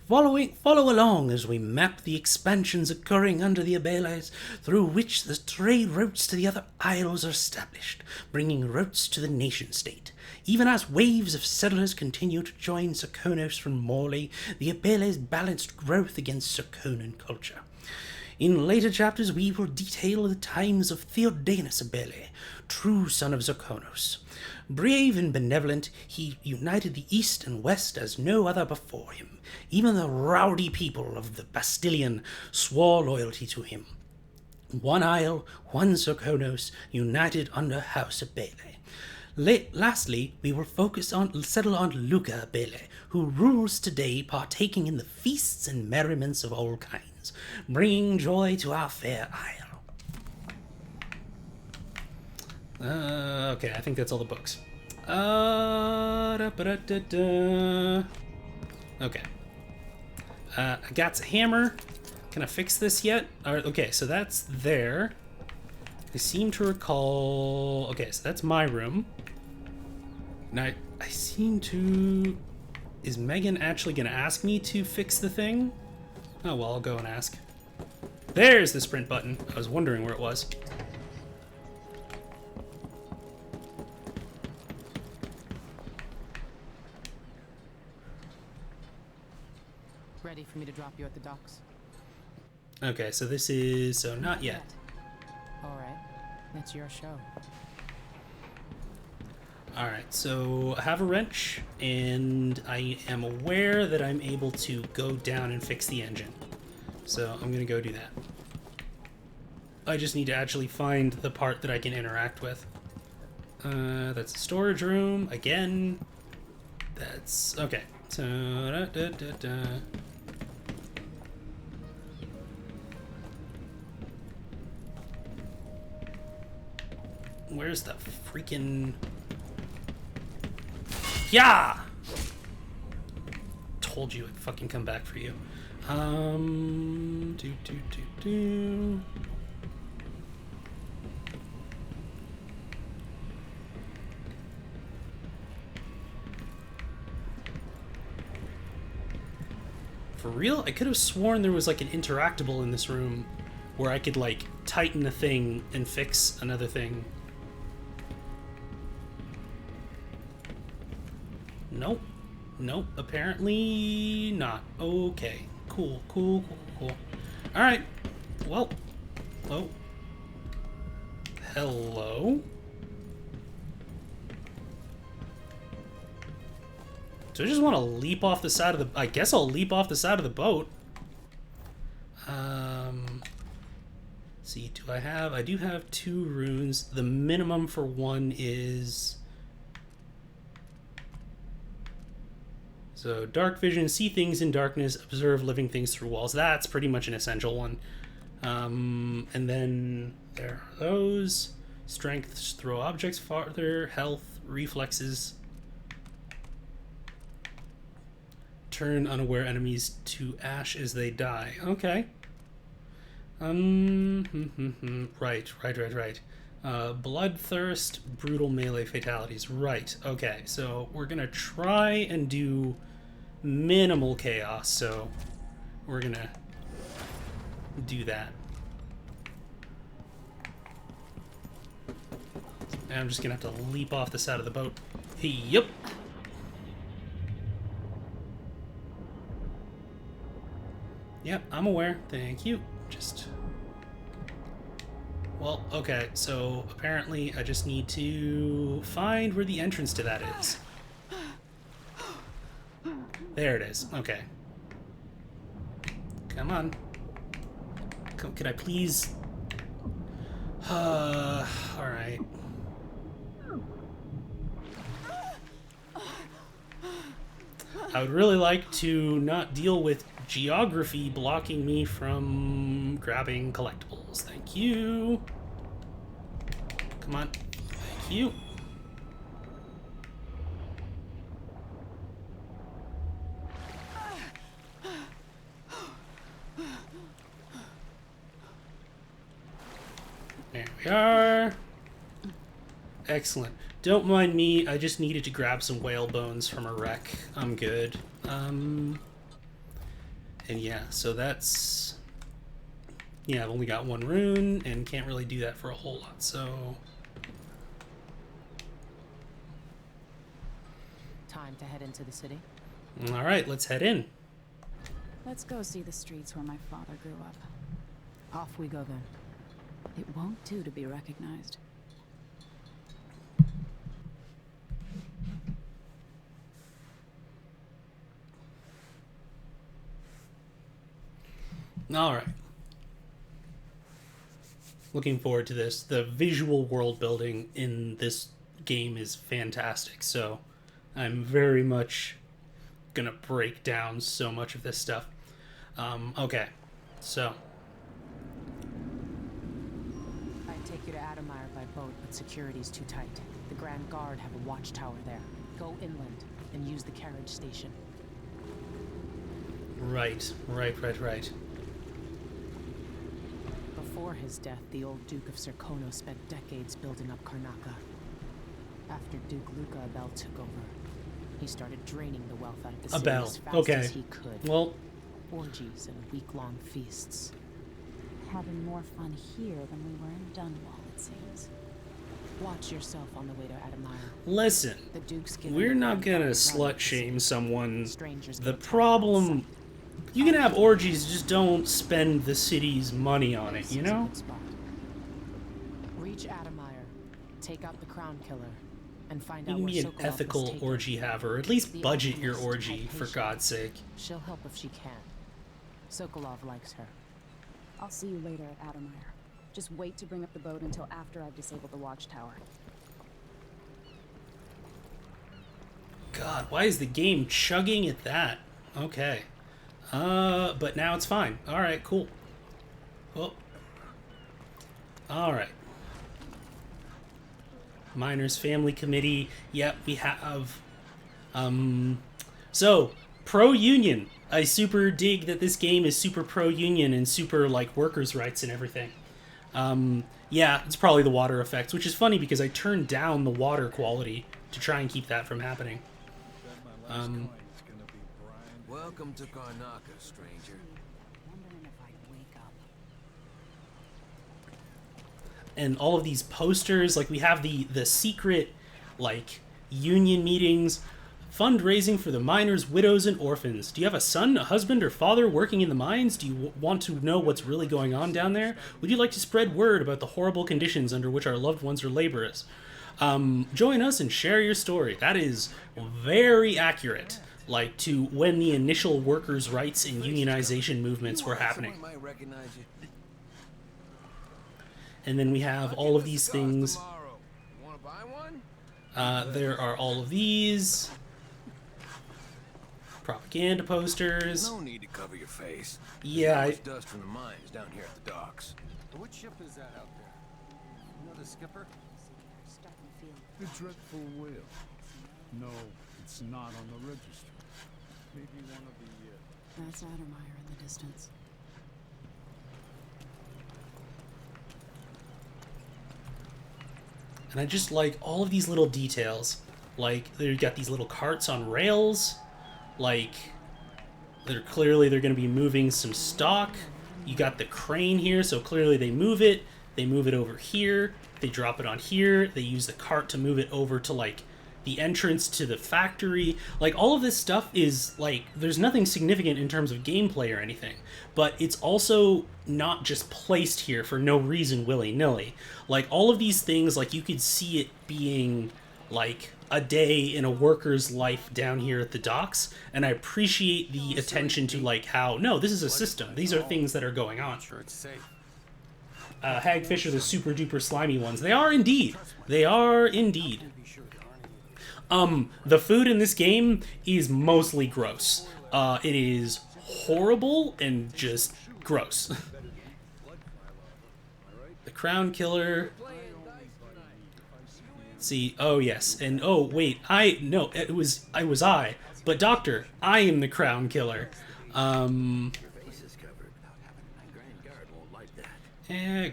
[SPEAKER 1] Follow along as we map the expansions occurring under the Abeles, through which the trade routes to the other isles are established, bringing routes to the nation-state. Even as waves of settlers continue to join Serkonos from Morley, the Abeles balanced growth against Serkonan culture. In later chapters, we will detail the times of Theodanus Abele, true son of Serkonos. Brave and benevolent, he united the East and West as no other before him. Even the rowdy people of the Bastilian swore loyalty to him. One isle, one Serkonos, united under House Abele. Lastly, we will settle on Luca Abele, who rules today, partaking in the feasts and merriments of all kinds, bringing joy to our fair isle. Okay, I think that's all the books. Okay. I got a hammer. Can I fix this yet? Okay, so that's there. I seem to recall... Okay, so that's my room. Now, I seem to... Is Megan actually going to ask me to fix the thing? Oh, well, I'll go and ask. There's the sprint button. I was wondering where it was.
[SPEAKER 16] Ready for me to drop you at the docks?
[SPEAKER 1] Okay, so this is... So not yet.
[SPEAKER 16] Alright, it's your show.
[SPEAKER 1] Alright, so I have a wrench, and I am aware that I'm able to go down and fix the engine. So I'm gonna go do that. I just need to actually find the part that I can interact with. That's a storage room, again. That's... Okay, so... Where's the freaking... Yeah! Told you I'd fucking come back for you. For real? I could have sworn there was like an interactable in this room where I could like tighten a thing and fix another thing. Nope. Nope. Apparently not. Okay. Cool. Cool. Cool. Cool. Alright. Well. Oh. Hello? Do I just want to leap off the side of the... I guess I'll leap off the side of the boat. See, do I have... I do have 2 runes. The minimum for one is... So, dark vision, see things in darkness, observe living things through walls. That's pretty much an essential one. And then there are those. Strength, throw objects farther. Health, reflexes. Turn unaware enemies to ash as they die. Okay. Right. Bloodthirst, brutal melee fatalities. Right. Okay, so we're gonna try and do minimal chaos, so we're gonna do that. And I'm just gonna have to leap off the side of the boat. Yep. Yep, I'm aware. Thank you. Just... Well, okay, so apparently I just need to find where the entrance to that is. There it is. Okay. Come on. Could I please... Alright. I would really like to not deal with geography blocking me from grabbing collectibles. Thank you. Come on. Thank you. There we are. Excellent. Don't mind me, I just needed to grab some whale bones from a wreck. I'm good. And yeah, so that's... Yeah, I've only got 1 rune and can't really do that for a whole lot, so...
[SPEAKER 16] Time to head into the city.
[SPEAKER 1] Alright, let's head in.
[SPEAKER 2] Let's go see the streets where my father grew up.
[SPEAKER 16] Off we go then.
[SPEAKER 2] It won't do to be recognized.
[SPEAKER 1] Alright. Looking forward to this. The visual world building in this game is fantastic, so I'm very much gonna break down so much of this stuff. Okay, so...
[SPEAKER 16] I take you to Adamire by boat, but security's too tight. The Grand Guard have a watchtower there. Go inland and use the carriage station.
[SPEAKER 1] Right.
[SPEAKER 16] Before his death, the old Duke of Serkono spent decades building up Karnaca. After Duke Luca, Abel took over. He started draining the wealth out of the city as fast as he could.
[SPEAKER 1] Well,
[SPEAKER 16] orgies and week-long feasts.
[SPEAKER 2] Having more fun here than we were in Dunwall, it seems.
[SPEAKER 16] Watch yourself on the way to Adamire.
[SPEAKER 1] Listen,
[SPEAKER 16] The Duke's
[SPEAKER 1] we're not gonna slut-shame someone. The problem... You can have orgies, just don't spend the city's money on it, you know?
[SPEAKER 16] Reach Adamire, take out the Crown Killer, and find
[SPEAKER 1] You
[SPEAKER 16] out
[SPEAKER 1] can
[SPEAKER 16] where
[SPEAKER 1] be an
[SPEAKER 16] Sokolov was
[SPEAKER 1] ethical
[SPEAKER 16] taken.
[SPEAKER 1] orgy haver, or at least
[SPEAKER 16] The
[SPEAKER 1] budget your
[SPEAKER 16] alchemist,
[SPEAKER 1] orgy, for
[SPEAKER 16] Hypatia.
[SPEAKER 1] God's sake.
[SPEAKER 16] She'll help if she can. Sokolov likes her.
[SPEAKER 2] I'll see you later at Adamire. Just wait to bring up the boat until after I've disabled the watchtower.
[SPEAKER 1] God, why is the game chugging at that? Okay. But now it's fine. Alright, cool. Well. Alright. Miners Family Committee. Yep, we have... So, pro-union. I super dig that this game is super pro-union and super, like, workers' rights and everything. Yeah, it's probably the water effects, which is funny because I turned down the water quality to try and keep that from happening.
[SPEAKER 12] Welcome to Karnaca, stranger.
[SPEAKER 2] Wondering if I'd wake up.
[SPEAKER 1] And all of these posters, like we have the secret, like, union meetings, fundraising for the miners, widows, and orphans. Do you have a son, a husband, or father working in the mines? Do you want to know what's really going on down there? Would you like to spread word about the horrible conditions under which our loved ones are laborers? Join us and share your story. That is very accurate, like, to when the initial workers' rights and unionization movements were happening. And then we have all of these things. There are all of these propaganda posters.
[SPEAKER 12] No need to cover your face.
[SPEAKER 1] Yeah.
[SPEAKER 12] There's dust from the mines down here at the docks.
[SPEAKER 11] Which ship is that out there? You know the skipper?
[SPEAKER 20] The dreadful whale. No, it's not on the register. Maybe one of the...
[SPEAKER 2] That's Adamire in the distance.
[SPEAKER 1] And I just like all of these little details. Like, they've got these little carts on rails. Like, they're going to be moving some stock. You got the crane here, so clearly they move it. They move it over here. They drop it on here. They use the cart to move it over to, like, the entrance to the factory. Like, all of this stuff is, like, there's nothing significant in terms of gameplay or anything. But it's also not just placed here for no reason willy-nilly. Like, all of these things, like, you could see it being, like, a day in a worker's life down here at the docks. And I appreciate the attention to, like, how, no, this is a system. These are things that are going on.
[SPEAKER 12] Sure it's safe.
[SPEAKER 1] Hagfish are the super duper slimy ones. They are indeed. They are indeed. The food in this game is mostly gross. It is horrible and just gross. The Crown Killer. See, oh yes, and oh wait, I but Doctor, I am the Crown Killer.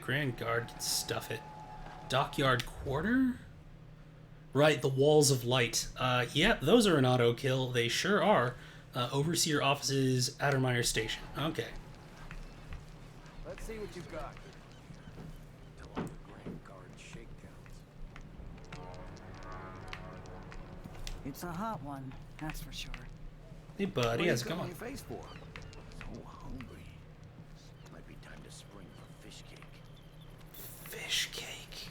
[SPEAKER 1] Grand Guard can stuff it. Dockyard Quarter? Right, the Walls of Light. Yeah, those are an auto kill. They sure are. Overseer offices, Adamire Station. Okay.
[SPEAKER 11] Let's see what you've got.
[SPEAKER 14] It's a hot one, that's for sure.
[SPEAKER 1] Hey buddy, how's it going?
[SPEAKER 12] Face for? So hungry. Might be time to spring for fish cake.
[SPEAKER 1] Fish cake.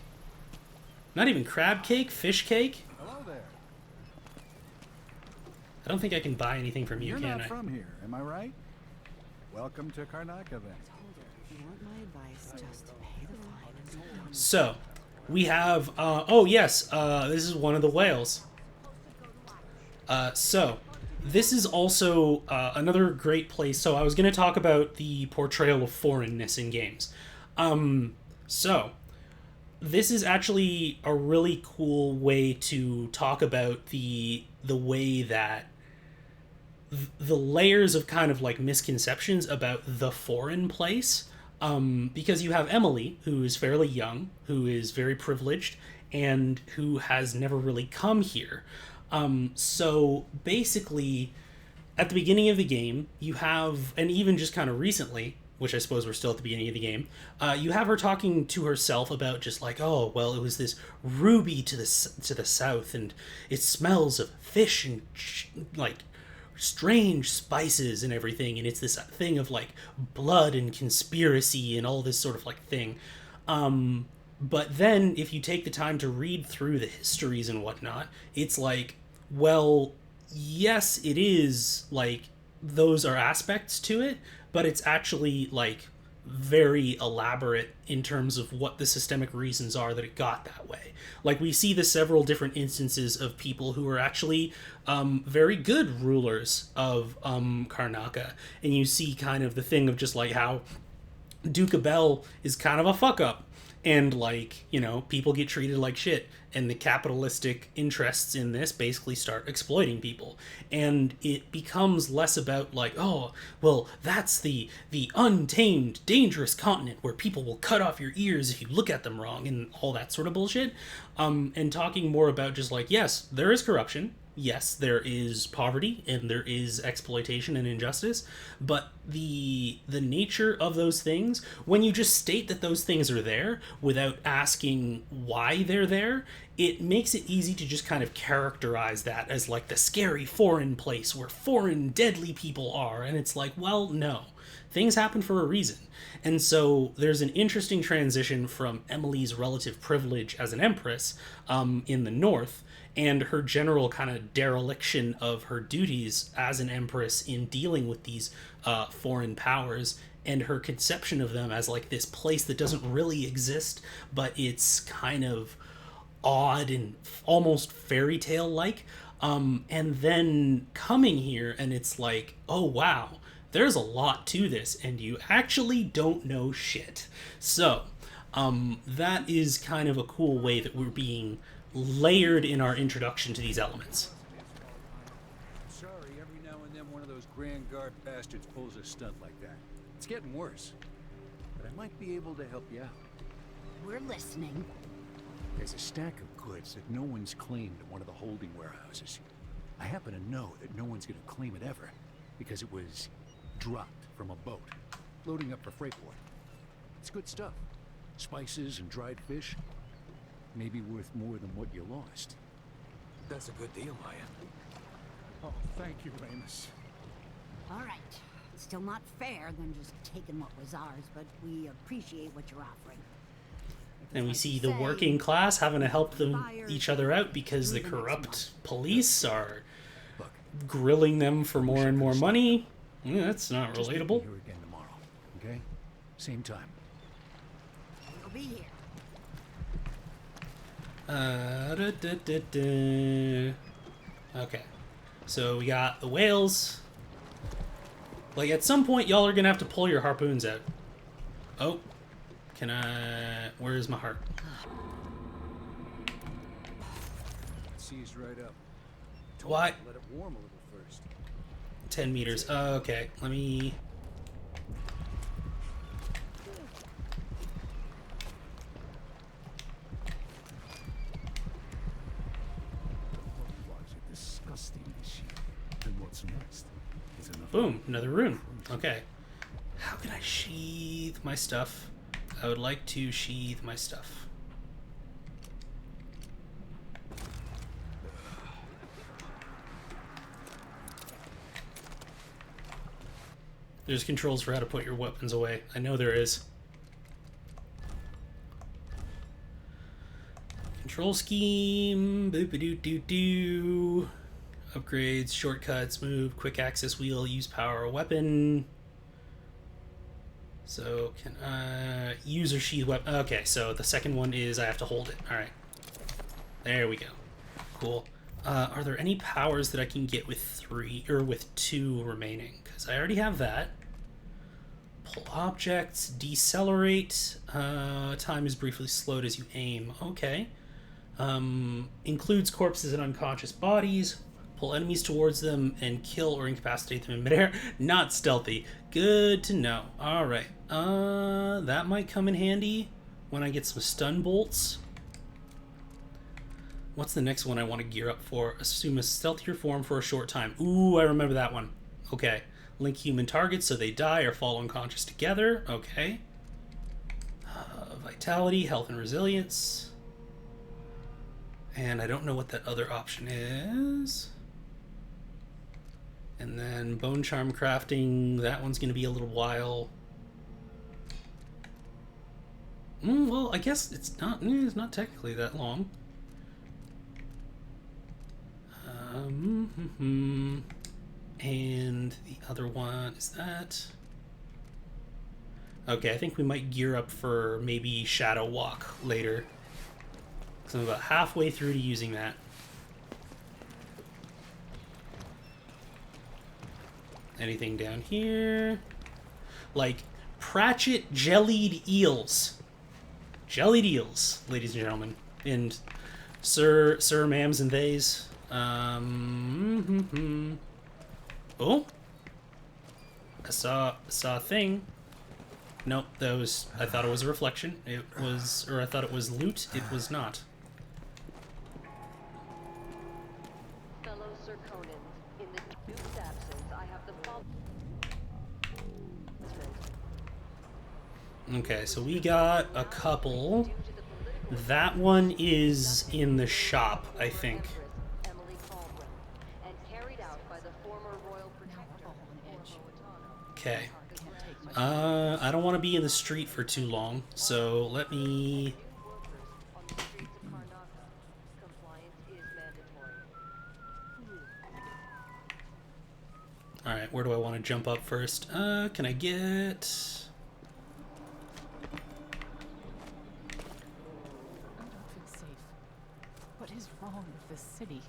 [SPEAKER 1] Not even crab cake? Fish cake?
[SPEAKER 11] Hello there.
[SPEAKER 1] I don't think I can buy anything from you,
[SPEAKER 11] You're
[SPEAKER 1] can
[SPEAKER 11] not
[SPEAKER 1] I?
[SPEAKER 11] from here, am I right? Welcome to Karnaca, then.
[SPEAKER 8] If you want my advice, just pay the fine and
[SPEAKER 1] So, we have, oh yes, this is one of the whales. So, this is also another great place. So, I was going to talk about the portrayal of foreignness in games. So, this is actually a really cool way to talk about the way that the layers of kind of like misconceptions about the foreign place, because you have Emily, who is fairly young, who is very privileged, and who has never really come here. So basically, at the beginning of the game, you have, and even just kind of recently, which I suppose we're still at the beginning of the game, you have her talking to herself about just like, oh, well, it was this ruby to the south, and it smells of fish and like strange spices and everything, and it's this thing of like blood and conspiracy and all this sort of like thing. But then if you take the time to read through the histories and whatnot, it's like, well, yes, it is like those are aspects to it, but it's actually like very elaborate in terms of what the systemic reasons are that it got that way. Like, we see the several different instances of people who are actually very good rulers of Karnaca, and you see kind of the thing of just like how Duke Abel is kind of a fuck up, and like, you know, people get treated like shit, and the capitalistic interests in this basically start exploiting people, and it becomes less about like, oh, well, that's the untamed, dangerous continent where people will cut off your ears if you look at them wrong, and all that sort of bullshit, and talking more about just like, yes, there is corruption, yes, there is poverty, and there is exploitation and injustice, but the nature of those things, when you just state that those things are there without asking why they're there, it makes it easy to just kind of characterize that as like the scary foreign place where foreign deadly people are, and it's like, well, no. Things happen for a reason. And so there's an interesting transition from Emily's relative privilege as an empress in the north, and her general kind of dereliction of her duties as an empress in dealing with these foreign powers, and her conception of them as like this place that doesn't really exist, but it's kind of odd and almost fairy tale like, and then coming here and it's like, oh wow, there's a lot to this and you actually don't know shit. So that is kind of a cool way that we're being layered in our introduction to these elements.
[SPEAKER 5] Sorry, every now and then one of those Grand Guard bastards pulls a stunt like that. It's getting worse, but I might be able to help you out.
[SPEAKER 14] We're listening.
[SPEAKER 5] There's a stack of goods that no one's claimed at one of the holding warehouses. I happen to know that no one's going to claim it ever, because it was dropped from a boat, loading up for Freightport. It's good stuff. Spices and dried fish. Maybe worth more than what you lost.
[SPEAKER 12] That's a good deal, Maya.
[SPEAKER 20] Oh, thank you, Ramus.
[SPEAKER 14] All right. Still not fair than just taking what was ours, but we appreciate what you're offering.
[SPEAKER 1] And we see the working class having to help them each other out because the corrupt police are grilling them for more and more money. Yeah, that's not relatable.
[SPEAKER 5] Here again tomorrow, okay? Same time.
[SPEAKER 14] We'll be here.
[SPEAKER 1] Okay, so we got the whales. Like, at some point, y'all are gonna have to pull your harpoons out. Oh, can I? Where's my heart?
[SPEAKER 5] Sea's right up.
[SPEAKER 1] Why?
[SPEAKER 5] Let it warm a little first.
[SPEAKER 1] 10 meters. Okay, let me. Boom, another rune. Okay. How can I sheathe my stuff? I would like to sheathe my stuff. There's controls for how to put your weapons away. I know there is. Control scheme. Boop-a-doo-doo-doo. Upgrades, shortcuts, move, quick access wheel, use power weapon. So can I use or sheath weapon? Okay, so the second one is I have to hold it. All right, there we go. Cool. Are there any powers that I can get with 3 or with 2 remaining? Because I already have that. Pull objects, decelerate. Time is briefly slowed as you aim. Okay. Includes corpses and unconscious bodies. Pull enemies towards them and kill or incapacitate them in midair. Not stealthy. Good to know. Alright. That might come in handy when I get some stun bolts. What's the next one I want to gear up for? Assume a stealthier form for a short time. Ooh, I remember that one. Okay. Link human targets so they die or fall unconscious together. Okay. Vitality, health, and resilience. And I don't know what that other option is. And then bone charm crafting. That one's going to be a little while. Well, I guess it's not technically that long. And the other one is that. Okay, I think we might gear up for maybe Shadow Walk later. So I'm about halfway through to using that. Anything down here? Like Pratchett jellied eels. Jellied eels, ladies and gentlemen. And sir, ma'ams, and theys. Oh, I saw a thing. Nope, that was. I thought it was a reflection. It was, or I thought it was loot. It was not.
[SPEAKER 21] Fellow Sir Conan, in the Duke's absence, I have the following.
[SPEAKER 1] Okay, so we got a couple. That one is in the shop, I think. Okay. I don't want to be in the street for too long, so let me... Alright, where do I want to jump up first? Can I get...
[SPEAKER 7] What is wrong with this city?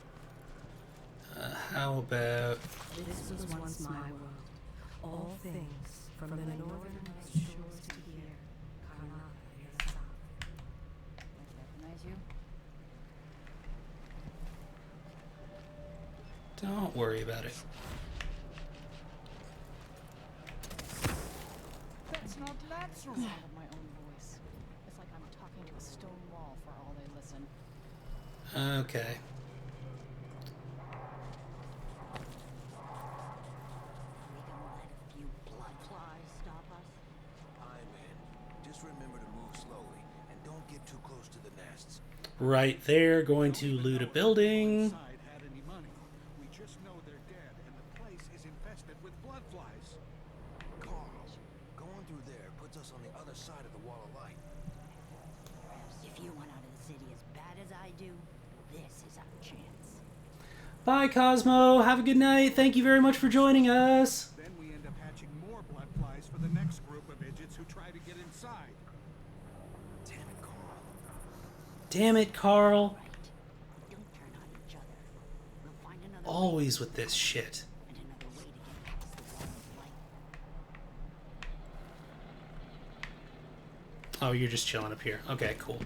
[SPEAKER 1] How about...
[SPEAKER 3] This was once my world. All things, from the northernmost shores to here, Karnak is south.
[SPEAKER 7] Recognize you?
[SPEAKER 1] Don't worry about it.
[SPEAKER 14] That's not natural.
[SPEAKER 7] Sound of my own voice. It's like I'm talking to a stone wall for all they listen.
[SPEAKER 1] Okay. Right, they're going to loot a building.
[SPEAKER 11] We just know they're dead, and the place is infested with blood flies.
[SPEAKER 12] Carl, going through there puts us on the other side of the wall of light.
[SPEAKER 22] If you want out of the city as bad as I do, this is our chance.
[SPEAKER 1] Bye, Cosmo. Have a good night. Thank you very much for joining us.
[SPEAKER 11] Then we end up hatching more blood flies for the next group of idiots who try to get inside.
[SPEAKER 1] Damn it, Carl. Always with this shit. Oh, you're just chilling up here. Okay, cool.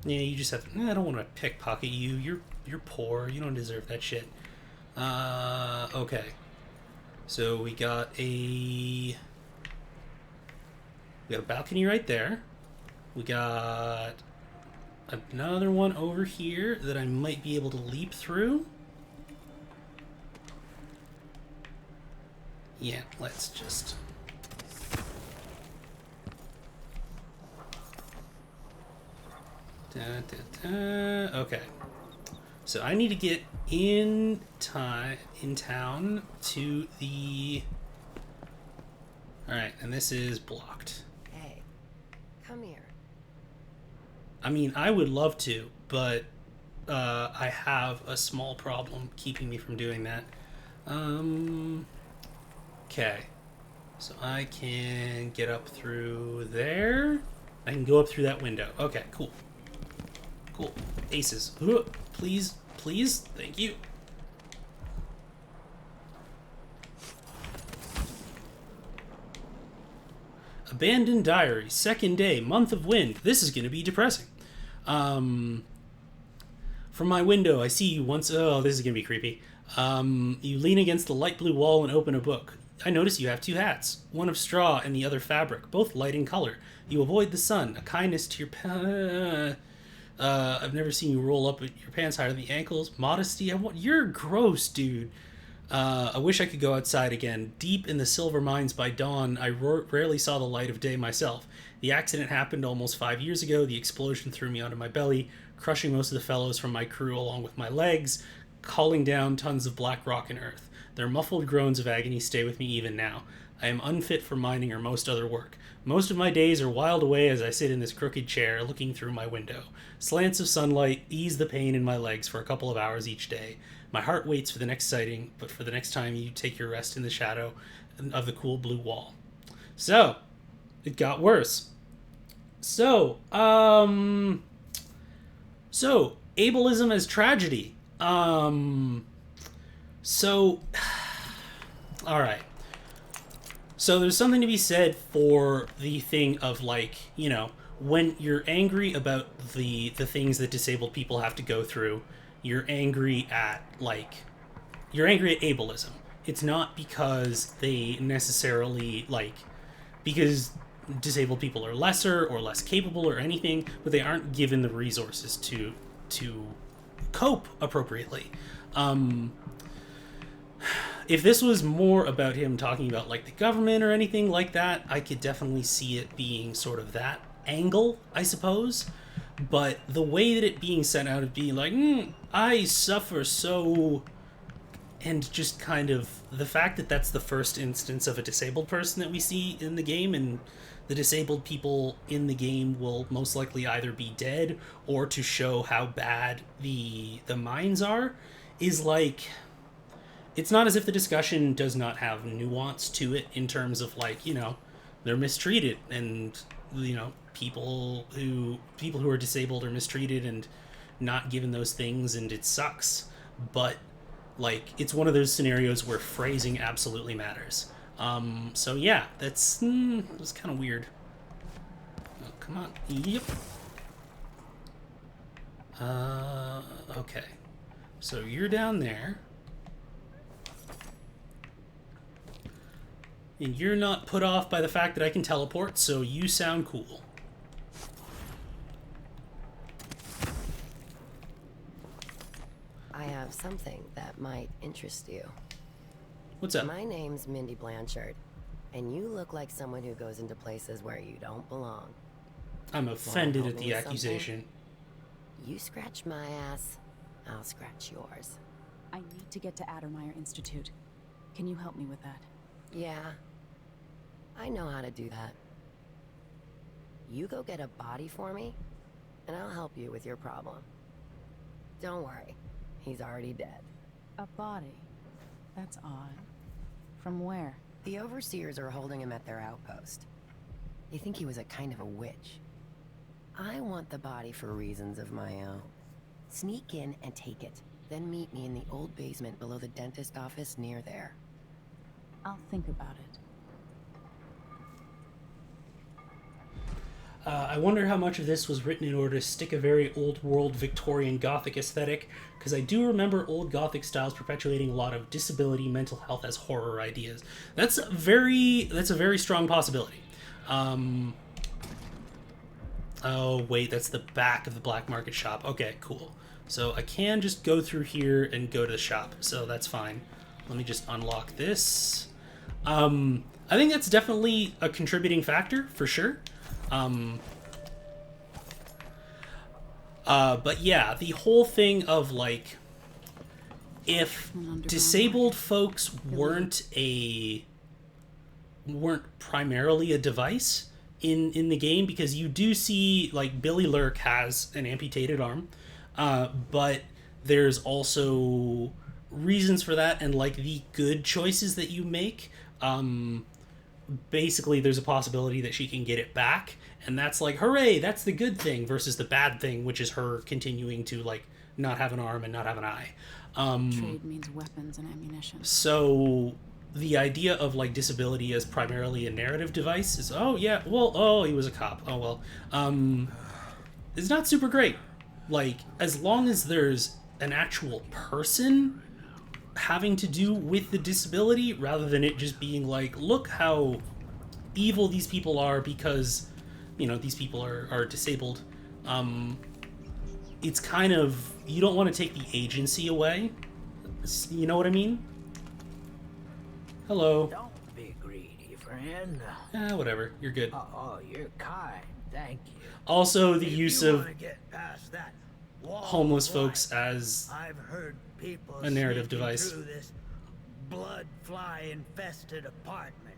[SPEAKER 1] Yeah, you just have to... I don't want to pickpocket you. You're poor. You don't deserve that shit. Okay. So we got a balcony right there. We got another one over here that I might be able to leap through. Yeah, let's just... Okay. So I need to get in town to the... Alright, and this is blocked.
[SPEAKER 22] Hey, come here.
[SPEAKER 1] I mean, I would love to, but I have a small problem keeping me from doing that. Okay. So I can get up through there. I can go up through that window. Okay, cool. Cool. Aces. Please, please. Thank you. Abandoned diary. Second day. Month of wind. This is going to be depressing. From my window, I see you once... Oh, this is going to be creepy. You lean against the light blue wall and open a book. I notice you have two hats. One of straw and the other fabric. Both light in color. You avoid the sun. A kindness to your... I've never seen you roll up your pants higher than the ankles. Modesty. You're gross, dude. I wish I could go outside again. Deep in the silver mines by dawn, I rarely saw the light of day myself. The accident happened almost 5 years ago. The explosion threw me onto my belly, crushing most of the fellows from my crew along with my legs, calling down tons of black rock and earth. Their muffled groans of agony stay with me even now. I am unfit for mining or most other work. Most of my days are whiled away as I sit in this crooked chair looking through my window. Slants of sunlight ease the pain in my legs for a couple of hours each day. My heart waits for the next sighting, but for the next time you take your rest in the shadow of the cool blue wall. So, it got worse. So, ableism as tragedy. Alright. So there's something to be said for the thing of, like, you know, when you're angry about the things that disabled people have to go through, you're angry at ableism. It's not because they necessarily, like, because disabled people are lesser or less capable or anything, but they aren't given the resources to cope appropriately. If this was more about him talking about, like, the government or anything like that, I could definitely see it being sort of that angle, I suppose. But the way that it being sent out of being like, I suffer so... And just kind of the fact that that's the first instance of a disabled person that we see in the game, and the disabled people in the game will most likely either be dead or to show how bad the mines are, is like... It's not as if the discussion does not have nuance to it in terms of, like, you know, they're mistreated, and, you know, people who are disabled are mistreated and not given those things, and it sucks. But, like, it's one of those scenarios where phrasing absolutely matters. So yeah, that's kind of weird. Oh, come on. Yep. Okay. So you're down there. And you're not put off by the fact that I can teleport, so you sound cool.
[SPEAKER 4] I have something that might interest you.
[SPEAKER 1] What's up?
[SPEAKER 4] My name's Mindy Blanchard, and you look like someone who goes into places where you don't belong.
[SPEAKER 1] I'm offended at the accusation.
[SPEAKER 4] You scratch my ass, I'll scratch yours.
[SPEAKER 2] I need to get to Addermeyer Institute. Can you help me with that?
[SPEAKER 4] Yeah, I know how to do that. You go get a body for me, and I'll help you with your problem. Don't worry, he's already dead.
[SPEAKER 2] A body? That's odd. From where?
[SPEAKER 4] The overseers are holding him at their outpost. They think he was a kind of a witch. I want the body for reasons of my own. Sneak in and take it, then meet me in the old basement below the dentist office near there.
[SPEAKER 2] I'll think about it.
[SPEAKER 1] I wonder how much of this was written in order to stick a very old world Victorian Gothic aesthetic, because I do remember old Gothic styles perpetuating a lot of disability, mental health as horror ideas. That's a very strong possibility. Oh wait, that's the back of the black market shop. Okay, cool. So I can just go through here and go to the shop, so that's fine. Let me just unlock this. I think that's definitely a contributing factor, for sure. But yeah, the whole thing of, like, if disabled folks weren't primarily a device in the game, because you do see, like, Billy Lurk has an amputated arm, but there's also reasons for that, and, like, the good choices that you make basically there's a possibility that she can get it back, and that's like, hooray, that's the good thing, versus the bad thing, which is her continuing to like not have an arm and not have an eye.
[SPEAKER 2] Trade means weapons and ammunition.
[SPEAKER 1] So the idea of like disability as primarily a narrative device is, oh yeah, well, oh, he was a cop, oh well, it's not super great. Like, as long as there's an actual person having to do with the disability, rather than it just being like, look how evil these people are because, you know, these people are disabled. It's kind of, you don't want to take the agency away. You know what I mean? Hello.
[SPEAKER 6] Don't be greedy, friend.
[SPEAKER 1] Whatever. You're good.
[SPEAKER 6] Oh, you're kind. Thank you.
[SPEAKER 1] Also, the
[SPEAKER 6] If
[SPEAKER 1] use
[SPEAKER 6] you
[SPEAKER 1] of
[SPEAKER 6] wanna get past that wall
[SPEAKER 1] homeless
[SPEAKER 6] of
[SPEAKER 1] folks
[SPEAKER 6] light,
[SPEAKER 1] as
[SPEAKER 6] I've heard people
[SPEAKER 1] a narrative
[SPEAKER 6] sneaking
[SPEAKER 1] device.
[SPEAKER 6] through this blood fly infested apartment.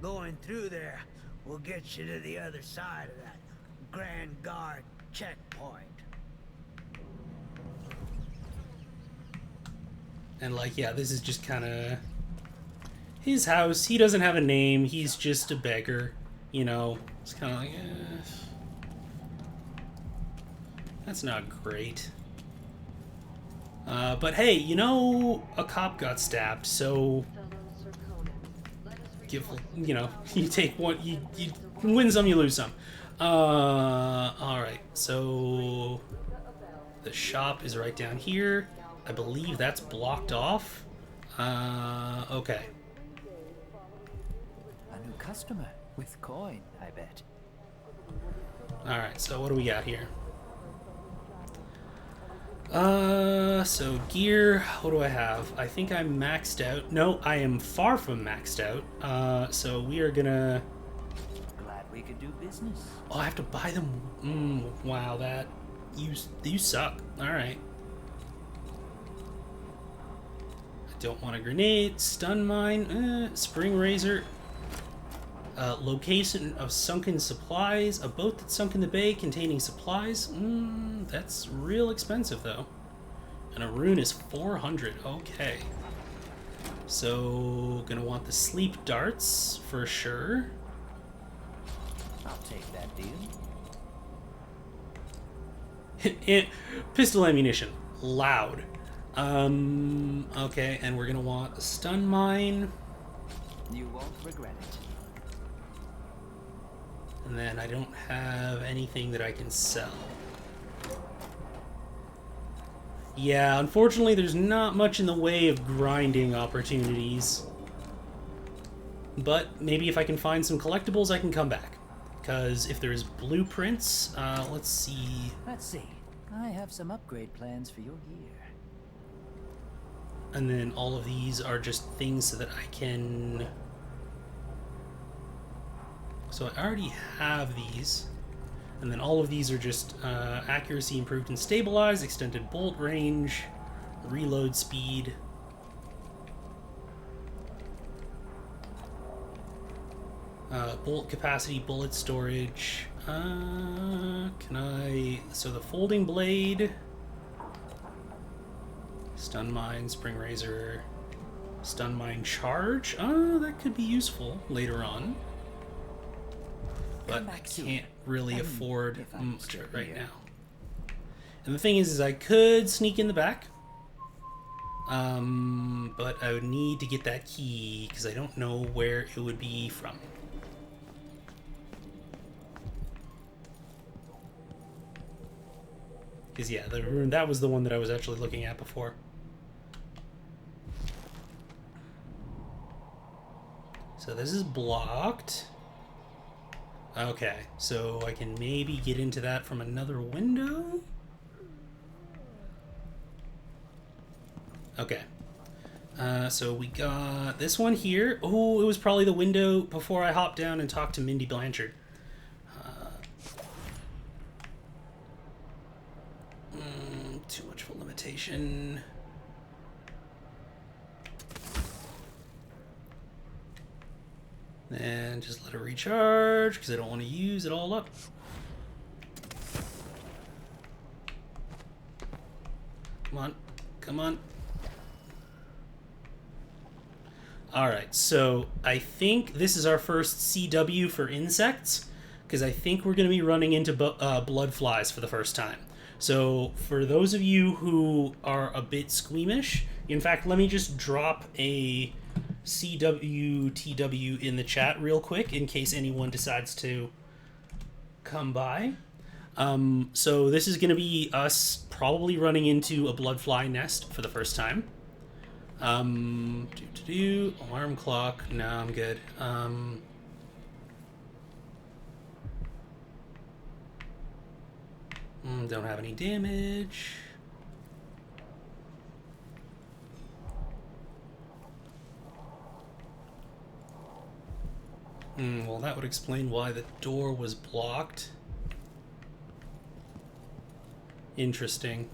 [SPEAKER 6] Going through there will get you to the other side of that Grand Guard checkpoint.
[SPEAKER 1] And like, yeah, this is just kind of his house. He doesn't have a name. He's just a beggar. You know, it's kind of like, that's not great. But hey, you know, a cop got stabbed, so give, you know, you take one, you win some, you lose some. Alright, so the shop is right down here. I believe that's blocked off. Okay.
[SPEAKER 6] A new customer with coin, I bet.
[SPEAKER 1] Alright, so what do we got here? So gear, what do I have? I think I'm maxed out. No, I am far from maxed out. So we are gonna...
[SPEAKER 6] Glad we could do business.
[SPEAKER 1] Oh, I have to buy them. Wow, that... You suck. Alright. I don't want a grenade. Stun mine. Spring razor. Location of sunken supplies. A boat that's sunk in the bay containing supplies. That's real expensive, though. And a rune is 400. Okay. So, gonna want the sleep darts for sure.
[SPEAKER 6] I'll take that
[SPEAKER 1] deal. Pistol ammunition. Loud. Okay, and we're gonna want a stun mine.
[SPEAKER 6] You won't regret it.
[SPEAKER 1] And then I don't have anything that I can sell. Yeah, unfortunately there's not much in the way of grinding opportunities. But maybe if I can find some collectibles, I can come back. Because if there's blueprints, let's see.
[SPEAKER 6] Let's see. I have some upgrade plans for your gear.
[SPEAKER 1] And then all of these are just things so that I can... So I already have these. And then all of these are just accuracy improved and stabilized, extended bolt range, reload speed. Bolt capacity, bullet storage. Can I... So the folding blade. Stun mine, spring razor. Stun mine charge. That could be useful later on. But I can't really afford much right now. And the thing is I could sneak in the back. But I would need to get that key because I don't know where it would be from. Because yeah, that was the one that I was actually looking at before. So this is blocked. Okay, so I can maybe get into that from another window? Okay. So we got this one here. Oh, it was probably the window before I hopped down and talked to Mindy Blanchard. Too much for limitation. And just let it recharge, because I don't want to use it all up. Come on. Come on. Alright, so I think this is our first CW for insects, because I think we're going to be running into blood flies for the first time. So for those of you who are a bit squeamish, in fact, let me just drop a CWTW in the chat real quick in case anyone decides to come by. So this is going to be us probably running into a blood fly nest for the first time. Alarm clock. No, I'm good. Don't have any damage. Well, that would explain why the door was blocked. Interesting.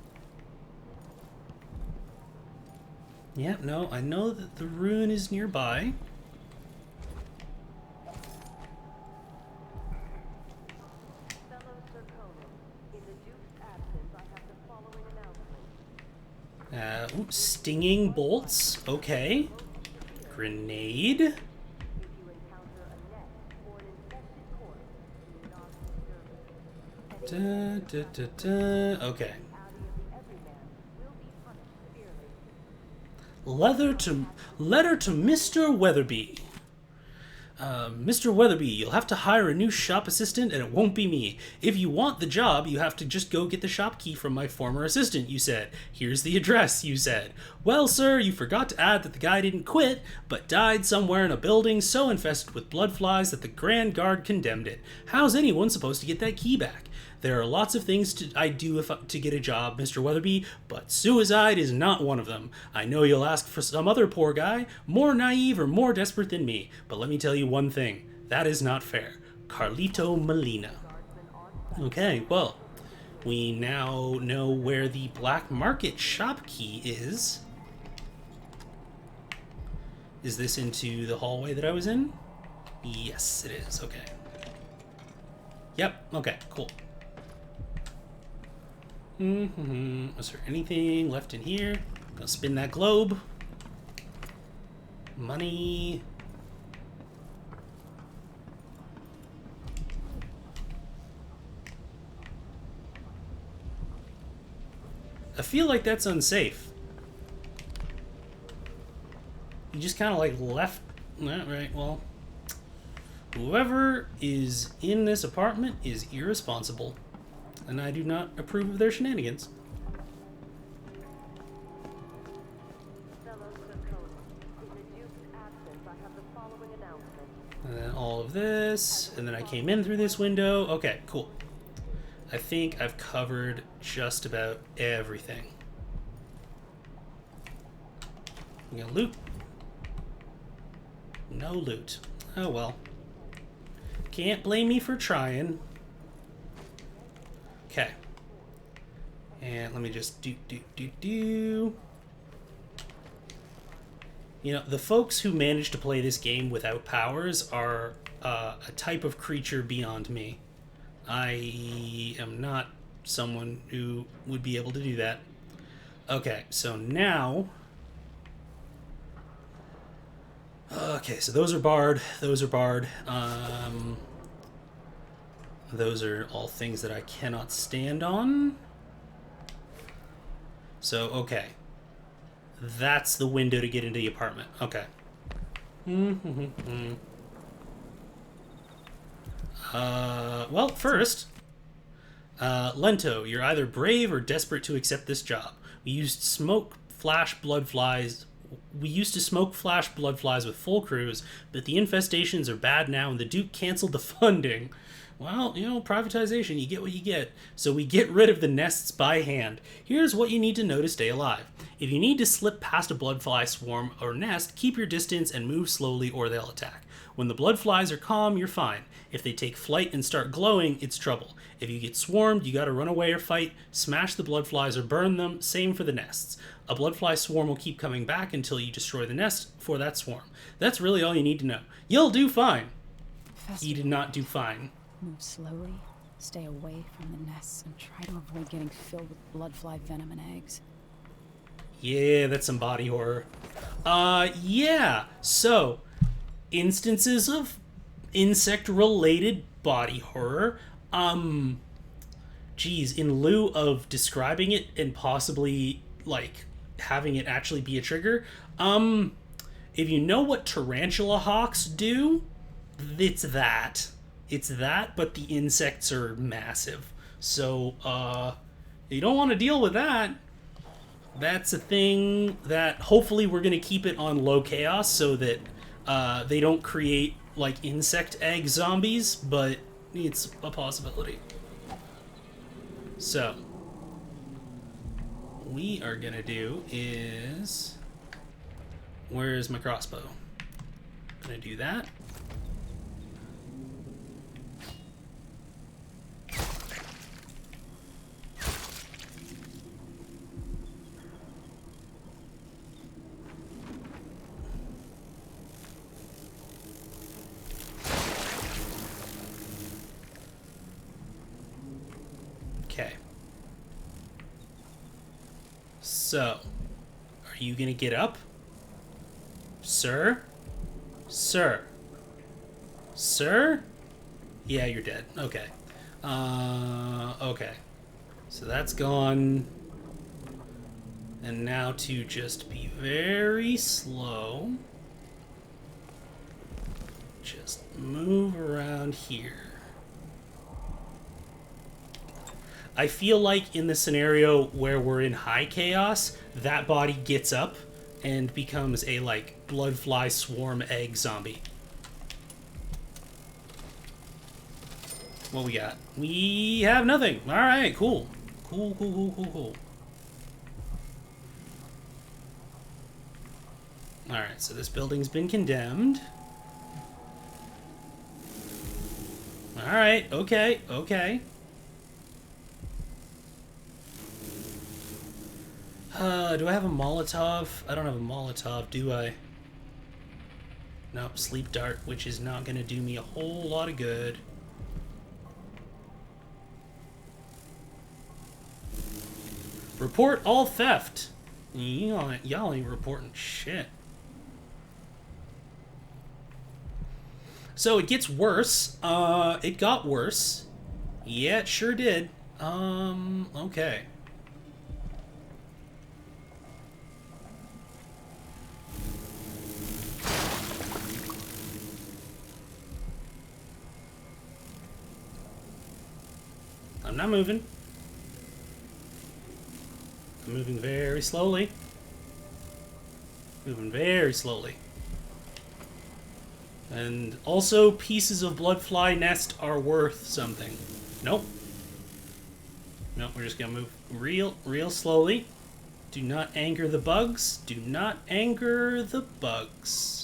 [SPEAKER 1] Yeah, no, I know that the ruin is nearby. Oops, stinging bolts. Okay. Grenade. Okay. Letter to Mr. Weatherby. Mr. Weatherby, you'll have to hire a new shop assistant and it won't be me. If you want the job, you have to just go get the shop key from my former assistant, you said. Here's the address, you said. Well, sir, you forgot to add that the guy didn't quit, but died somewhere in a building so infested with blood flies that the Grand Guard condemned it. How's anyone supposed to get that key back? There are lots of things I'd do to get a job, Mr. Weatherby, but suicide is not one of them. I know you'll ask for some other poor guy, more naive or more desperate than me, but let me tell you one thing. That is not fair. Carlito Molina. Okay, well, we now know where the black market shop key is. Is this into the hallway that I was in? Yes, it is. Okay. Yep, okay, cool. Is there anything left in here? Gonna spin that globe. Money. I feel like that's unsafe. You just kind of like left. Right, well. Whoever is in this apartment is irresponsible. And I do not approve of their shenanigans. And then all of this, and then I came in through this window. Okay, cool. I think I've covered just about everything. I'm gonna loot. No loot. Oh well. Can't blame me for trying. Okay. And let me just do. You know, the folks who manage to play this game without powers are a type of creature beyond me. I am not someone who would be able to do that. Okay, so now... Okay, so those are barred. Those are barred. Those are all things that I cannot stand on. So, okay. That's the window to get into the apartment. Okay. Well, first, Lento, you're either brave or desperate to accept this job. We used to smoke flash blood flies with full crews, but the infestations are bad now and the Duke canceled the funding. Well, you know, privatization, you get what you get. So we get rid of the nests by hand. Here's what you need to know to stay alive. If you need to slip past a bloodfly swarm or nest, keep your distance and move slowly or they'll attack. When the blood flies are calm, you're fine. If they take flight and start glowing, it's trouble. If you get swarmed, you gotta run away or fight, smash the blood flies or burn them, same for the nests. A blood fly swarm will keep coming back until you destroy the nest for that swarm. That's really all you need to know. You'll do fine. He did not do fine.
[SPEAKER 2] Move slowly, stay away from the nests, and try to avoid getting filled with blood fly venom and eggs.
[SPEAKER 1] Yeah, that's some body horror. Yeah. So, instances of insect-related body horror. Geez, in lieu of describing it and possibly, like, having it actually be a trigger, if you know what tarantula hawks do, it's that. It's that, but the insects are massive. So, you don't want to deal with that. That's a thing that hopefully we're going to keep it on low chaos so that they don't create, like, insect egg zombies, but it's a possibility. So, what we are going to do is... Where's my crossbow? I'm going to do that. Okay. So, are you gonna get up? Sir? Sir? Sir? Yeah, you're dead. Okay. Okay. So that's gone. And now to just be very slow. Just move around here. I feel like in the scenario where we're in high chaos, that body gets up and becomes a, like, bloodfly swarm egg zombie. What we got? We have nothing. Alright, cool. Cool. Alright, so this building's been condemned. Alright, okay. Do I have a Molotov? I don't have a Molotov, do I? Nope, sleep dart, which is not going to do me a whole lot of good. Report all theft. Y'all ain't reporting shit. So it gets worse. It got worse. Yeah, it sure did. Okay. I'm not moving. I'm moving very slowly. Moving very slowly. And also, pieces of bloodfly nest are worth something. Nope. Nope, we're just gonna move real slowly. Do not anger the bugs. Do not anger the bugs.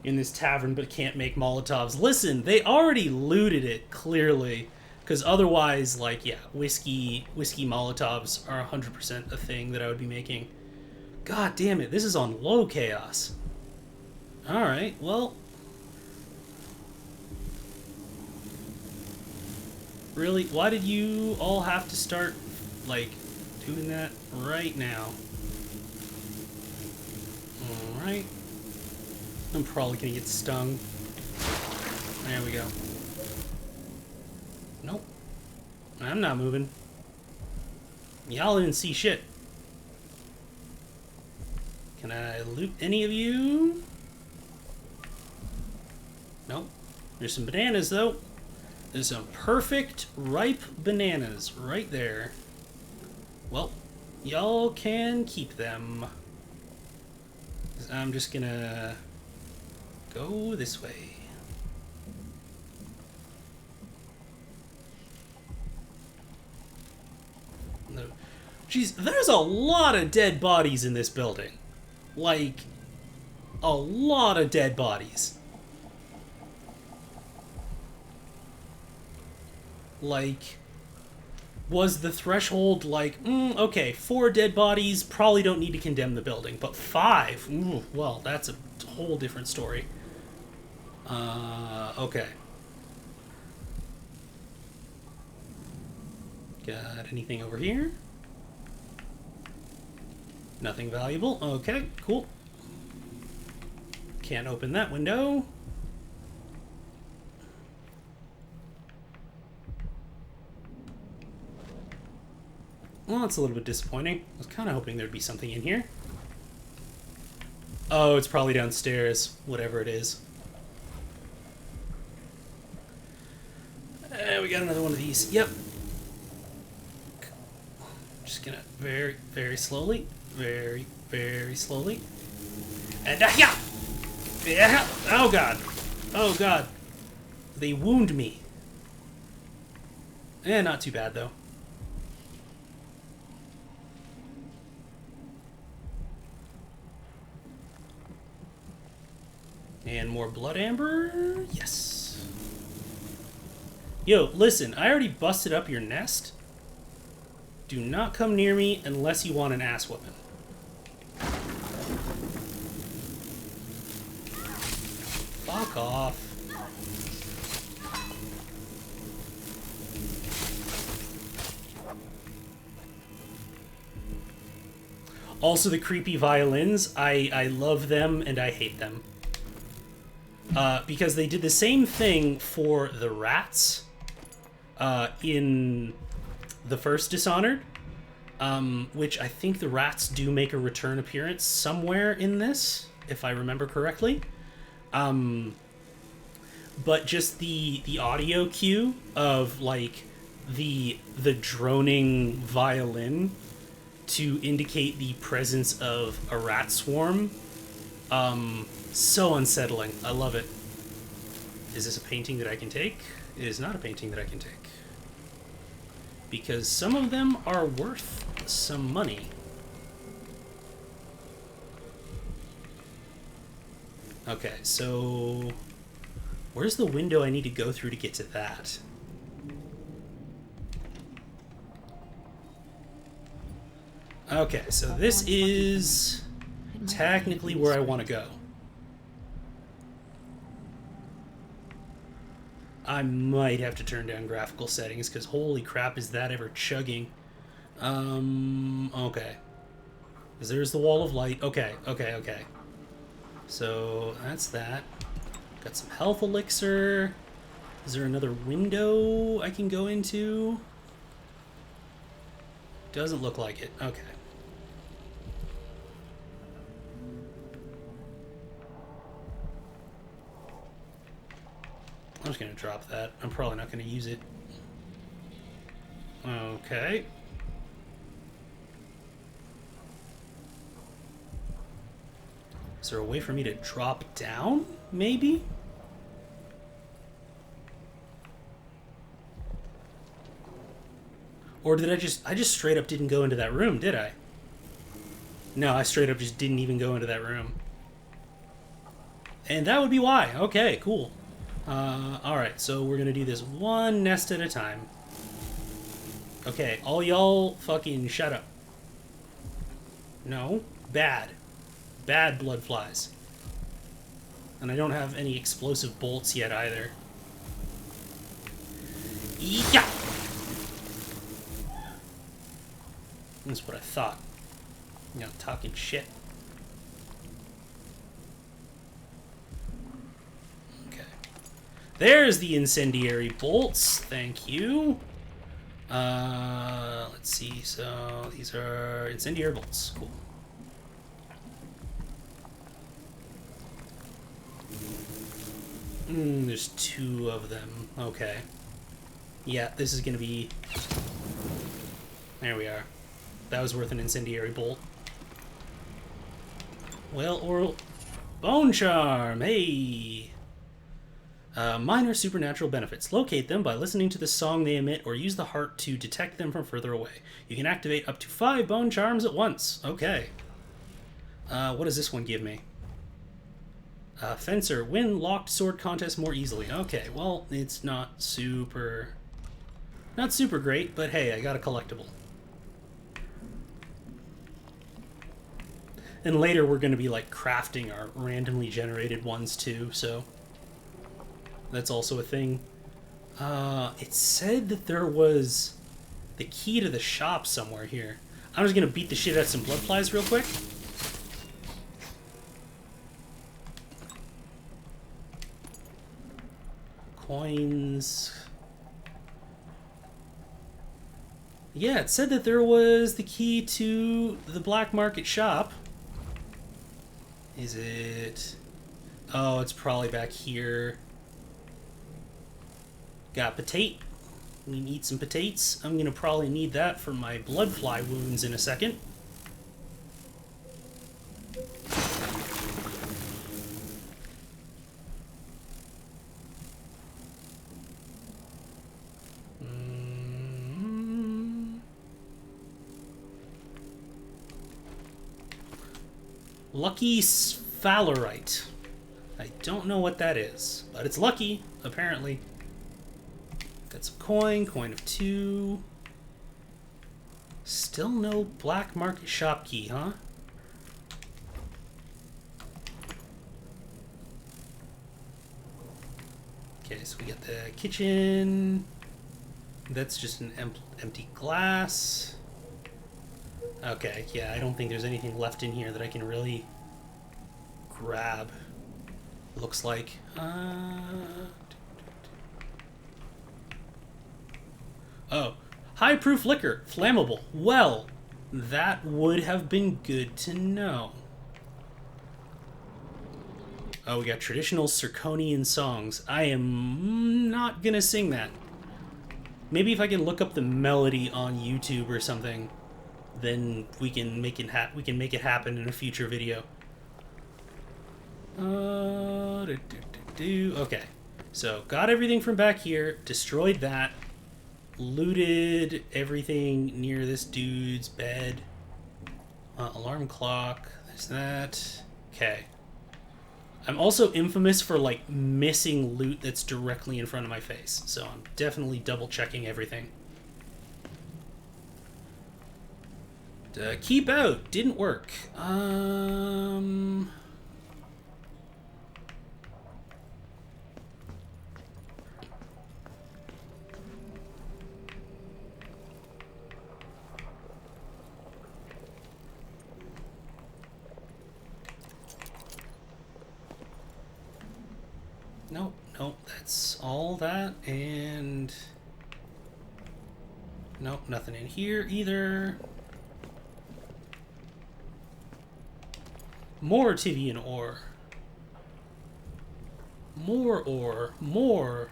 [SPEAKER 1] In this tavern, but can't make Molotovs. Listen, they already looted it, clearly. Because otherwise, like, yeah, whiskey Molotovs are 100% a thing that I would be making. God damn it, this is on low chaos. Alright, well. Really? Why did you all have to start, like, doing that right now? Alright. I'm probably gonna get stung. There we go. Nope. I'm not moving. Y'all didn't see shit. Can I loot any of you? Nope. There's some bananas, though. There's some perfect, ripe bananas right there. Well, y'all can keep them. I'm just gonna go this way. No. Jeez, there's a lot of dead bodies in this building. Like, a lot of dead bodies. Like, was the threshold like, okay, 4 dead bodies, probably don't need to condemn the building, but 5, ooh, well, that's a whole different story. Okay. Got anything over here? Nothing valuable. Okay, cool. Can't open that window. Well, that's a little bit disappointing. I was kind of hoping there'd be something in here. Oh, it's probably downstairs. Whatever it is. We got another one of these. Yep. Just gonna very, very slowly. Very, very slowly. And yeah! Yeah! Oh god. Oh god. They wound me. Not too bad though. And more blood amber. Yes. Yo, listen, I already busted up your nest. Do not come near me unless you want an ass whooping. Fuck off. Also, the creepy violins, I love them and I hate them. Because they did the same thing for the rats in the first Dishonored, which I think the rats do make a return appearance somewhere in this, if I remember correctly. But just the audio cue of like the droning violin to indicate the presence of a rat swarm, so unsettling. I love it. Is this a painting that I can take? It is not a painting that I can take. Because some of them are worth some money. Okay, so where's the window I need to go through to get to that? Okay, so this is technically where I want to go. I might have to turn down graphical settings, because holy crap, is that ever chugging. Okay. Because there's the wall of light. Okay. So, that's that. Got some health elixir. Is there another window I can go into? Doesn't look like it. Okay. I'm just going to drop that. I'm probably not going to use it. Okay. Is there a way for me to drop down? Maybe? Or did I just straight up didn't go into that room, did I? No, I straight up just didn't even go into that room. And that would be why. Okay, cool. Alright, so we're gonna do this one nest at a time. Okay, all y'all fucking shut up. No. Bad. Bad blood flies. And I don't have any explosive bolts yet either. Yeah! That's what I thought. You know, talking shit. There's the incendiary bolts. Thank you. Let's see. So these are incendiary bolts. Cool. There's two of them. Okay. Yeah, this is gonna be... There we are. That was worth an incendiary bolt. Well, oral... Bone charm! Hey! Minor supernatural benefits. Locate them by listening to the song they emit or use the heart to detect them from further away. You can activate up to 5 bone charms at once. Okay. What does this one give me? Fencer. Win locked sword contest more easily. Okay, well, it's not super great, but hey, I got a collectible. And later we're going to be like crafting our randomly generated ones too, so... That's also a thing. It said that there was the key to the shop somewhere here. I'm just gonna beat the shit out of some blood flies real quick. Coins. Yeah, it said that there was the key to the black market shop. Is it? Oh, it's probably back here. Got potato. We need some potatoes. I'm gonna probably need that for my blood fly wounds in a second. Lucky sphalerite. I don't know what that is, but it's lucky, apparently. Got some coin of 2. Still no black market shop key, huh? Okay, so we got the kitchen. That's just an empty glass. Okay, yeah, I don't think there's anything left in here that I can really grab. Looks like. Oh, high proof liquor, flammable. Well, that would have been good to know. Oh, we got traditional Circonian songs. I am not gonna sing that. Maybe if I can look up the melody on YouTube or something, then we can make it happen in a future video. Okay, so got everything from back here, destroyed that, looted everything near this dude's bed. Alarm clock, there's that. Okay. I'm also infamous for, like, missing loot that's directly in front of my face, so I'm definitely double checking everything. Keep out, didn't work. Nope, that's all that, and nope, nothing in here either. More Tivian ore. More ore. More.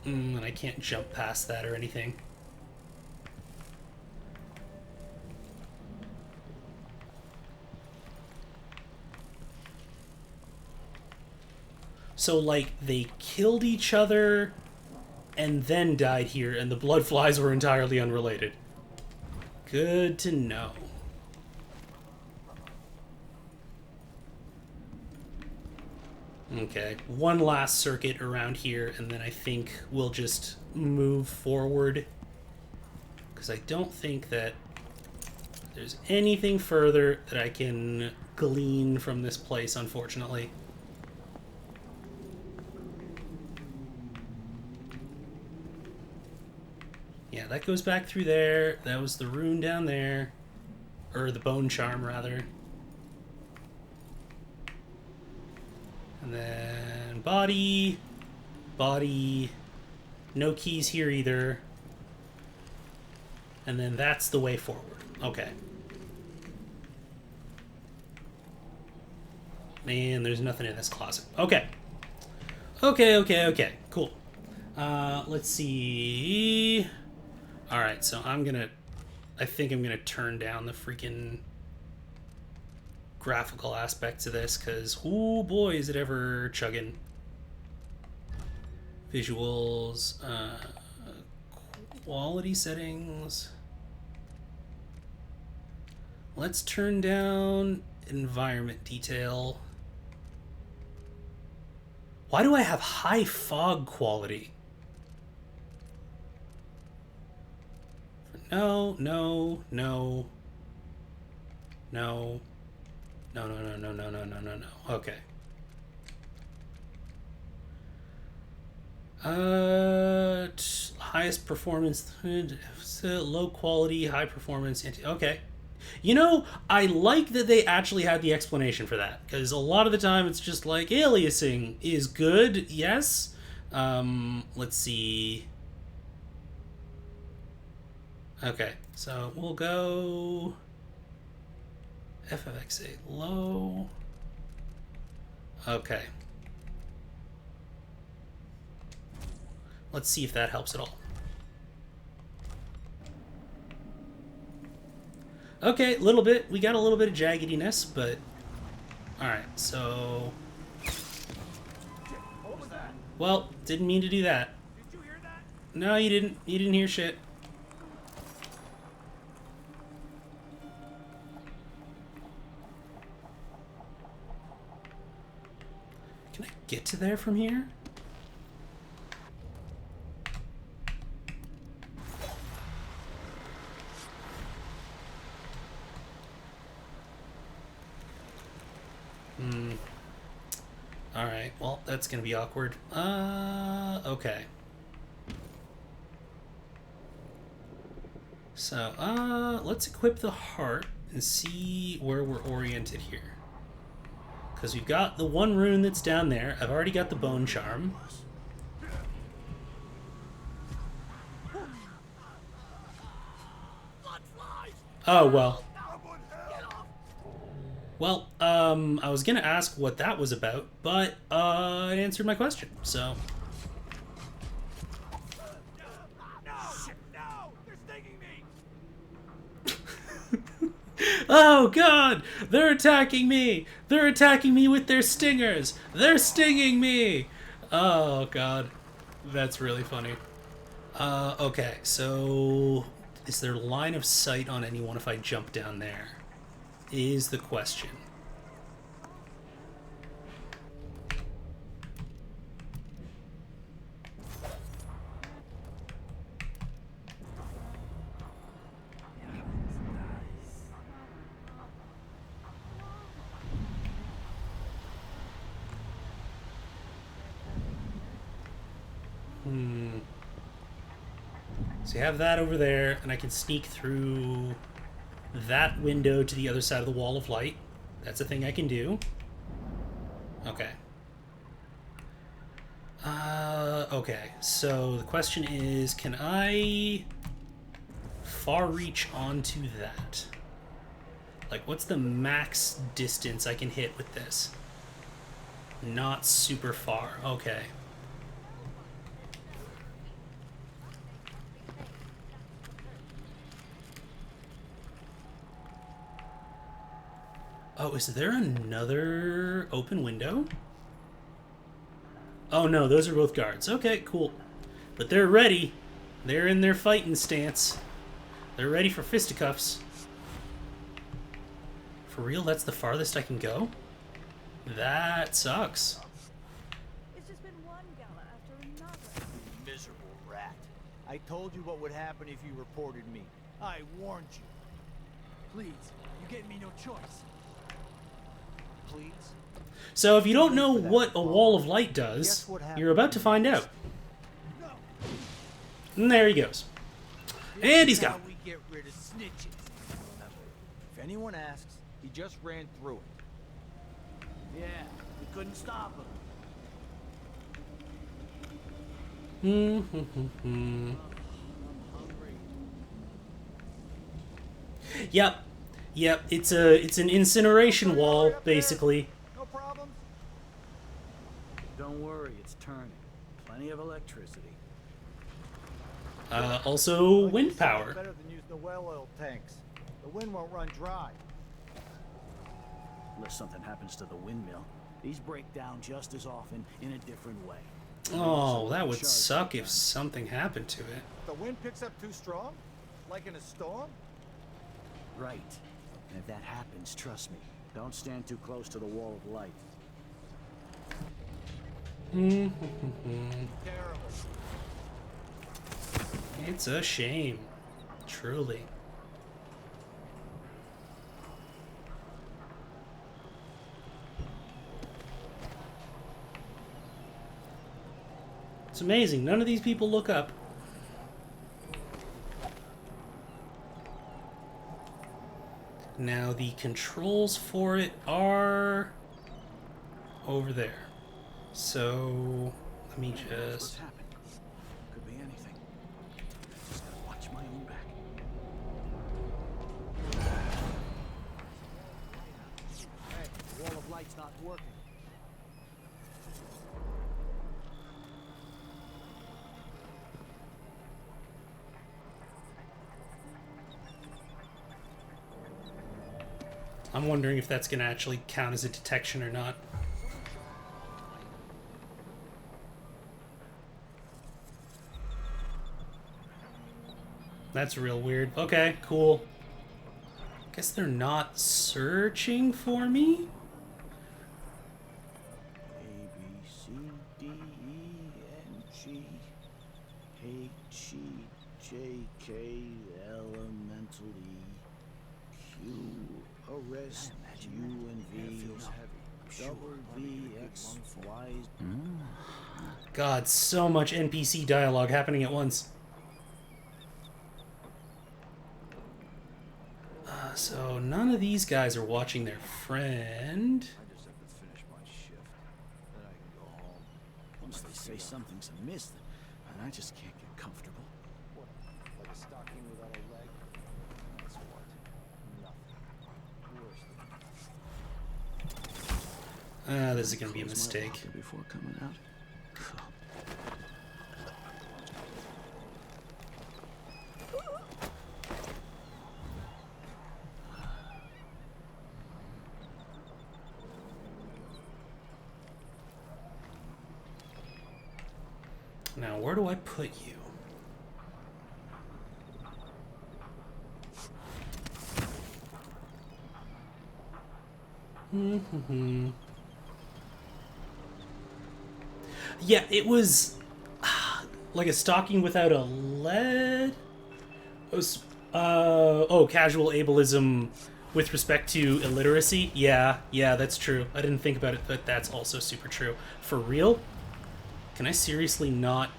[SPEAKER 1] And I can't jump past that or anything. So, like, they killed each other and then died here, and the blood flies were entirely unrelated. Good to know. Okay, one last circuit around here, and then I think we'll just move forward. Because I don't think that there's anything further that I can glean from this place, unfortunately. Yeah, that goes back through there. That was the rune down there. Or the bone charm, rather. And then body. Body. No keys here either. And then that's the way forward. Okay. And there's nothing in this closet. Okay. Okay. Cool. Let's see. Alright, so I think I'm gonna turn down the freaking graphical aspects of this, because, oh boy, is it ever chugging. Visuals, quality settings. Let's turn down environment detail. Why do I have high fog quality? No. Okay. Highest performance, low quality, high performance. Okay. You know, I like that they actually had the explanation for that, because a lot of the time it's just like aliasing is good, yes. Let's see. Okay, so we'll go FFX8 low. Okay. Let's see if that helps at all. Okay, a little bit. We got a little bit of jaggediness, but... Alright, so...
[SPEAKER 11] What was that?
[SPEAKER 1] Well, didn't mean to do that.
[SPEAKER 11] Did you hear that?
[SPEAKER 1] No, you didn't. You didn't hear shit. Can I get to there from here? Alright, well, that's gonna be awkward. Okay. So, let's equip the heart and see where we're oriented here. Because we've got the one rune that's down there. I've already got the bone charm. Oh, well. Well, I was gonna ask what that was about, but it answered my question, so.
[SPEAKER 11] No! They're stinging me!
[SPEAKER 1] Oh god! They're attacking me! They're attacking me with their stingers! They're stinging me! Oh god. That's really funny. Okay, so is there line of sight on anyone if I jump down there? Is the question. So you have that over there, and I can sneak through that window to the other side of the wall of light. That's a thing I can do. Okay. Okay, so the question is, can I far reach onto that? Like, what's the max distance I can hit with this? Not super far. Okay. Oh, is there another open window? Oh no, those are both guards. Okay, cool. But they're ready. They're in their fighting stance. They're ready for fisticuffs. For real, that's the farthest I can go? That sucks.
[SPEAKER 6] It's just been one gala after another. Miserable rat. I told you what would happen if you reported me. I warned you. Please, you gave me no choice. Please?
[SPEAKER 1] So if you don't know what a wall of light does, you're about to find out. And there he goes. And he's gone.
[SPEAKER 6] We get rid of snitches. If anyone asks, he just ran through it. Yeah, we couldn't stop him.
[SPEAKER 1] Yep, it's an incineration wall, basically.
[SPEAKER 11] No problems?
[SPEAKER 6] Don't worry, it's turning. Plenty of electricity.
[SPEAKER 1] Also wind power.
[SPEAKER 11] Better than using the well oil tanks. The wind won't run dry.
[SPEAKER 6] Unless something happens to the windmill. These break down just as often in a different way.
[SPEAKER 1] Oh, that would suck if something happened to it.
[SPEAKER 11] The wind picks up too strong? Like in a storm?
[SPEAKER 6] Right. And if that happens, trust me, don't stand too close to the wall of light.
[SPEAKER 11] Terrible.
[SPEAKER 1] It's a shame. Truly. It's amazing. None of these people look up. Now the controls for it are over there. So let me just...
[SPEAKER 12] Could be anything. Just gotta watch my own back.
[SPEAKER 6] Hey, the wall of light's not working.
[SPEAKER 1] I'm wondering if that's going to actually count as a detection or not. That's real weird. Okay, cool. Guess they're not searching for me?
[SPEAKER 12] A, B, C, D, E, N, G, H, E, J, K, elemental E, Q, arrest, U and V, double V, X, Y.
[SPEAKER 1] God, so much NPC dialogue happening at once. So none of these guys are watching their friend.
[SPEAKER 12] I just have to finish my shift. Then I can go home. Once they say something's amiss, then I just can't get comfortable.
[SPEAKER 6] What? Like a stocking without a leg? That's what? Nothing. Worse than
[SPEAKER 1] This is gonna be a mistake.
[SPEAKER 12] Before coming out.
[SPEAKER 1] Now, where do I put you? Yeah, it was like a stocking without a lead. Oh, casual ableism with respect to illiteracy. Yeah, that's true. I didn't think about it, but that's also super true. For real? Can I seriously not?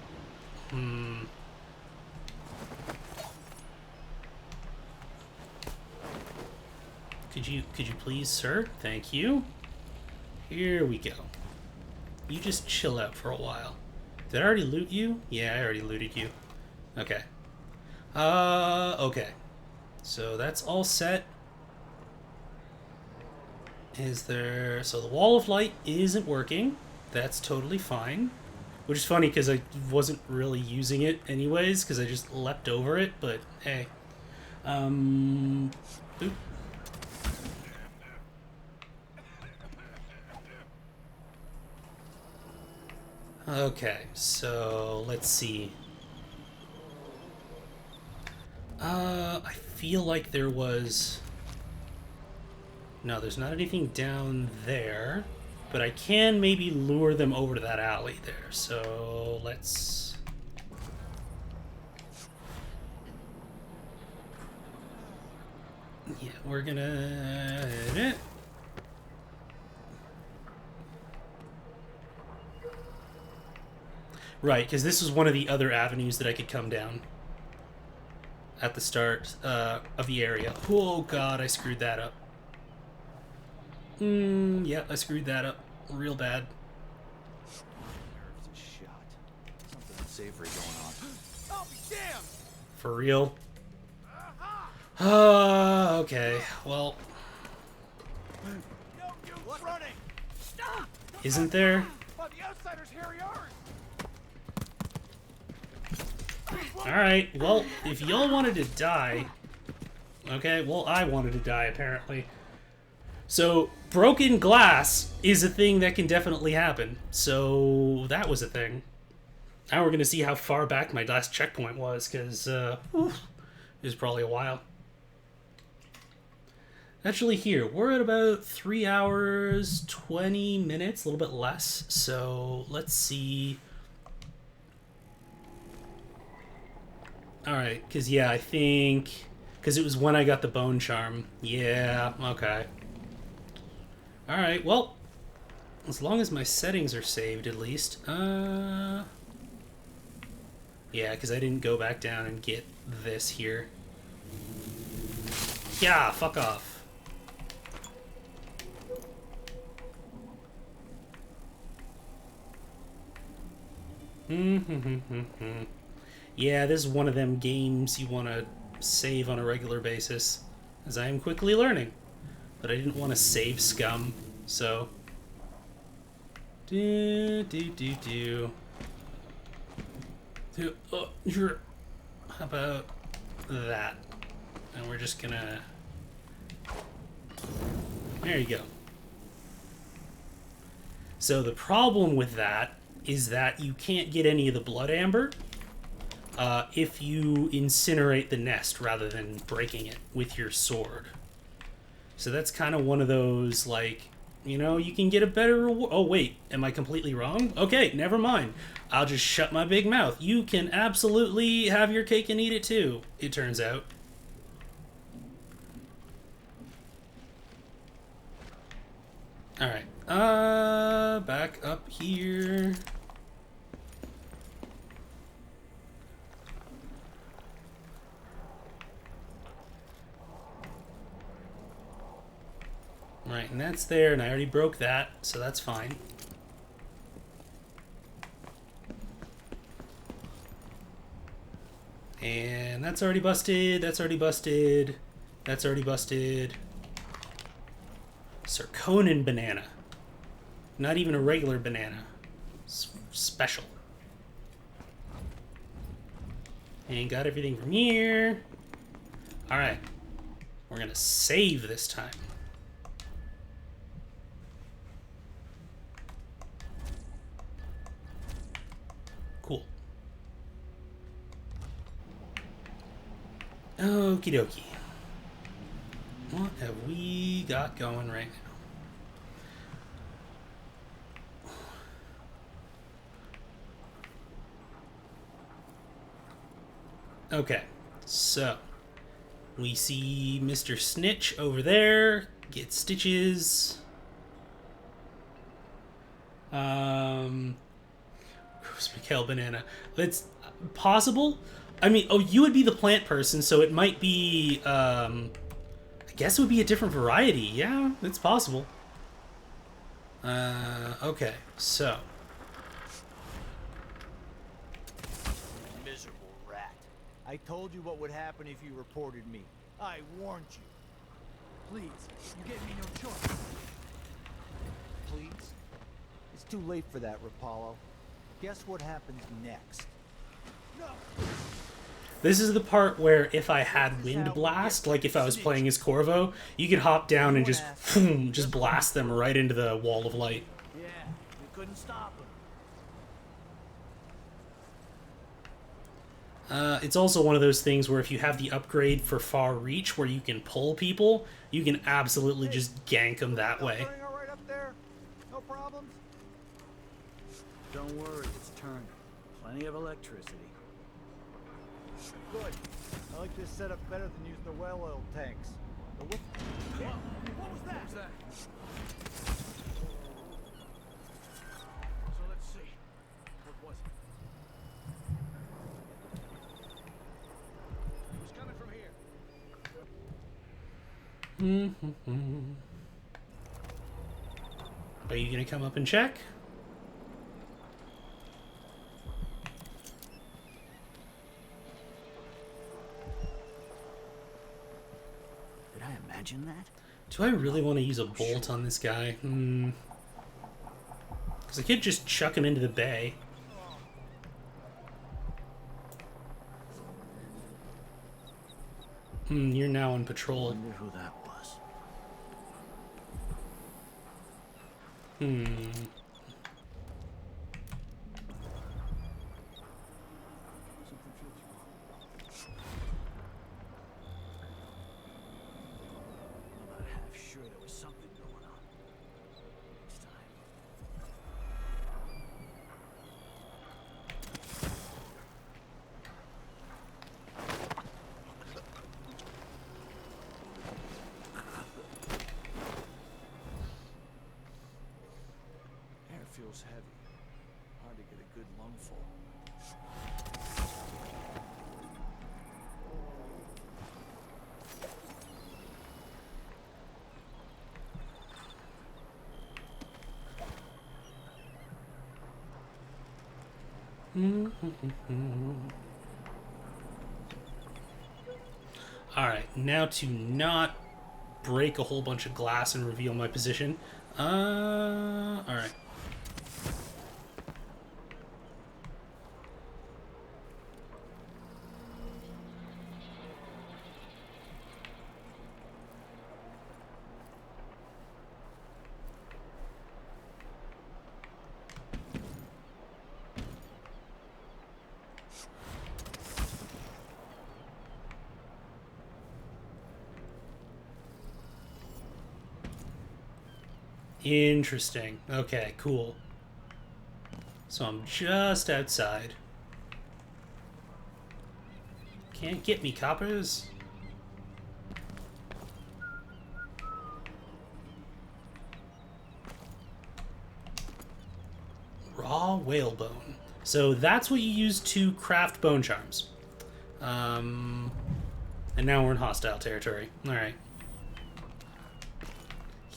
[SPEAKER 1] Could you please, sir? Thank you. Here we go. You just chill out for a while. Did I already loot you? Yeah, I already looted you. Okay. Okay. So that's all set. Is there... So the wall of light isn't working. That's totally fine. Which is funny because I wasn't really using it anyways because I just leapt over it, but hey. Boop. Okay, so let's see. I feel like there was... No, there's not anything down there. But I can maybe lure them over to that alley there. So let's... Yeah, we're gonna... hit it. Right, because this was one of the other avenues that I could come down at the start of the area. Oh god, I screwed that up. Yeah, I screwed that up real bad.
[SPEAKER 6] nerves is shot. Something unsavory going on. I'll be damned!
[SPEAKER 1] For real? Okay, well...
[SPEAKER 11] No use running!
[SPEAKER 1] Isn't there?
[SPEAKER 11] But the outsiders here are yours!
[SPEAKER 1] Alright, well, if y'all wanted to die... Okay, well, I wanted to die, apparently. So, broken glass is a thing that can definitely happen. So, that was a thing. Now we're going to see how far back my last checkpoint was, because, it was probably a while. Actually, here, we're at about 3 hours, 20 minutes, a little bit less. So, let's see... Alright, because, yeah, I think... Because it was when I got the bone charm. Yeah, okay. Alright, well, as long as my settings are saved, at least. Yeah, because I didn't go back down and get this here. Yeah, fuck off. Yeah, this is one of them games you want to save on a regular basis, as I am quickly learning. But I didn't want to save scum, so... How about that? And we're just gonna... There you go. So the problem with that is that you can't get any of the blood amber if you incinerate the nest rather than breaking it with your sword. So that's kind of one of those, like, you know, you can get a better reward. Oh, wait, am I completely wrong? Okay, never mind. I'll just shut my big mouth. You can absolutely have your cake and eat it too, it turns out. Alright, back up here. Right, and that's there, and I already broke that, so that's fine. And that's already busted, that's already busted, that's already busted. Sarkonin banana. Not even a regular banana. Special. And got everything from here. Alright. We're gonna save this time. Cool. Okie dokie. What have we got going right now? Okay, so we see Mr. Snitch over there, get stitches. Gross Mikhail banana. That's possible. I mean, oh, you would be the plant person, so it might be, I guess it would be a different variety. Yeah, it's possible. Okay, so.
[SPEAKER 6] Miserable rat. I told you what would happen if you reported me. I warned you. Please, you gave me no choice. Please? It's too late for that, Rapallo. Guess what happens next? No!
[SPEAKER 1] This is the part where if I had Wind Blast, like if I was playing as Corvo, you could hop down and just, boom, just blast them right into the wall of light.
[SPEAKER 6] Yeah, we couldn't stop him.
[SPEAKER 1] It's also one of those things where if you have the upgrade for Far Reach where you can pull people, you can absolutely just gank them that way.
[SPEAKER 11] All right up there? No problems?
[SPEAKER 6] Don't worry, it's turning. Plenty of electricity. Good. I like this setup better than using the well oil tanks. But what? Yeah. What was that? So let's see. What was it? It was coming from here.
[SPEAKER 1] Are you gonna come up and check?
[SPEAKER 6] Imagine that?
[SPEAKER 1] Do I really want to use a bolt on this guy? Because I could just chuck him into the bay. You're now on patrol.
[SPEAKER 6] I wonder who that was. Sure there was something going on. Next time. Air feels heavy. Hard to get a good lungful.
[SPEAKER 1] Alright, now to not break a whole bunch of glass and reveal my position. Alright. Interesting. Okay, cool. So I'm just outside. Can't get me, coppers. Raw whalebone. So that's what you use to craft bone charms. And now we're in hostile territory. Alright.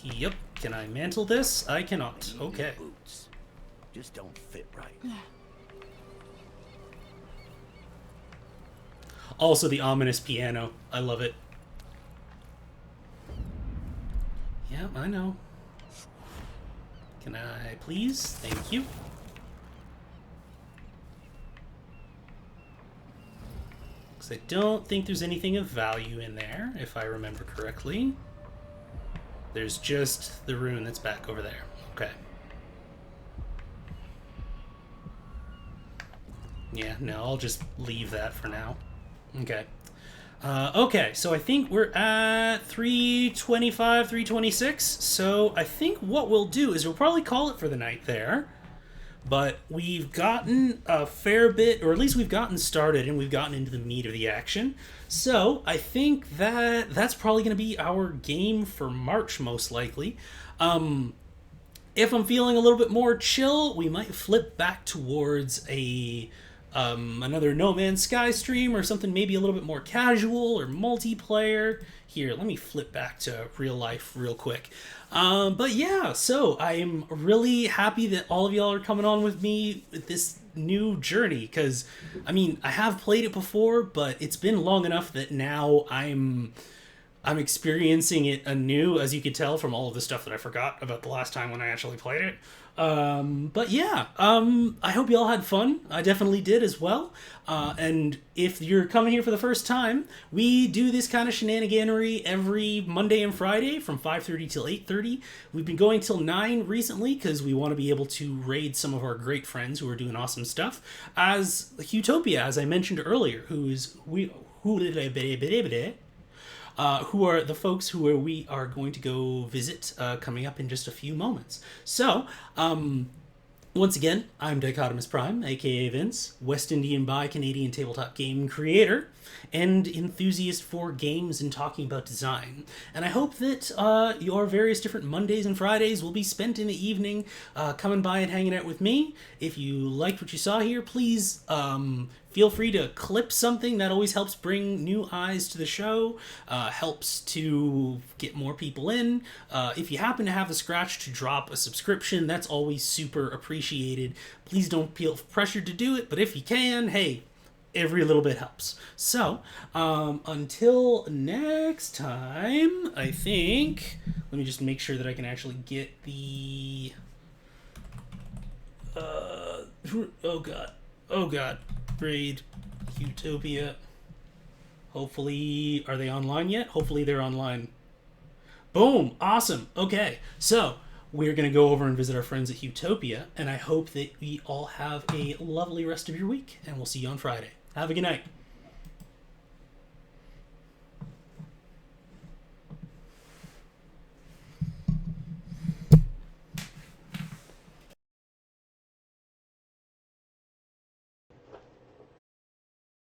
[SPEAKER 1] Yep. Can I mantle this? I cannot. Okay.
[SPEAKER 17] Boots just don't fit right.
[SPEAKER 1] Also the ominous piano. I love it. Yeah, I know. Can I please? Thank you. Because I don't think there's anything of value in there, if I remember correctly. There's just the rune that's back over there. Okay. Yeah, no, I'll just leave that for now. Okay. Okay, so I think we're at 325, 326. So I think what we'll do is we'll probably call it for the night there. But we've gotten a fair bit, or at least we've gotten started and we've gotten into the meat of the action. So I think that that's probably going to be our game for March, most likely. If I'm feeling a little bit more chill, we might flip back towards another No Man's Sky stream or something maybe a little bit more casual or multiplayer. Here, let me flip back to real life real quick. But yeah, so I'm really happy that all of y'all are coming on with me with this new journey, because, I mean, I have played it before, but it's been long enough that now I'm experiencing it anew, as you could tell from all of the stuff that I forgot about the last time when I actually played it. But yeah, I hope y'all had fun. I definitely did as well. And if you're coming here for the first time, we do this kind of shenaniganery every Monday and Friday from 5:30 till 8:30. We've been going till 9 recently because we want to be able to raid some of our great friends who are doing awesome stuff. As Utopia, as I mentioned earlier, who are the folks who we are going to go visit coming up in just a few moments. So, once again, I'm Dichotomous Prime, aka Vince, West Indian bi-Canadian tabletop game creator, and enthusiast for games and talking about design. And I hope that your various different Mondays and Fridays will be spent in the evening coming by and hanging out with me. If you liked what you saw here, please feel free to clip something. That always helps bring new eyes to the show, helps to get more people in. If you happen to have the scratch to drop a subscription, that's always super appreciated. Please don't feel pressured to do it, but if you can, hey, every little bit helps. So, until next time, I think, let me just make sure that I can actually get the, oh god, raid Utopia. Hopefully, are they online yet? Hopefully they're online. Boom, awesome. Okay, so we're going to go over and visit our friends at Utopia, and I hope that we all have a lovely rest of your week, and we'll see you on Friday. Have a good night.